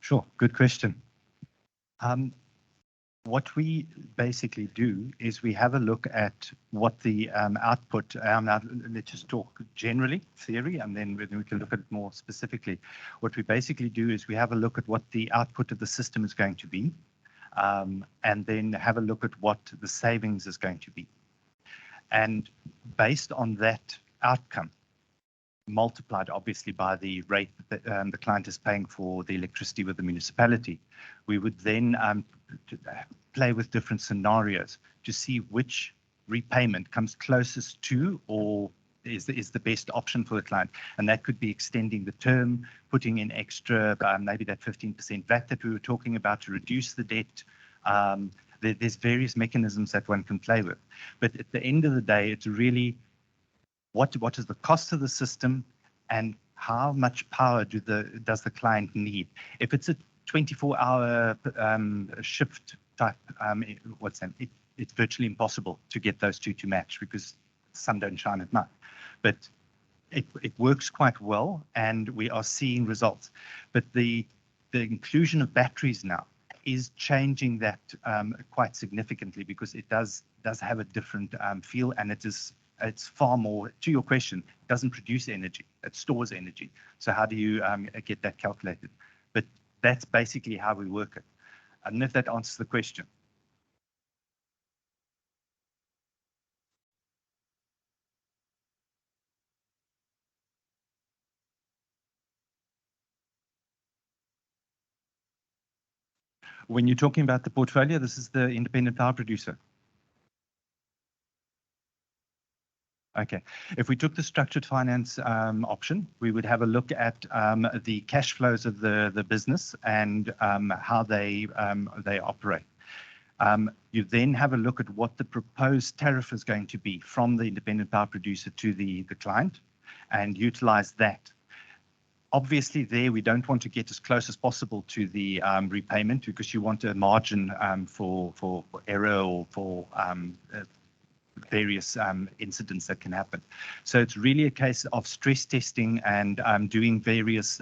Sure, good question. What we basically do is we have a look at what the output, let's just talk generally, theory, and then we can look at it more specifically. What we basically do is we have a look at what the output of the system is going to be, and then have a look at what the savings is going to be. And based on that outcome, multiplied obviously by the rate that the client is paying for the electricity with the municipality, we would then play with different scenarios to see which repayment comes closest to or is the best option for the client. And that could be extending the term, putting in extra, maybe that 15% VAT that we were talking about to reduce the debt. There's various mechanisms that one can play with. But at the end of the day, it's really what is the cost of the system and how much power does the client need? If it's a 24-hour shift type, it's virtually impossible to get those two to match because the sun don't shine at night. But it works quite well, and we are seeing results. But the inclusion of batteries now is changing that quite significantly because it does have a different feel, and it's far more, to your question, it doesn't produce energy, it stores energy. So how do you get that calculated? But that's basically how we work it. I don't know if that answers the question. When you're talking about the portfolio, this is the independent power producer. Okay, if we took the structured finance option, we would have a look at the cash flows of the business and how they operate. You then have a look at what the proposed tariff is going to be from the independent power producer to the client and utilize that. Obviously, there we don't want to get as close as possible to the repayment because you want a margin for error or for various incidents that can happen. So it's really a case of stress testing and doing various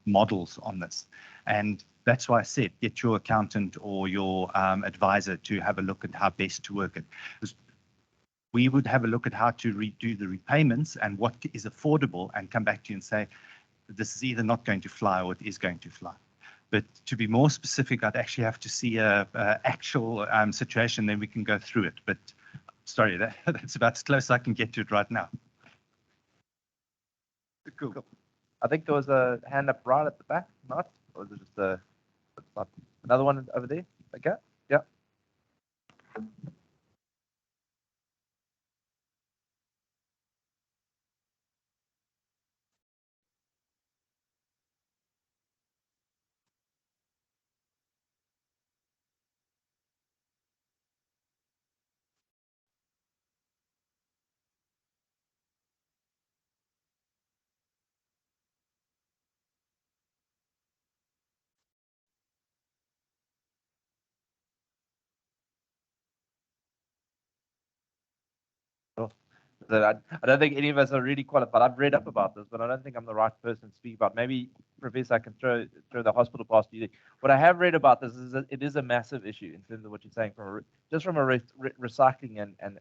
models on this. And that's why I said, get your accountant or your advisor to have a look at how best to work it. We would have a look at how to redo the repayments and what is affordable and come back to you and say, this is either not going to fly or it is going to fly. But to be more specific, I'd actually have to see a actual situation, then we can go through it. But sorry, that's about as close as I can get to it right now. Cool. I think there was a hand up right at the back, not? Or was it just another one over there? Okay, yeah. So I don't think any of us are really qualified. I've read up about this, but I don't think I'm the right person to speak about. Maybe, Professor, I can throw the hospital past you. What I have read about this is that it is a massive issue in terms of what you're saying, just from a recycling and.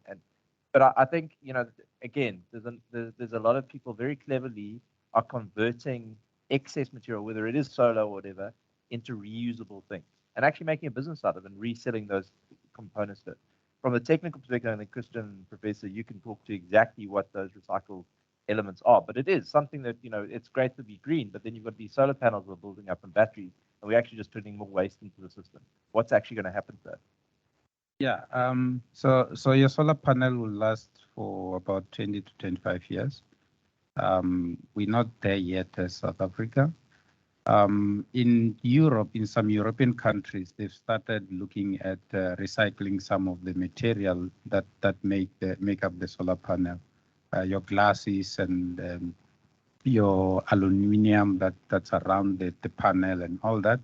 But I think, you know, again, there's a lot of people very cleverly are converting excess material, whether it is solar or whatever, into reusable things and actually making a business out of it and reselling those components to it. From a technical perspective, I think Christian, Professor, you can talk to exactly what those recycled elements are. But it is something that, you know, it's great to be green, but then you've got these solar panels we're building up and batteries, and we're actually just putting more waste into the system. What's actually going to happen to that? Yeah, so your solar panel will last for about 20 to 25 years. We're not there yet as South Africa. In Europe, in some European countries, they've started looking at recycling some of the material that make up the solar panel, your glasses and your aluminium that's around the panel and all that.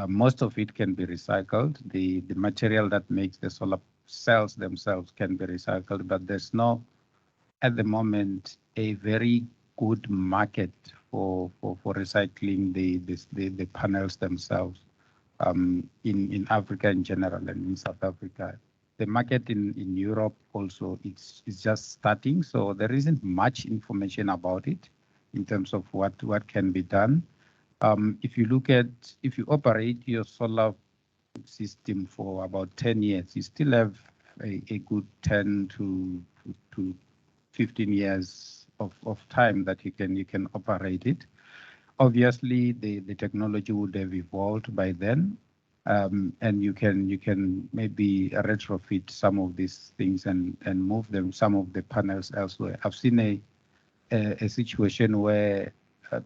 Most of it can be recycled. The material that makes the solar cells themselves can be recycled, but there's no, at the moment, a very good market for recycling the panels themselves in Africa in general and in South Africa. The market in Europe also it's just starting, so there isn't much information about it in terms of what can be done. If you operate your solar system for about 10 years, you still have a good 10 to 15 years of time that you can operate it. Obviously, the technology would have evolved by then, and you can maybe retrofit some of these things and move some of the panels elsewhere. I've seen a situation where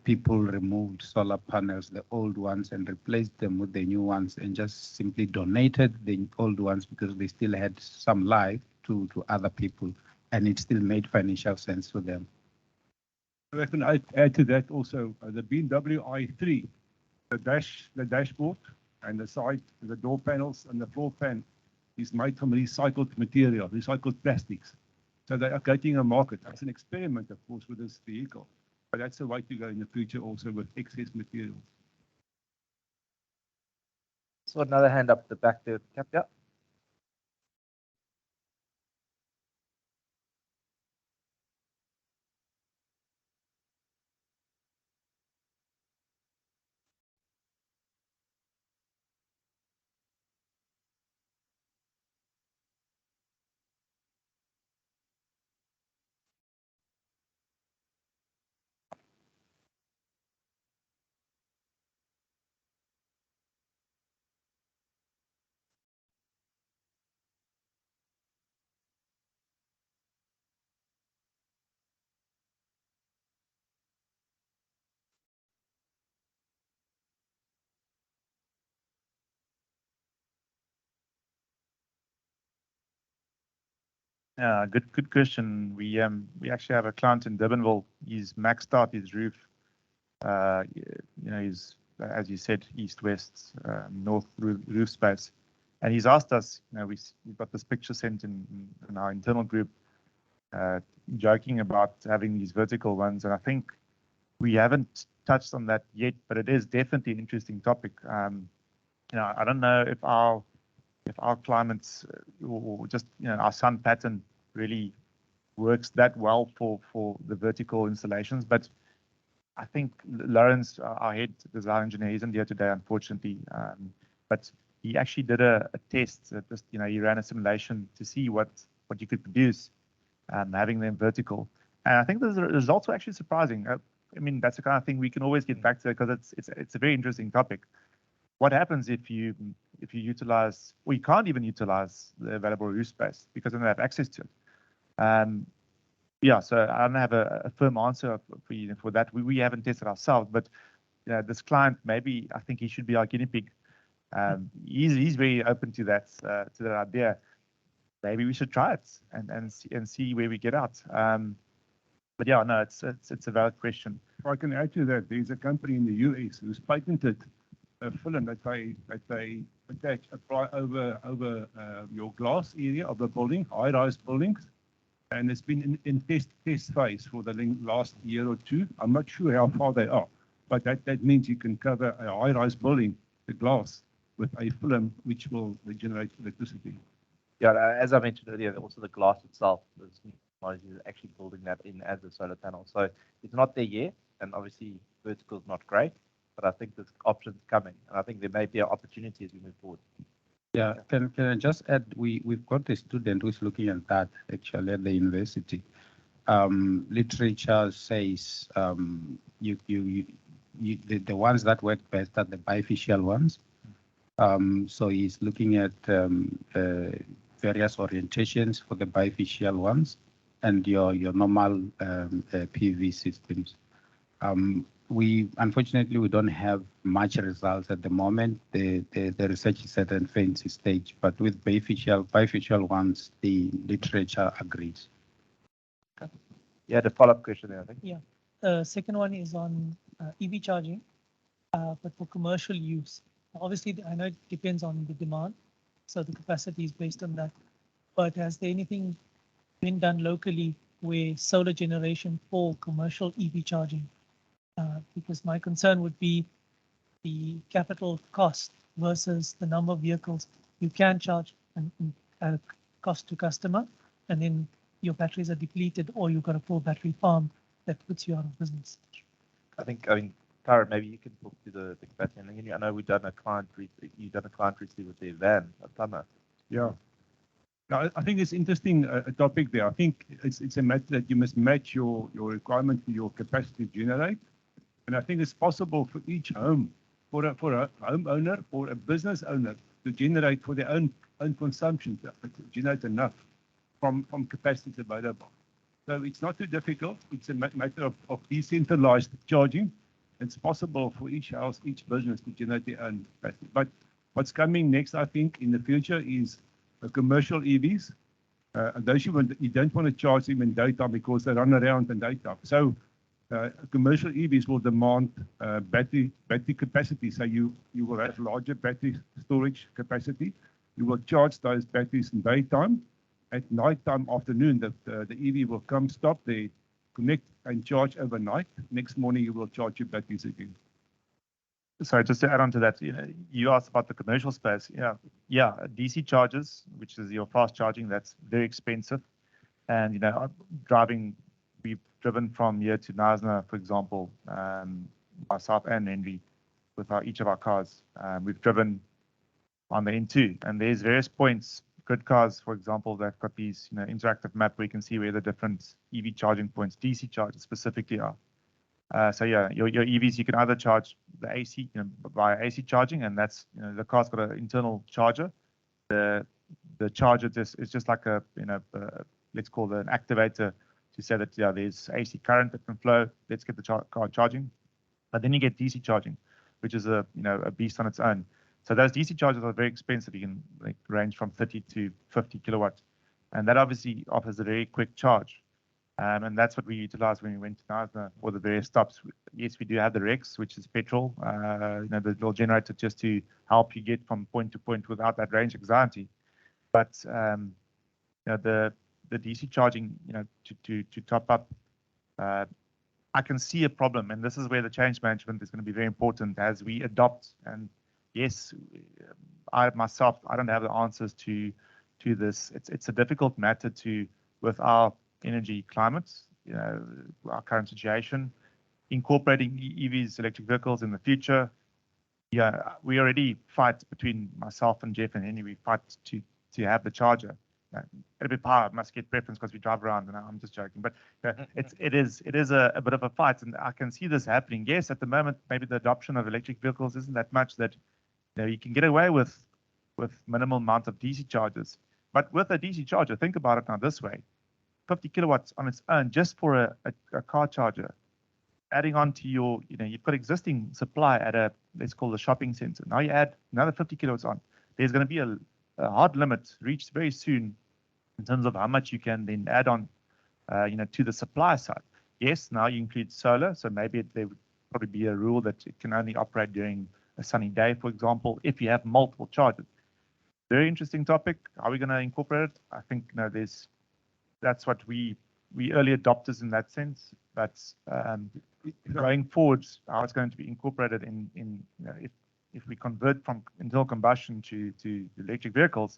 people removed solar panels, the old ones, and replaced them with the new ones, and just simply donated the old ones because they still had some life to other people, and it still made financial sense for them. I can add to that also the BMW i3, the dashboard and the side, the door panels and the floor pan is made from recycled material, recycled plastics. So they are creating a market. That's an experiment, of course, with this vehicle. But that's the way to go in the future also with excess materials. So another hand up the back there, Cap, yeah. Yeah, good question. We actually have a client in Durbanville. He's maxed out his roof. You know, he's, as you said, east, west, north roof space, And he's asked us, we've got this picture sent in our internal group, joking about having these vertical ones. And I think we haven't touched on that yet, but it is definitely an interesting topic. I don't know if our climates or just our sun pattern really works that well for the vertical installations, but I think Lawrence, our head design engineer, isn't here today, unfortunately. But he actually did a test. He ran a simulation to see what you could produce, having them vertical. And I think the results were actually surprising. I mean, that's the kind of thing we can always get back to because it's a very interesting topic. What happens if you utilize, or you can't even utilize the available roof space because they don't have access to it? Yeah, so I don't have a firm answer for you for that. We haven't tested ourselves, but this client, maybe I think he should be our guinea pig. He's very open to that idea. Maybe we should try it and see where we get out. But yeah, no, it's a valid question. If I can add to that, there's a company in the US who's patented a film that they apply over your glass area of the building, high-rise buildings. And it's been in test phase for the last year or two. I'm not sure how far they are, but that means you can cover a high-rise building, the glass, with a film which will generate electricity. Yeah, as I mentioned earlier, also the glass itself, is actually building that in as a solar panel. So it's not there yet, and obviously vertical is not great, but I think there's options coming, and I think there may be an opportunity as we move forward. Yeah, can I just add, we've got a student who's looking at that actually at the university. Literature says the ones that work best are the bifacial ones. So he's looking at various orientations for the bifacial ones and your normal PV systems. Unfortunately, we don't have much results at the moment. The research is at an infancy stage, but with bifacial ones, the literature agrees. Okay. Yeah, the follow-up question there, I think. Yeah. The second one is on EV charging, but for commercial use. Obviously, I know it depends on the demand, so the capacity is based on that. But has there anything been done locally where solar generation for commercial EV charging? Because my concern would be the capital cost versus the number of vehicles you can charge and cost to customer, and then your batteries are depleted or you've got a full battery farm that puts you out of business. I mean, Tara, maybe you can talk to the capacity. And I know you've done a client recently with their van, a plumber. Yeah. Now, I think it's interesting a topic there. I think it's a matter that you must match your requirement to your capacity to generate. And I think it's possible for each home, for a homeowner or a business owner to generate for their own consumption, to generate enough from capacities available. So it's not too difficult. It's a matter of decentralized charging. It's possible for each house, each business to generate their own capacity. But what's coming next, I think, in the future is commercial EVs. Those you don't want to charge them in daytime because they run around in daytime. So commercial EVs will demand battery capacity. So you will have larger battery storage capacity. You will charge those batteries in daytime. At nighttime, afternoon, the EV will come, stop there, connect and charge overnight. Next morning, you will charge your batteries again. Sorry, just to add on to that, you asked about the commercial space. Yeah, DC chargers, which is your fast charging, that's very expensive. And we've driven from here to Knysna, for example, myself and Henry, with each of our cars. We've driven on the N2, and there's various points. Grid cars, for example, they've got these interactive map where you can see where the different EV charging points, DC chargers specifically are. So yeah, your EVs, you can either charge the AC via AC charging, and that's the car's got an internal charger. The charger is just like let's call it an activator to say that there's AC current that can flow. Let's get the car charging, but then you get DC charging, which is a beast on its own. So those DC chargers are very expensive. You can range from 30 to 50 kilowatts, and that obviously offers a very quick charge. And that's what we utilized when we went to Knysna or the various stops. Yes, we do have the Rex, which is petrol, the little generator just to help you get from point to point without that range anxiety. But the DC charging, to top up, I can see a problem, and this is where the change management is going to be very important as we adopt. And yes, I myself, I don't have the answers to this. It's a difficult matter with our energy climates, our current situation, incorporating EVs, electric vehicles in the future. Yeah, we already fight between myself and Jeff and Henry. We fight to have the charger. AWPower must get preference because we drive around, and I'm just joking. But it is a bit of a fight, and I can see this happening. Yes, at the moment, maybe the adoption of electric vehicles isn't that much that you can get away with minimal amount of DC chargers. But with a DC charger, think about it now this way: 50 kilowatts on its own just for a car charger. Adding on to your, you've got existing supply at let's call the shopping center. Now you add another 50 kilowatts on. There's going to be a hard limit reached very soon in terms of how much you can then add on, to the supply side. Yes, now you include solar, so maybe there would probably be a rule that it can only operate during a sunny day, for example, if you have multiple chargers. Very interesting topic. Are we going to incorporate it? I think that's what we early adopters in that sense. But going forward, how it's going to be incorporated in if we convert from internal combustion to electric vehicles,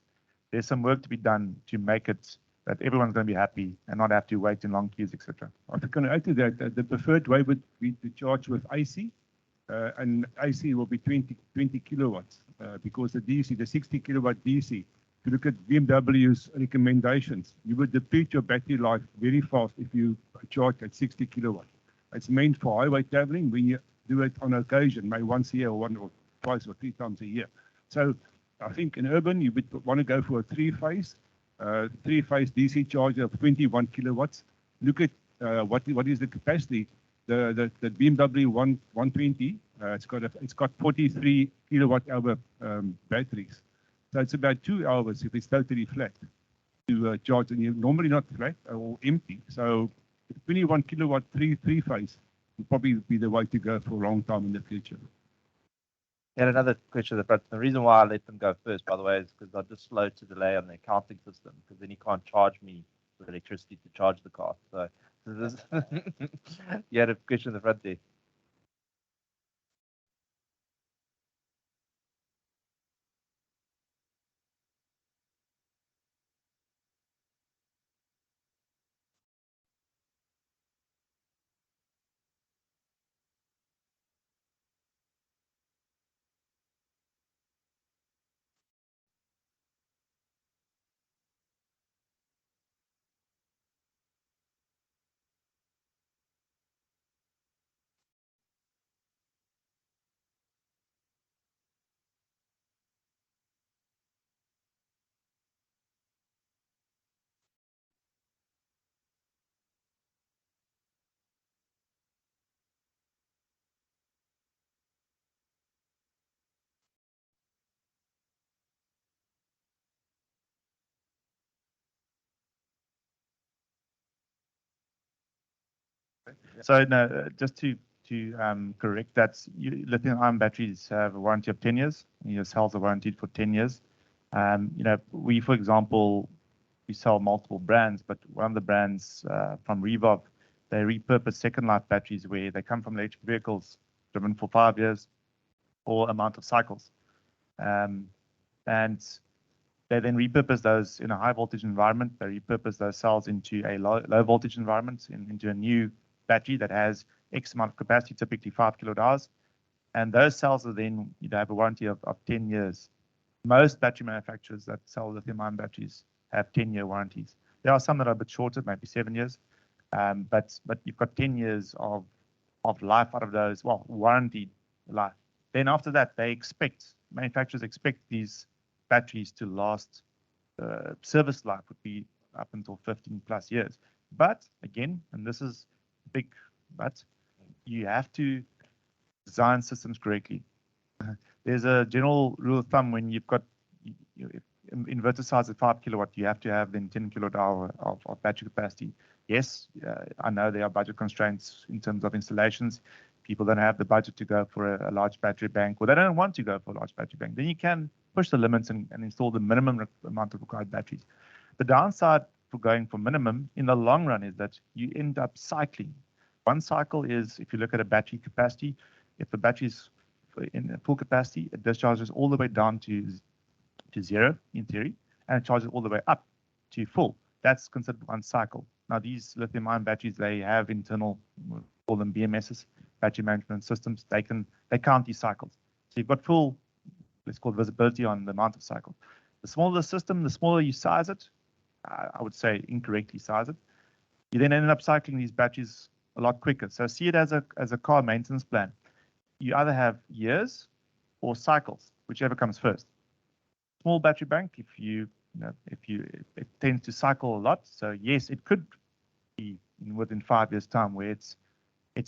there's some work to be done to make it that everyone's going to be happy and not have to wait in long queues, etc. I was going to add to that, the preferred way would be to charge with AC, and AC will be 20 kilowatts, because the DC, the 60 kilowatt DC, if you look at BMW's recommendations, you would deplete your battery life very fast if you charge at 60 kilowatts. It's meant for highway traveling when you do it on occasion, maybe once a year or twice or three times a year. So I think in urban, you would want to go for a three-phase DC charger of 21 kilowatts. Look at what is the capacity. The BMW 120, it's got 43 kilowatt hour batteries. So it's about 2 hours if it's totally flat to charge, and you're normally not flat or empty. So 21 kilowatt three-phase would probably be the way to go for a long time in the future. And another question, the reason why I let them go first, by the way, is because I'm just slow to delay on the accounting system, because then you can't charge me with electricity to charge the car. So this, you had a question in the front there. So no, just to correct that, lithium-ion batteries have a warranty of 10 years. Your cells are warranted for 10 years. We, for example, we sell multiple brands, but one of the brands from Revolve, they repurpose second life batteries where they come from electric vehicles driven for 5 years or amount of cycles. And they then repurpose those in a high voltage environment. They repurpose those cells into a low voltage environment, into a new battery that has X amount of capacity, typically 5 kilowatt hours. And those cells are then, have a warranty of 10 years. Most battery manufacturers that sell lithium-ion batteries have 10-year warranties. There are some that are a bit shorter, maybe 7 years. But you've got 10 years of life out of those, warranted life. Then after that, manufacturers expect these batteries to last, service life would be up until 15 plus years. But again, and this is big, but you have to design systems correctly. There's a general rule of thumb when you've got, inverter size at 5 kilowatt, you have to have then 10 kilowatt hour of battery capacity. Yes, I know there are budget constraints in terms of installations. People don't have the budget to go for a large battery bank, or they don't want to go for a large battery bank. Then you can push the limits and install the minimum amount of required batteries. The downside for going for minimum in the long run is that you end up cycling. One cycle is, if you look at a battery capacity, if the battery is in full capacity, it discharges all the way down to zero in theory, and it charges all the way up to full. That's considered one cycle. Now, these lithium-ion batteries, they have internal, we call them BMSs, battery management systems. They count these cycles. So you've got full, let's call it visibility on the amount of cycles. The smaller the system, the smaller you size it. I would say incorrectly size it. You then end up cycling these batteries a lot quicker. So see it as a car maintenance plan. You either have years or cycles, whichever comes first. Small battery bank, it tends to cycle a lot. So yes, it could be within 5 years' time where it's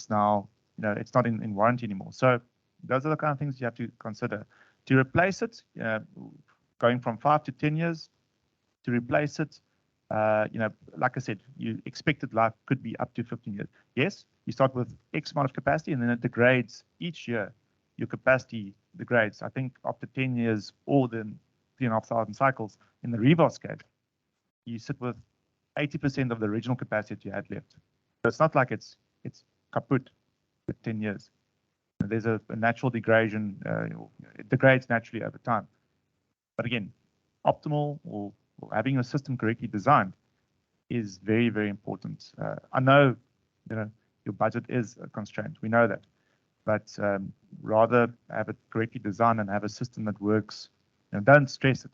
now, it's not in warranty anymore. So those are the kind of things you have to consider. To replace it, going from 5 to 10 years, to replace it, like I said, you expected life could be up to 15 years. Yes, you start with X amount of capacity, and then it degrades each year. Your capacity degrades. I think after 10 years, or then 3,500 cycles in the reverse scale, you sit with 80% of the original capacity that you had left. So it's not like it's kaput with 10 years. There's a natural degradation. It degrades naturally over time. But again, optimal or having your system correctly designed is very, very important. I know, your budget is a constraint. We know that, but rather have it correctly designed and have a system that works. Don't stress it.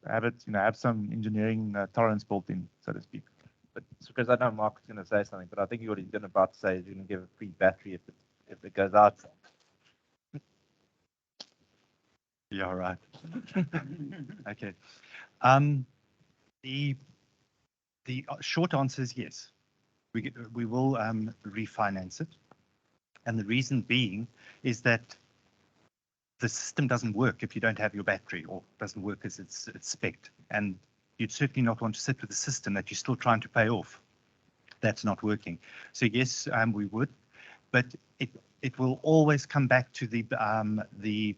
Have it, have some engineering tolerance built in, so to speak. But because I know Mark is going to say something, but I think what he's about to say is you're going to give a free battery if it goes out. Yeah, right. Okay. The short answer is yes. We will refinance it, and the reason being is that the system doesn't work if you don't have your battery, or doesn't work as it's spec'd. And you'd certainly not want to sit with a system that you're still trying to pay off. That's not working. So yes, we would, but it will always come back to the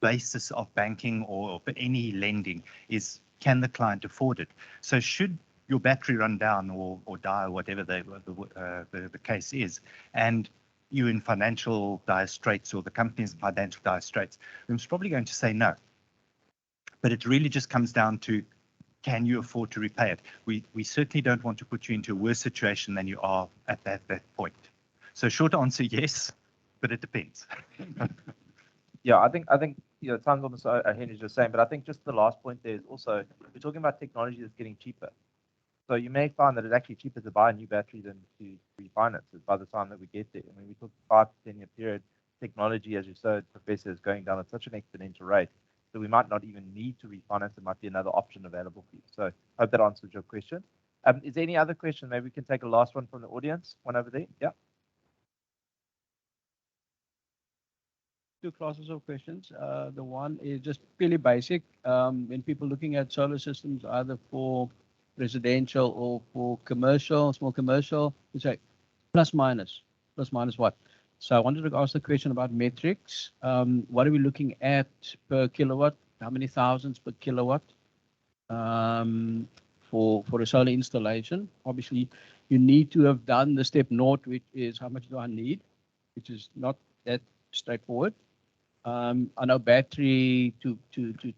basis of banking or any lending is, can the client afford it? So should your battery run down or die, or whatever the case is, and you in financial dire straits, or the company's in financial dire straits, I'm probably going to say no. But it really just comes down to, can you afford to repay it? We certainly don't want to put you into a worse situation than you are at that point. So short answer, yes, but it depends. Yeah, I think time's almost ahead, as you're saying, but I think just the last point there is also, we're talking about technology that's getting cheaper. So you may find that it's actually cheaper to buy a new battery than to refinance it by the time that we get there. I mean, we talk 5 to 10 year period. Technology, as you said, Professor, is going down at such an exponential rate that we might not even need to refinance. There might be another option available for you. So I hope that answers your question. Is there any other question? Maybe we can take a last one from the audience. One over there. Yeah. 2 classes of questions. The one is just purely basic. When people looking at solar systems, either for residential or for commercial, small commercial, you say plus minus what? So I wanted to ask the question about metrics. What are we looking at per kilowatt? How many thousands per kilowatt for a solar installation? Obviously, you need to have done the step naught, which is how much do I need, which is not that straightforward. I know battery, to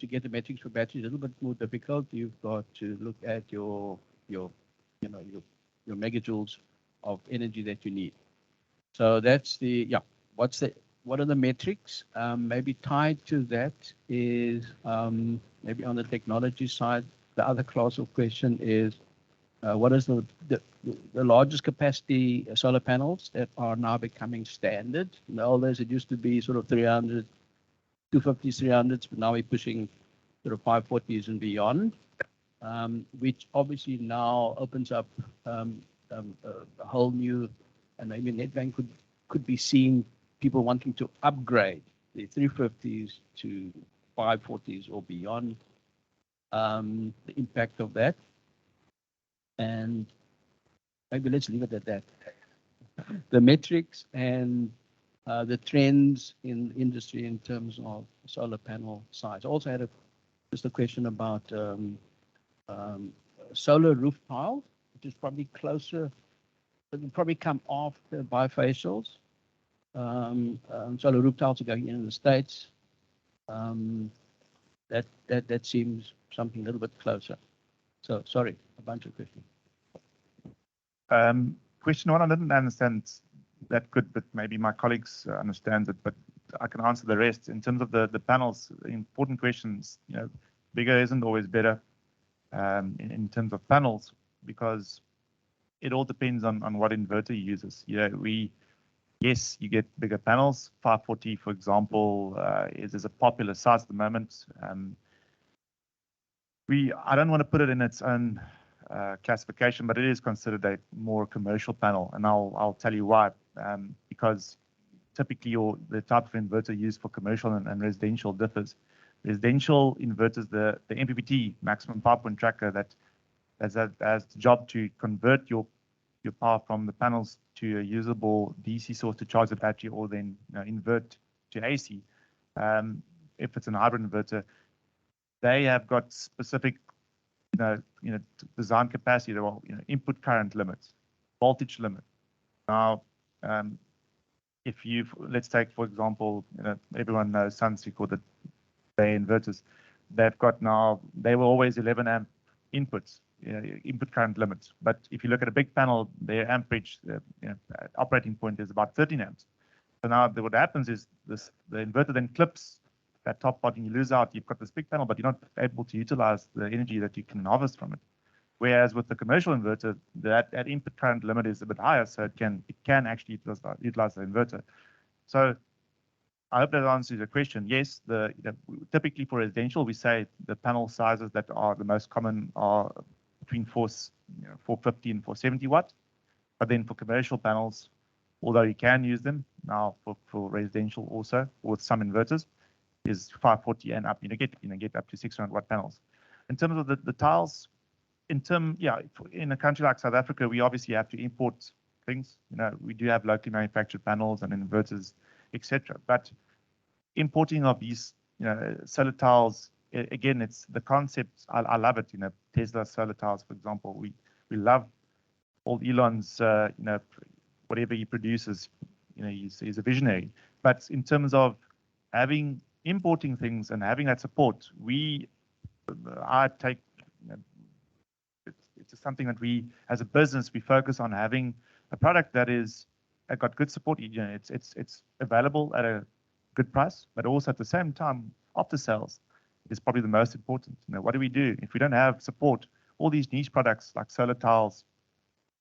get the metrics for battery is a little bit more difficult. You've got to look at your megajoules of energy that you need. So that's what are the metrics? Maybe tied to that is maybe on the technology side, the other class of question is what is the largest capacity solar panels that are now becoming standard? In the old days, it used to be sort of 300, 250s, 300s, but now we're pushing sort of 540s and beyond, which obviously now opens up a whole new, and maybe Nedbank could be seeing people wanting to upgrade the 350s to 540s or beyond. the impact of that. And maybe let's leave it at that. The metrics and the trends in the industry in terms of solar panel size. I also had just a question about solar roof tiles, which is probably closer, it will probably come after bifacials. Solar roof tiles are going in the States. That seems something a little bit closer. So sorry, a bunch of questions. Question one, I didn't understand that good, but maybe my colleagues understand it, but I can answer the rest. In terms of the panels, important questions, bigger isn't always better in terms of panels, because it all depends on what inverter you uses. Yes, you get bigger panels. 540, for example, is a popular size at the moment. I don't want to put it in its own classification, but it is considered a more commercial panel, and I'll tell you why. Because typically the type of inverter used for commercial and residential differs. Residential inverters, the MPPT, maximum power point tracker, that has the job to convert your power from the panels to a usable DC source to charge the battery, or then invert to AC. If it's an hybrid inverter, they have got specific design capacity, input current limits, voltage limit. Now, let's take, for example, everyone knows Sunspeak, or their inverters. They were always 11 amp inputs, input current limits. But if you look at a big panel, their amperage, operating point is about 13 amps. So now what happens is the inverter then clips that top part and you lose out. You've got this big panel, but you're not able to utilize the energy that you can harvest from it. Whereas with the commercial inverter, that input current limit is a bit higher, so it can actually utilize the inverter. So I hope that answers your question. Yes, typically for residential, we say the panel sizes that are the most common are between 450 and 470 watt. But then for commercial panels, although you can use them now for residential also, with some inverters, is 540 and up. Get up to 600 watt panels. In terms of the tiles, in a country like South Africa, we obviously have to import things. We do have locally manufactured panels and inverters, etc. But importing of these solar tiles, again, it's the concept. I love it. Tesla solar tiles, for example, we love all Elon's. Whatever he produces, he's a visionary. But in terms of importing things and having that support, it's just something that we, as a business, we focus on having a product that is got good support. It's available at a good price, but also at the same time, after sales is probably the most important. What do we do if we don't have support? All these niche products like solar tiles,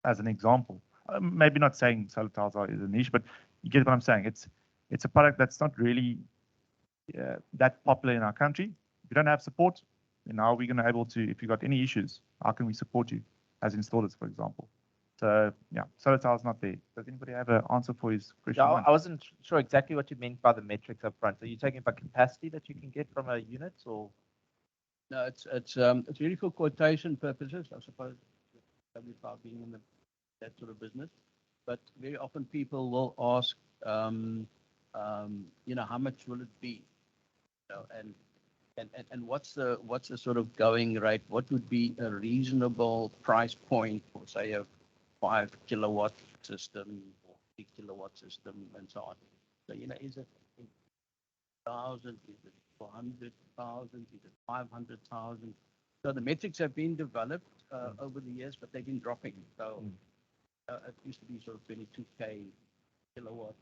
as an example. Maybe not saying solar tiles is a niche, but you get what I'm saying. It's a product that's not really that popular in our country. If you don't have support, then how are we going to be able to, if you've got any issues, how can we support you as installers, for example? So yeah, solar tiles not there. Does anybody have an answer for his question? I wasn't sure exactly what you meant by the metrics up front. Are you talking about capacity that you can get from a unit, or? No, it's really for quotation purposes, I suppose. AWPower being in that sort of business, but very often people will ask, how much will it be? And what's the sort of going rate? What would be a reasonable price point for, say, a 5 kilowatt system or 3 kilowatt system and so on? So, is it 1,000? Is it 400,000? Is it 500,000? So the metrics have been developed over the years, but they've been dropping. So it used to be sort of 22K kilowatt.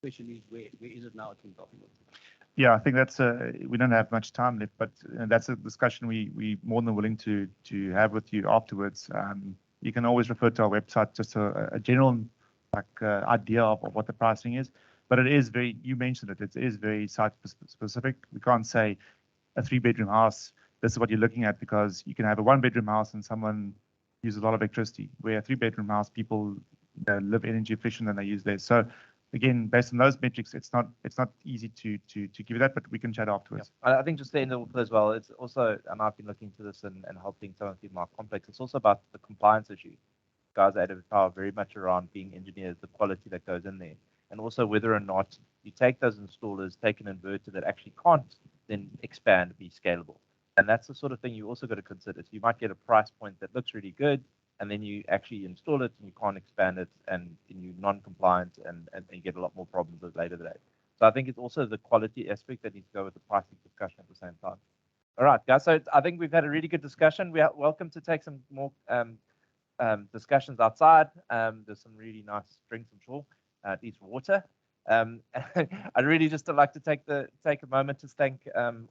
Question is, where is it now? It's been dropping. Yeah, I think we don't have much time left, but that's a discussion we more than willing to have with you afterwards. You can always refer to our website, just a general idea of what the pricing is. But it is you mentioned it is very site specific. We can't say a 3-bedroom house, this is what you're looking at, because you can have a 1-bedroom house and someone uses a lot of electricity, where a 3-bedroom house, people live energy efficient and they use theirs. So again, based on those metrics, it's not easy to give you that, but we can chat afterwards. I think just to end off as well, it's also, and I've been looking into this and helping some of the more complex, it's also about the compliance issue. Guys at AWPower very much around being engineers, the quality that goes in there, and also whether or not you take those installers, take an inverter that actually can't then expand, be scalable. And that's the sort of thing you also got to consider. So you might get a price point that looks really good, and then you actually install it and you can't expand it, and you're non-compliant, and you get a lot more problems at later date. So I think it's also the quality aspect that needs to go with the pricing discussion at the same time. All right, guys. So I think we've had a really good discussion. We are welcome to take some more discussions outside. There's some really nice drinks, I'm sure, at least water. I'd really just like to take a moment to thank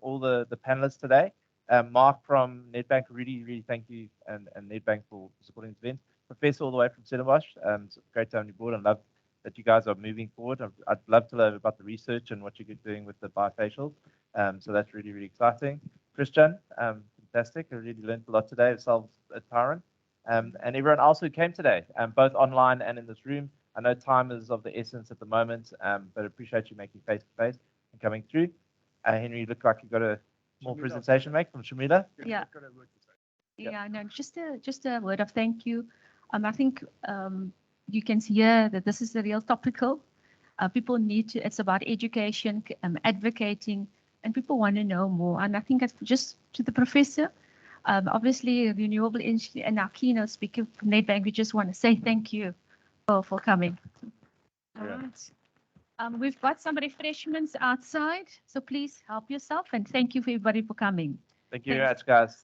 all the panelists today. Mark from Nedbank, really thank you, and Nedbank for supporting this event. Professor all the way from Stellenbosch, it's great to have you aboard, and love that you guys are moving forward. I'd love to learn about the research and what you're doing with the bifacials. So that's really exciting. Christian, fantastic. I really learned a lot today yourselves at Tyron. And everyone else who came today, both online and in this room. I know time is of the essence at the moment, but appreciate you making face-to-face and coming through. Henry, you look like you've got a more presentation make from Shamila. Yeah. No, just a word of thank you. I think you can hear that this is a real topical. People need to, it's about education, advocating, and people want to know more. And I think that's just to the professor, obviously renewable energy, and our keynote speaker from Nedbank, we just want to say thank you for coming. All right. We've got some refreshments outside, so please help yourself, and thank you for everybody for coming. Thank you very much, guys.